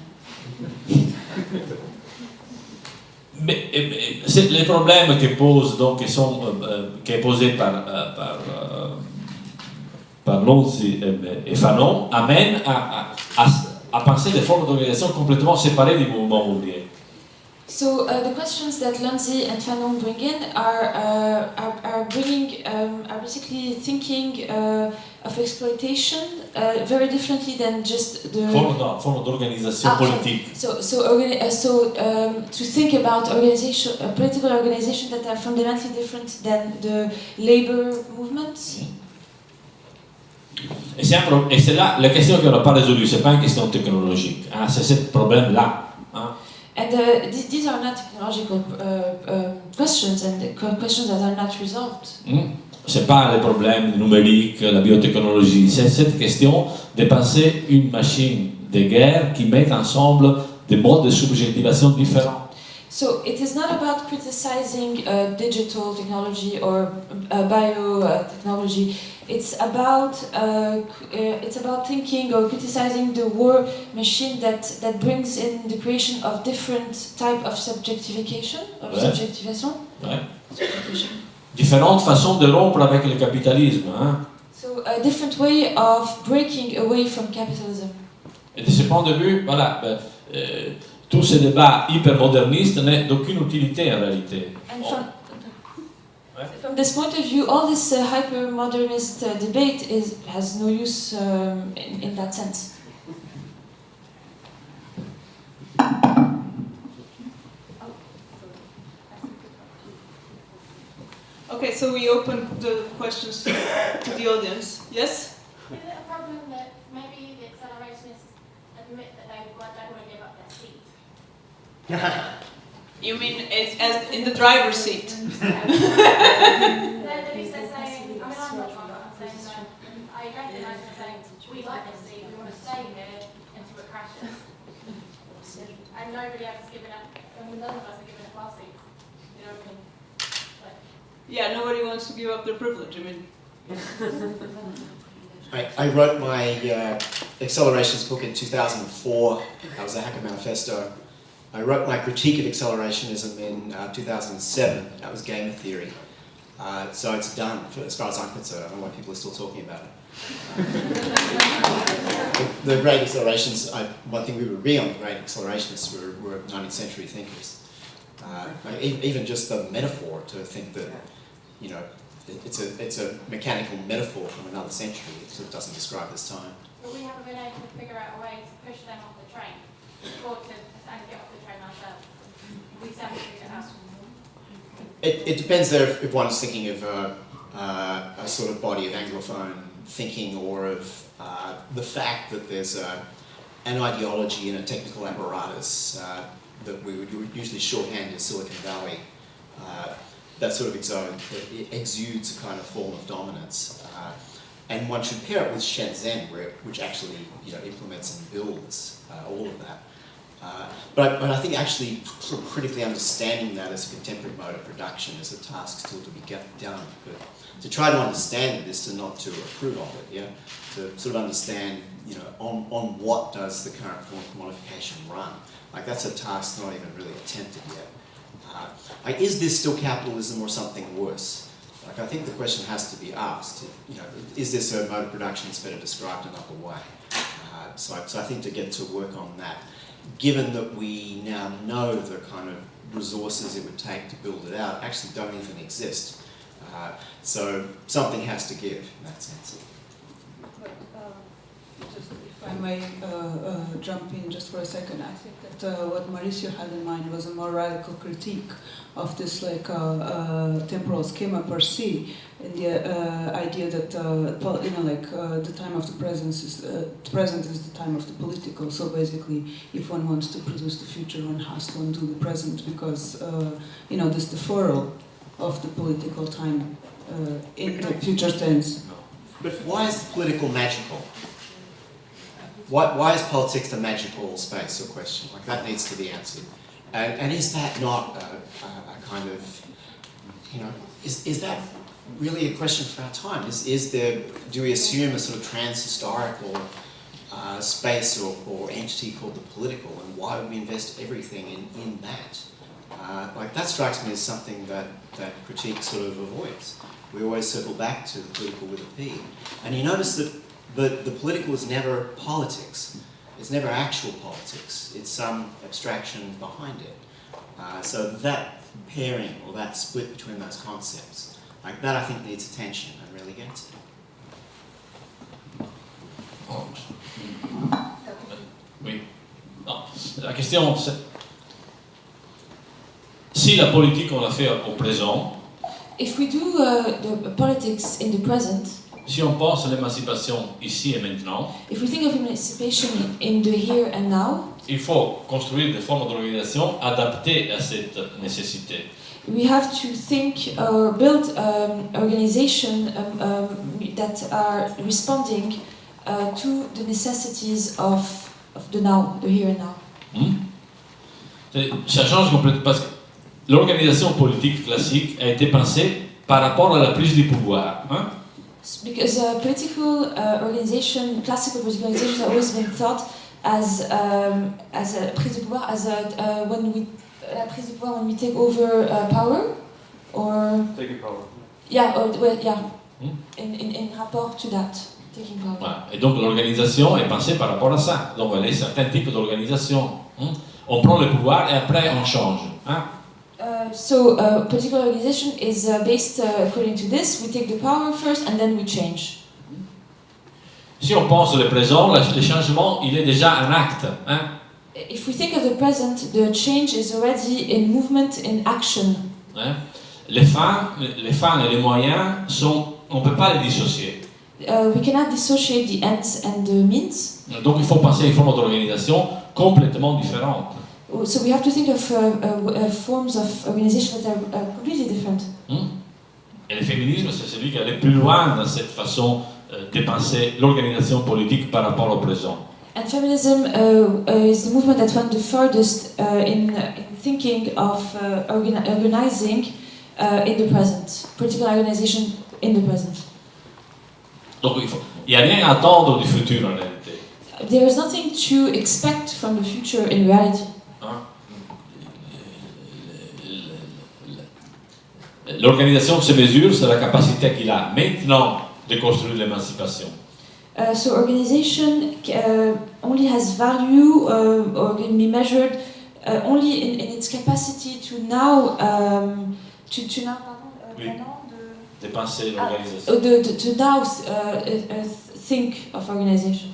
Mais les problèmes que pose donc qui est posé par Lonzi et Fanon amènent à penser des formes d'organisation complètement séparées du mouvement ouvrier. So the questions that Lonzi and Fanon bring in are basically thinking of exploitation very differently than just the forme d'organisation politique. So to think about organization, political organization that are fundamentally different than the labor movements. Et c'est là la question qu'on n'a pas résolue. C'est pas une question technologique. Hein, c'est ce problème-là. Hein. And these are not technological questions and questions that are not resolved. C'est pas les problèmes numériques, la biotechnologie. C'est cette question de penser une machine de guerre qui met ensemble des modes de subjectivation différents. So it is not about criticizing digital technology or biotechnology. It's about thinking or criticizing the war machine that brings in the creation of different type of subjectification, subjectivation. Ouais. Différentes façons de rompre avec le capitalisme. Hein. So a different way of breaking away from capitalism. Et de ce point de vue, voilà, tous ces débats hypermodernistes n'ont d'aucune utilité en réalité. And from this point of view, all this hyper-modernist debate has no use in that sense. Okay, so we open the questions to the audience. Yes? Is it a problem that maybe the accelerationists admit that they don't want to give up their seat? You mean as in the driver's seat? They're saying, I'm not one, I'm saying that I recognise them saying, we like this seat, we want to stay here until it crashes. And nobody else has given up, and none of us are giving up our seats. You know what I mean? Yeah, nobody wants to give up their privilege, I mean. I wrote my accelerations book in 2004. That was a Hacker Manifesto. I wrote my critique of accelerationism in 2007. That was gamer theory. So it's done, as far as I'm concerned. I don't know why people are still talking about it. The great accelerations, one thing we would agree on, the great accelerationists were 19th century thinkers. Even just the metaphor to think that, you know, it's a mechanical metaphor from another century. It sort of doesn't describe this time. But we haven't been able to figure out a way to push them off the train, or to get off the train ourselves. We haven't figured it out. It depends there if one's thinking of a sort of body of Anglophone thinking, or of the fact that there's an ideology and a technical apparatus that we would usually shorthand as Silicon Valley. That sort of exudes a kind of form of dominance. And one should pair it with Shenzhen, which actually, you know, implements and builds all of that. But I think actually sort of critically understanding that as a contemporary mode of production is a task still to be done. But to try to understand it is to not to approve of it, yeah? To sort of understand, you know, on what does the current form of commodification run? Like, that's a task not even really attempted yet. Like, is this still capitalism or something worse? Like, I think the question has to be asked, you know, is this a mode of production that's better described another way? So I think to get to work on that, given that we now know the kind of resources it would take to build it out actually don't even exist. So something has to give in that sense. Just if I may jump in just for a second, I think that what Maurizio had in mind was a more radical critique of this temporal schema per se, and the idea that the time of the present is the time of the political. So basically, if one wants to produce the future, one has to undo the present, because this deferral of the political time in the future tense. But why is the political magical? Why is politics the magical space or question? Like, that needs to be answered. And is that not a kind of, is that really a question for our time. Do we assume a sort of trans-historical space or entity called the political, and why would we invest everything in that? That strikes me as something that critique sort of avoids. We always circle back to the political with a P. And you notice that the political is never politics. It's never actual politics. It's some abstraction behind it. So that pairing or that split between those concepts, that I think needs attention and really gets it. Oui. Non. La question, c'est si la politique on la fait au présent, if we do the politics in the present, si on pense à l'émancipation ici et maintenant, if we think of emancipation in the here and now, il faut construire des formes d'organisation adaptées à cette nécessité. we have to think or build organization that are responding to the necessities of the now, the here and now. Ça change complètement parce que l'organisation politique classique a été pensée par rapport à la prise du pouvoir. Because political organization, classical political organization, has always been thought as a prise de pouvoir, as when we prise de pouvoir when we take over power, or Taking power. yeah, or well, yeah, in rapport to that, taking power. Voilà. Et donc l'organisation est pensée par rapport à ça. Donc il y a certains types d'organisation. On prend le pouvoir et après on change. So political organization is based according to this. We take the power first and then we change. Si on pense le présent, le changement, il est déjà un acte. If we think of the present, the change is already in movement, in action. Les fins et les moyens on ne peut pas les dissocier. We cannot dissociate the ends and the means. Donc il faut penser à une forme d'organisation complètement différente. So we have to think of forms of organization that are completely different. Et le féminisme, c'est celui qui allait plus loin dans cette façon de penser l'organisation politique par rapport au présent. And feminism is the movement that went the furthest in thinking of organizing in the present, political organization in the present. Donc il n'y a rien à attendre du futur en réalité. There is nothing to expect from the future in reality. L'organisation se mesure sur la capacité qu'il a maintenant de construire l'émancipation. So organization only has value or can be measured only in its capacity to now De penser l'organisation. to now think of organization.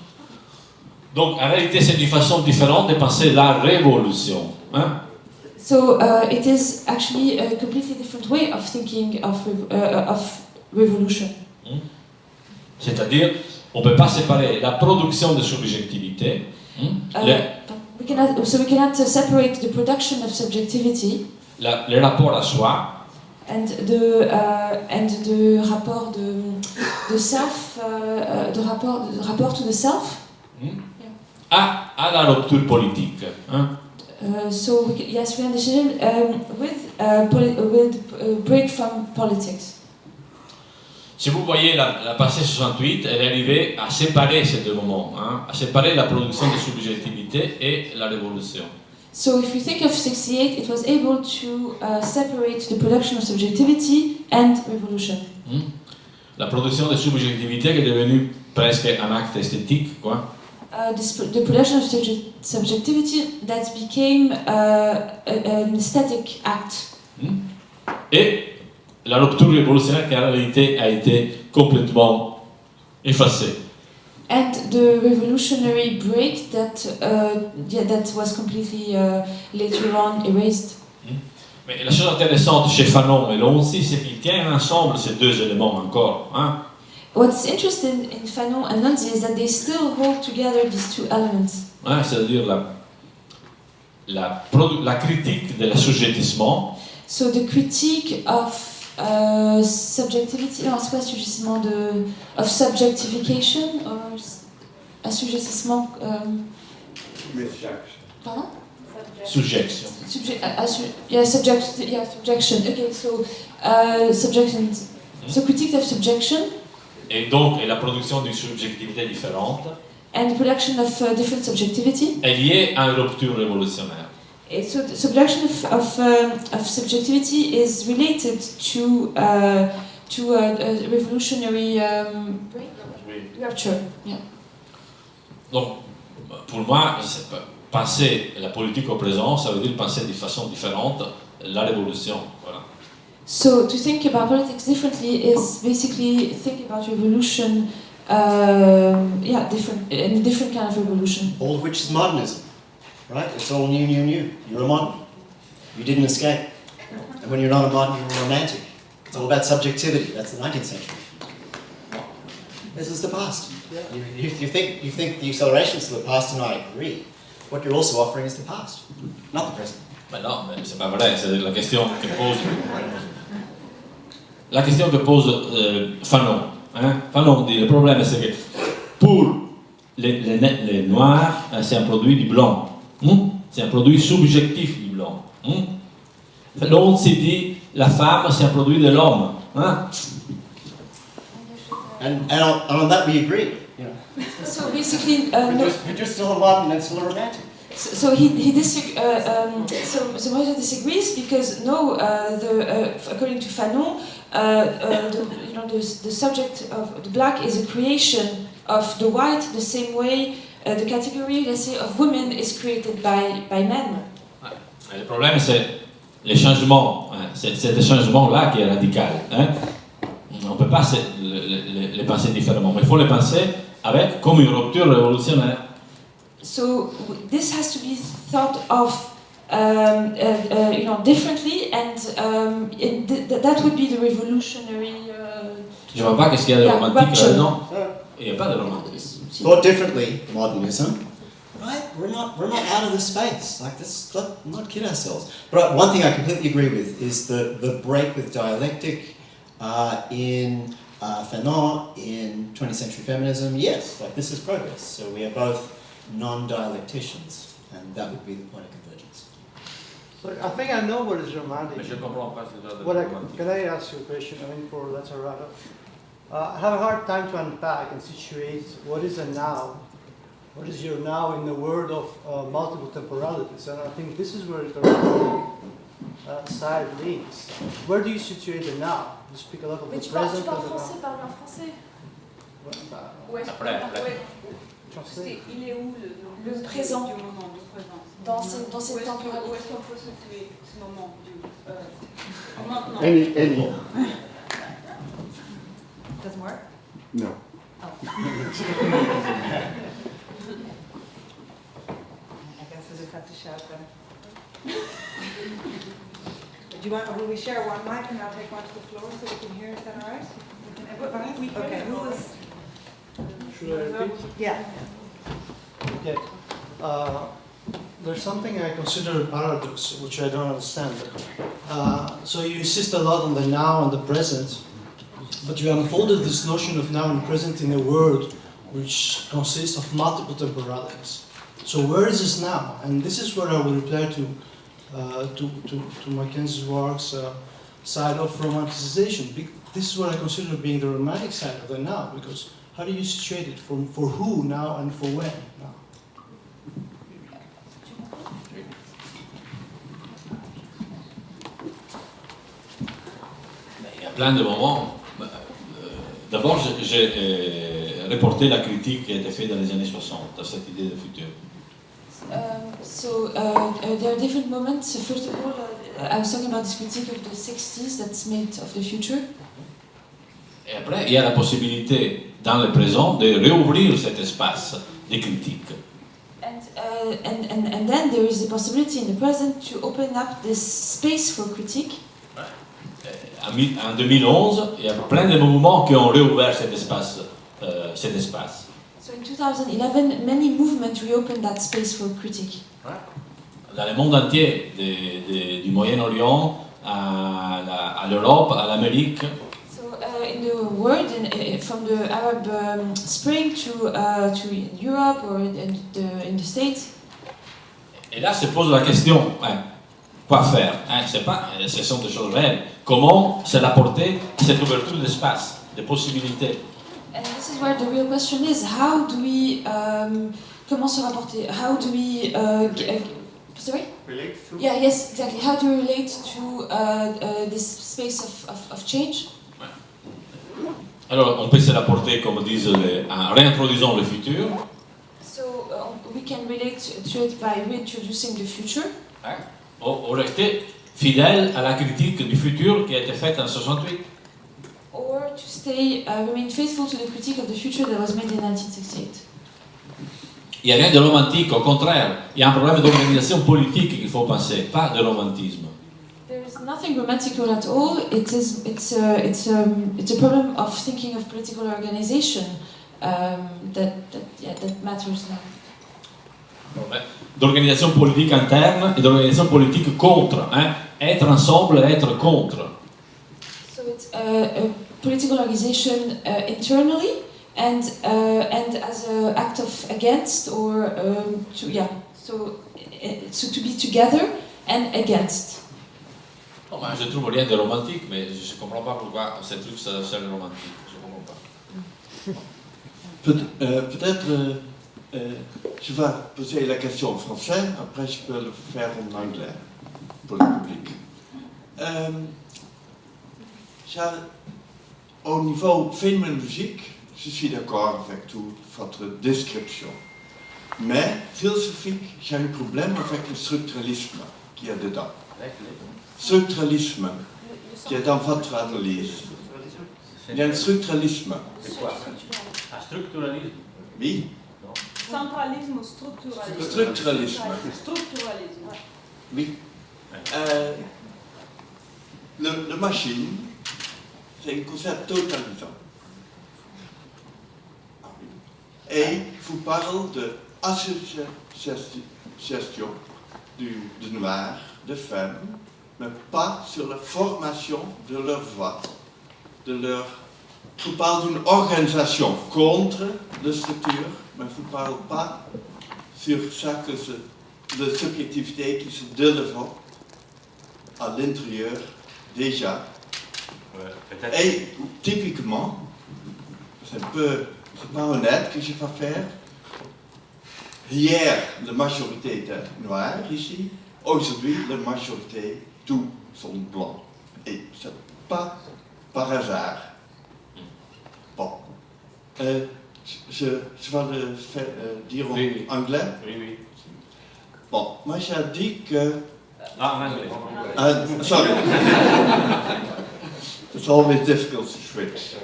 Donc en réalité c'est une façon différente de penser la révolution. So it is actually a completely different way of thinking of revolution. C'est-à-dire, on ne peut pas séparer la production de subjectivité. We cannot separate the production of subjectivity Le rapport à soi and the rapport de self, the rapport to the self. à la rupture politique. So yes, we understand with break from politics. Si vous voyez la passée 68, elle est arrivée à séparer ces deux moments, à séparer la production de subjectivité et la révolution. So if you think of 68, it was able to separate the production of subjectivity and revolution. La production de subjectivité qui est devenue presque un acte esthétique, quoi. The production of subjectivity that became an aesthetic act. Et la rupture révolutionnaire qui en réalité a été complètement effacée. And the revolutionary break that was completely later on erased. Mais la chose intéressante chez Fanon et Lonzi, c'est qu'ils tiennent ensemble ces deux éléments encore. What's interesting in Fanon and Lonzi is that they still hold together these two elements. C'est-à-dire la critique de l'assujettissement. So the critique of subjectivity, non, c'est quoi assujettissement of subjectification or assujettissement pardon? Subjection. Subjection. Okay, so subjections. So critiques of subjection et donc et la production d'une subjectivité différente and the production of different subjectivity. est liée à une rupture révolutionnaire. So the subjection of subjectivity is related to a revolutionary rupture. Yeah. Donc, pour moi, penser la politique au présent, ça veut dire penser de façon différente la révolution. Voilà. So to think about politics differently is basically think about revolution, different kind of revolution. All of which is modernism, right? It's all new, new, new. You're a modern. You didn't escape. And when you're not a modern, you're a romantic. It's all about subjectivity. That's the 19th century. This is the past. You think the accelerations of the past, and I agree. What you're also offering is the past, not the present. Mais non, mais c'est pas vrai. C'est la question que pose Fanon. Hein? Fanon dit le problème, c'est que pour les noirs, c'est un produit du blanc. C'est un produit subjectif du blanc. Fanon s'est dit la femme, c'est un produit de l'homme. Hein? And on that we agree. You know. So basically, we're just still a modern and still a romantic. So so Maurizio disagrees because according to Fanon, the subject of the black is a creation of the white, the same way the category, let's say, of women is created by men. Le problème, c'est les changements. Hein? C'est ce changement-là qui est radical. Hein? On ne peut pas les penser différemment, mais il faut les penser comme une rupture révolutionnaire. So this has to be thought of, differently, and that would be the revolutionary. Je vois pas qu'est-ce qu'il y a de romantique là-dedans. Il n'y a pas de romantisme. Thought differently, modernism. Right? We're not out of the space. Like this, let's not kid ourselves. But one thing I completely agree with is the break with dialectic in Fanon, in 20th century feminism. Yes, like this is progress. So we are both non-dialecticians, and that would be the point of convergence. So I think I know what is romantic. Can I ask you a question? I mean, for Lazzarato, I have a hard time to unpack and situate what is a now. What is your now in the world of multiple temporalities? And I think this is where the romantic side leads. Where do you situate the now? You speak a lot of the present. Tu parles français, parle en français. Après. Il est où le présent du moment, du présent dans cette temporalité? Où est-ce qu'on peut situer ce moment maintenant? Any. Doesn't work? No. Oh. I guess we'll just have to shout then. Will we share one mic and I'll take one to the floor so we can hear? Is that all right? Okay. Who was? Should I repeat? Yeah. Okay. There's something I consider a paradox, which I don't understand. So you insist a lot on the now and the present, but you unfolded this notion of now and present in a world which consists of multiple temporalities. So where is this now? And this is where I will reply to McKenzie's Wark's side of romanticization. This is what I consider being the romantic side of the now, because how do you situate it? For who now and for when now? Il y a plein de moments. D'abord, j'ai reporté la critique qui a été faite dans les années 60 à cette idée de futur. There are different moments. First of all, I was talking about this critique of the 60s that's made of the future. Et après, il y a la possibilité, dans le présent, de réouvrir cet espace de critique. And then there is the possibility in the present to open up this space for critique. En 2011, il y a plein de mouvements qui ont réouvert cet espace. So in 2011, many movements reopened that space for critique. Dans le monde entier, du Moyen-Orient à l'Europe, à l'Amérique. So in the world, from the Arab Spring to Europe or in the States. Et là se pose la question, quoi faire. Hein, ce sont des choses réelles. Comment c'est apporter cette ouverture d'espace, de possibilités. And this is where the real question is: how do we comment se rapporter? How do we sorry? Relate to? Yeah, yes, exactly. How do we relate to this space of change? Alors, on peut se rapporter, comme disent en réintroduisant le futur. So we can relate to it by reintroducing the future. Hein, ou rester fidèle à la critique du futur qui a été faite en 68. Or to stay, remain faithful to the critique of the future that was made in 1968. Il n'y a rien de romantique, au contraire. Il y a un problème d'organisation politique qu'il faut penser, pas de romantisme. There is nothing romantical at all. It's a problem of thinking of political organization that matters now. D'organisation politique interne et d'organisation politique contre. Hein? Être ensemble et être contre. So it's a political organization internally and as an act of against or so to be together and against. Oh, ben, je trouve rien de romantique, mais je ne comprends pas pourquoi ces trucs sont romantique. Je ne comprends pas. Peut-être je vais poser la question en français, après je peux le faire en anglais pour le public. Au niveau phénoménologique, je suis d'accord avec toute votre description. Mais philosophique, j'ai un problème avec le structuralisme qui est dedans. Structuralisme qui est dans votre analyse. Il y a un structuralisme. C'est quoi? Un structuralisme? Oui. Centralisme ou structuralisme? Structuralisme. Structuralisme. Oui. La machine, c'est un concept totalisant. Et vous parlez d'association de noirs, de femmes, mais pas sur la formation de leur voix, Vous parlez d'une organisation contre la structure, mais vous ne parlez pas sur chaque la subjectivité qui se développe à l'intérieur déjà. Et typiquement, c'est pas honnête que je vais faire. Hier, la majorité était noire ici. Aujourd'hui, la majorité, tous sont blancs. Et c'est pas par hasard. Bon. Je vais le dire en anglais. Oui. Bon, moi j'ai dit que... Ah, en anglais. Sorry. It's always difficult to switch.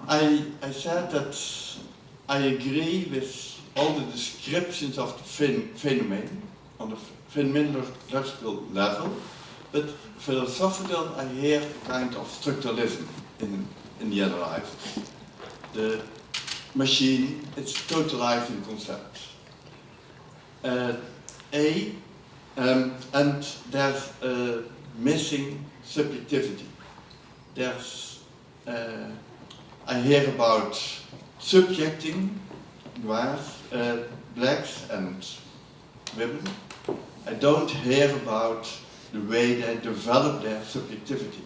I said that I agree with all the descriptions of the phenomenon on the phenomenological level, but philosophical I hear a kind of structuralism in the analysis. The machine, it's totalizing concept. And there's missing subjectivity. There's, I hear about subjecting noirs, blacks and women. I don't hear about the way they develop their subjectivity.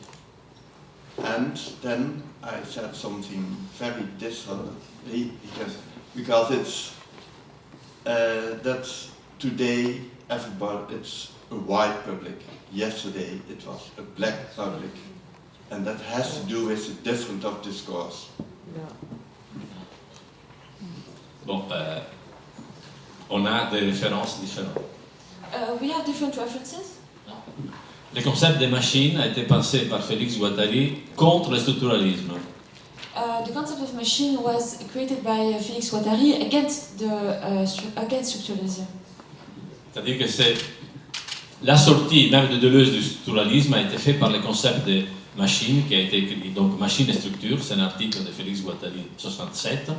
And then I said something very dishonestly because it's that today it's a white public. Yesterday it was a black public, and that has to do with the difference of discourse. Bon, on a des références différentes. We have different references. Le concept des machines a été pensé par Félix Guattari contre le structuralisme. The concept of machine was created by Félix Guattari against structuralism. C'est-à-dire que c'est la sortie même de Deleuze du structuralisme a été faite par le concept de machine qui a été écrit. Donc machine et structure, c'est un article de Félix Guattari 67.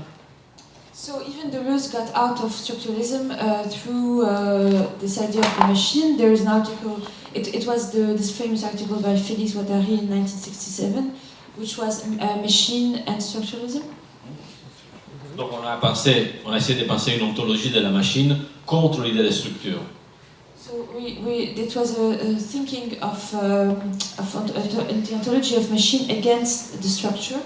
So even Deleuze got out of structuralism through this idea of the machine. There is an article, it was this famous article by Félix Guattari in 1967, which was Machine and Structuralism. Donc on a essayé de penser une ontologie de la machine contre l'idée de structure. So it was a thinking of the ontology of machine against the structure.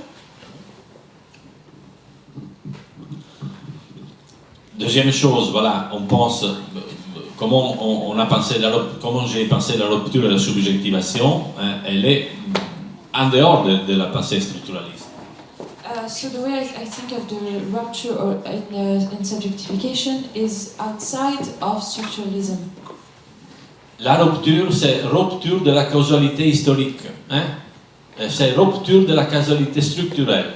Deuxième chose, voilà, on pense comment comment j'ai pensé la rupture et la subjectivation, hein, elle est en dehors de la pensée structuraliste. So the way I think of the rupture in subjectification is outside of structuralism. La rupture, c'est rupture de la causalité historique, hein? C'est rupture de la causalité structurelle.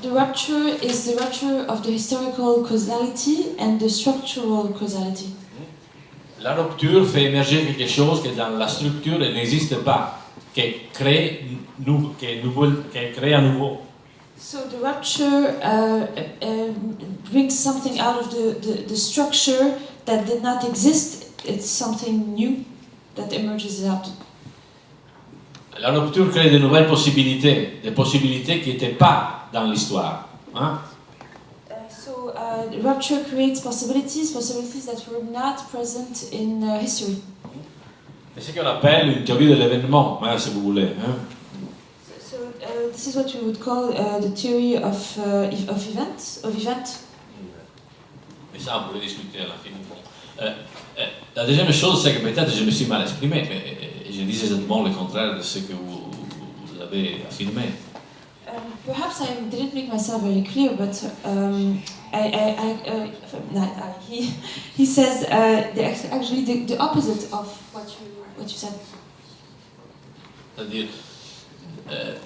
The rupture is the rupture of the historical causality and the structural causality. La rupture fait émerger quelque chose qui dans la structure n'existe pas, qui crée à nouveau. So the rupture brings something out of the structure that did not exist. It's something new that emerges out. La rupture crée de nouvelles possibilités, des possibilités qui n'étaient pas dans l'histoire. Hein? So rupture creates possibilities that were not present in history. C'est ce qu'on appelle une théorie de l'événement, hein, si vous voulez. Hein? So this is what we would call the theory of event. Mais ça, on pourrait discuter à la fin. La deuxième chose, c'est que peut-être je me suis mal exprimé, mais je disais exactement le contraire de ce que vous avez affirmé. Perhaps I didn't make myself very clear, but he says actually the opposite of what you said. C'est-à-dire,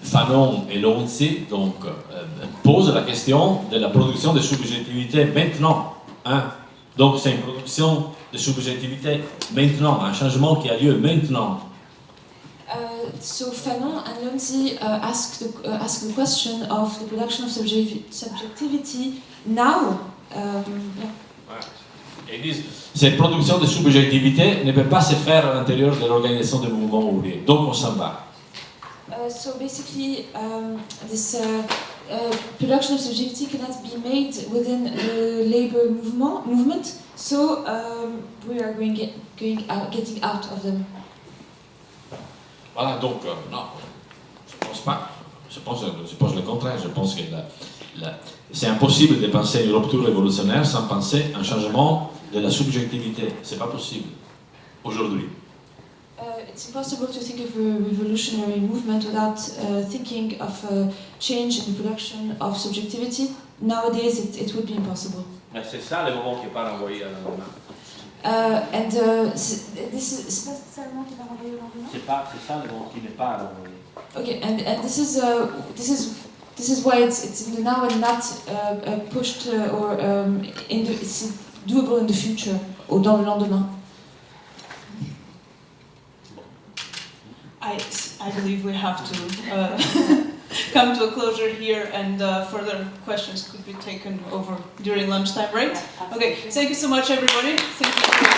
Fanon et Lonzi donc posent la question de la production de subjectivité maintenant. Hein? Donc c'est une production de subjectivité maintenant, un changement qui a lieu maintenant. So Fanon and Lonzi ask the question of the production of subjectivity now. Ils disent cette production de subjectivité ne peut pas se faire à l'intérieur de l'organisation des mouvements ouvriers. Donc on s'en va. So basically, this production of subjectivity cannot be made within the labor movement. So we are getting out of them. Voilà, donc non, je pense pas. Je pense le contraire. Je pense que c'est impossible de penser une rupture révolutionnaire sans penser un changement de la subjectivité. C'est pas possible aujourd'hui. It's impossible to think of a revolutionary movement without thinking of a change in the production of subjectivity. Nowadays, it would be impossible. Mais c'est ça le moment qui n'est pas renvoyé à l'endemain. C'est pas seulement qui va renvoyer au lendemain. C'est ça le moment qui n'est pas renvoyé. Okay, and this is why it's in the now and not pushed or it's doable in the future ou dans le lendemain. I believe we have to come to a closure here, and further questions could be taken over during lunchtime, right? Okay, thank you so much, everybody. Thank you.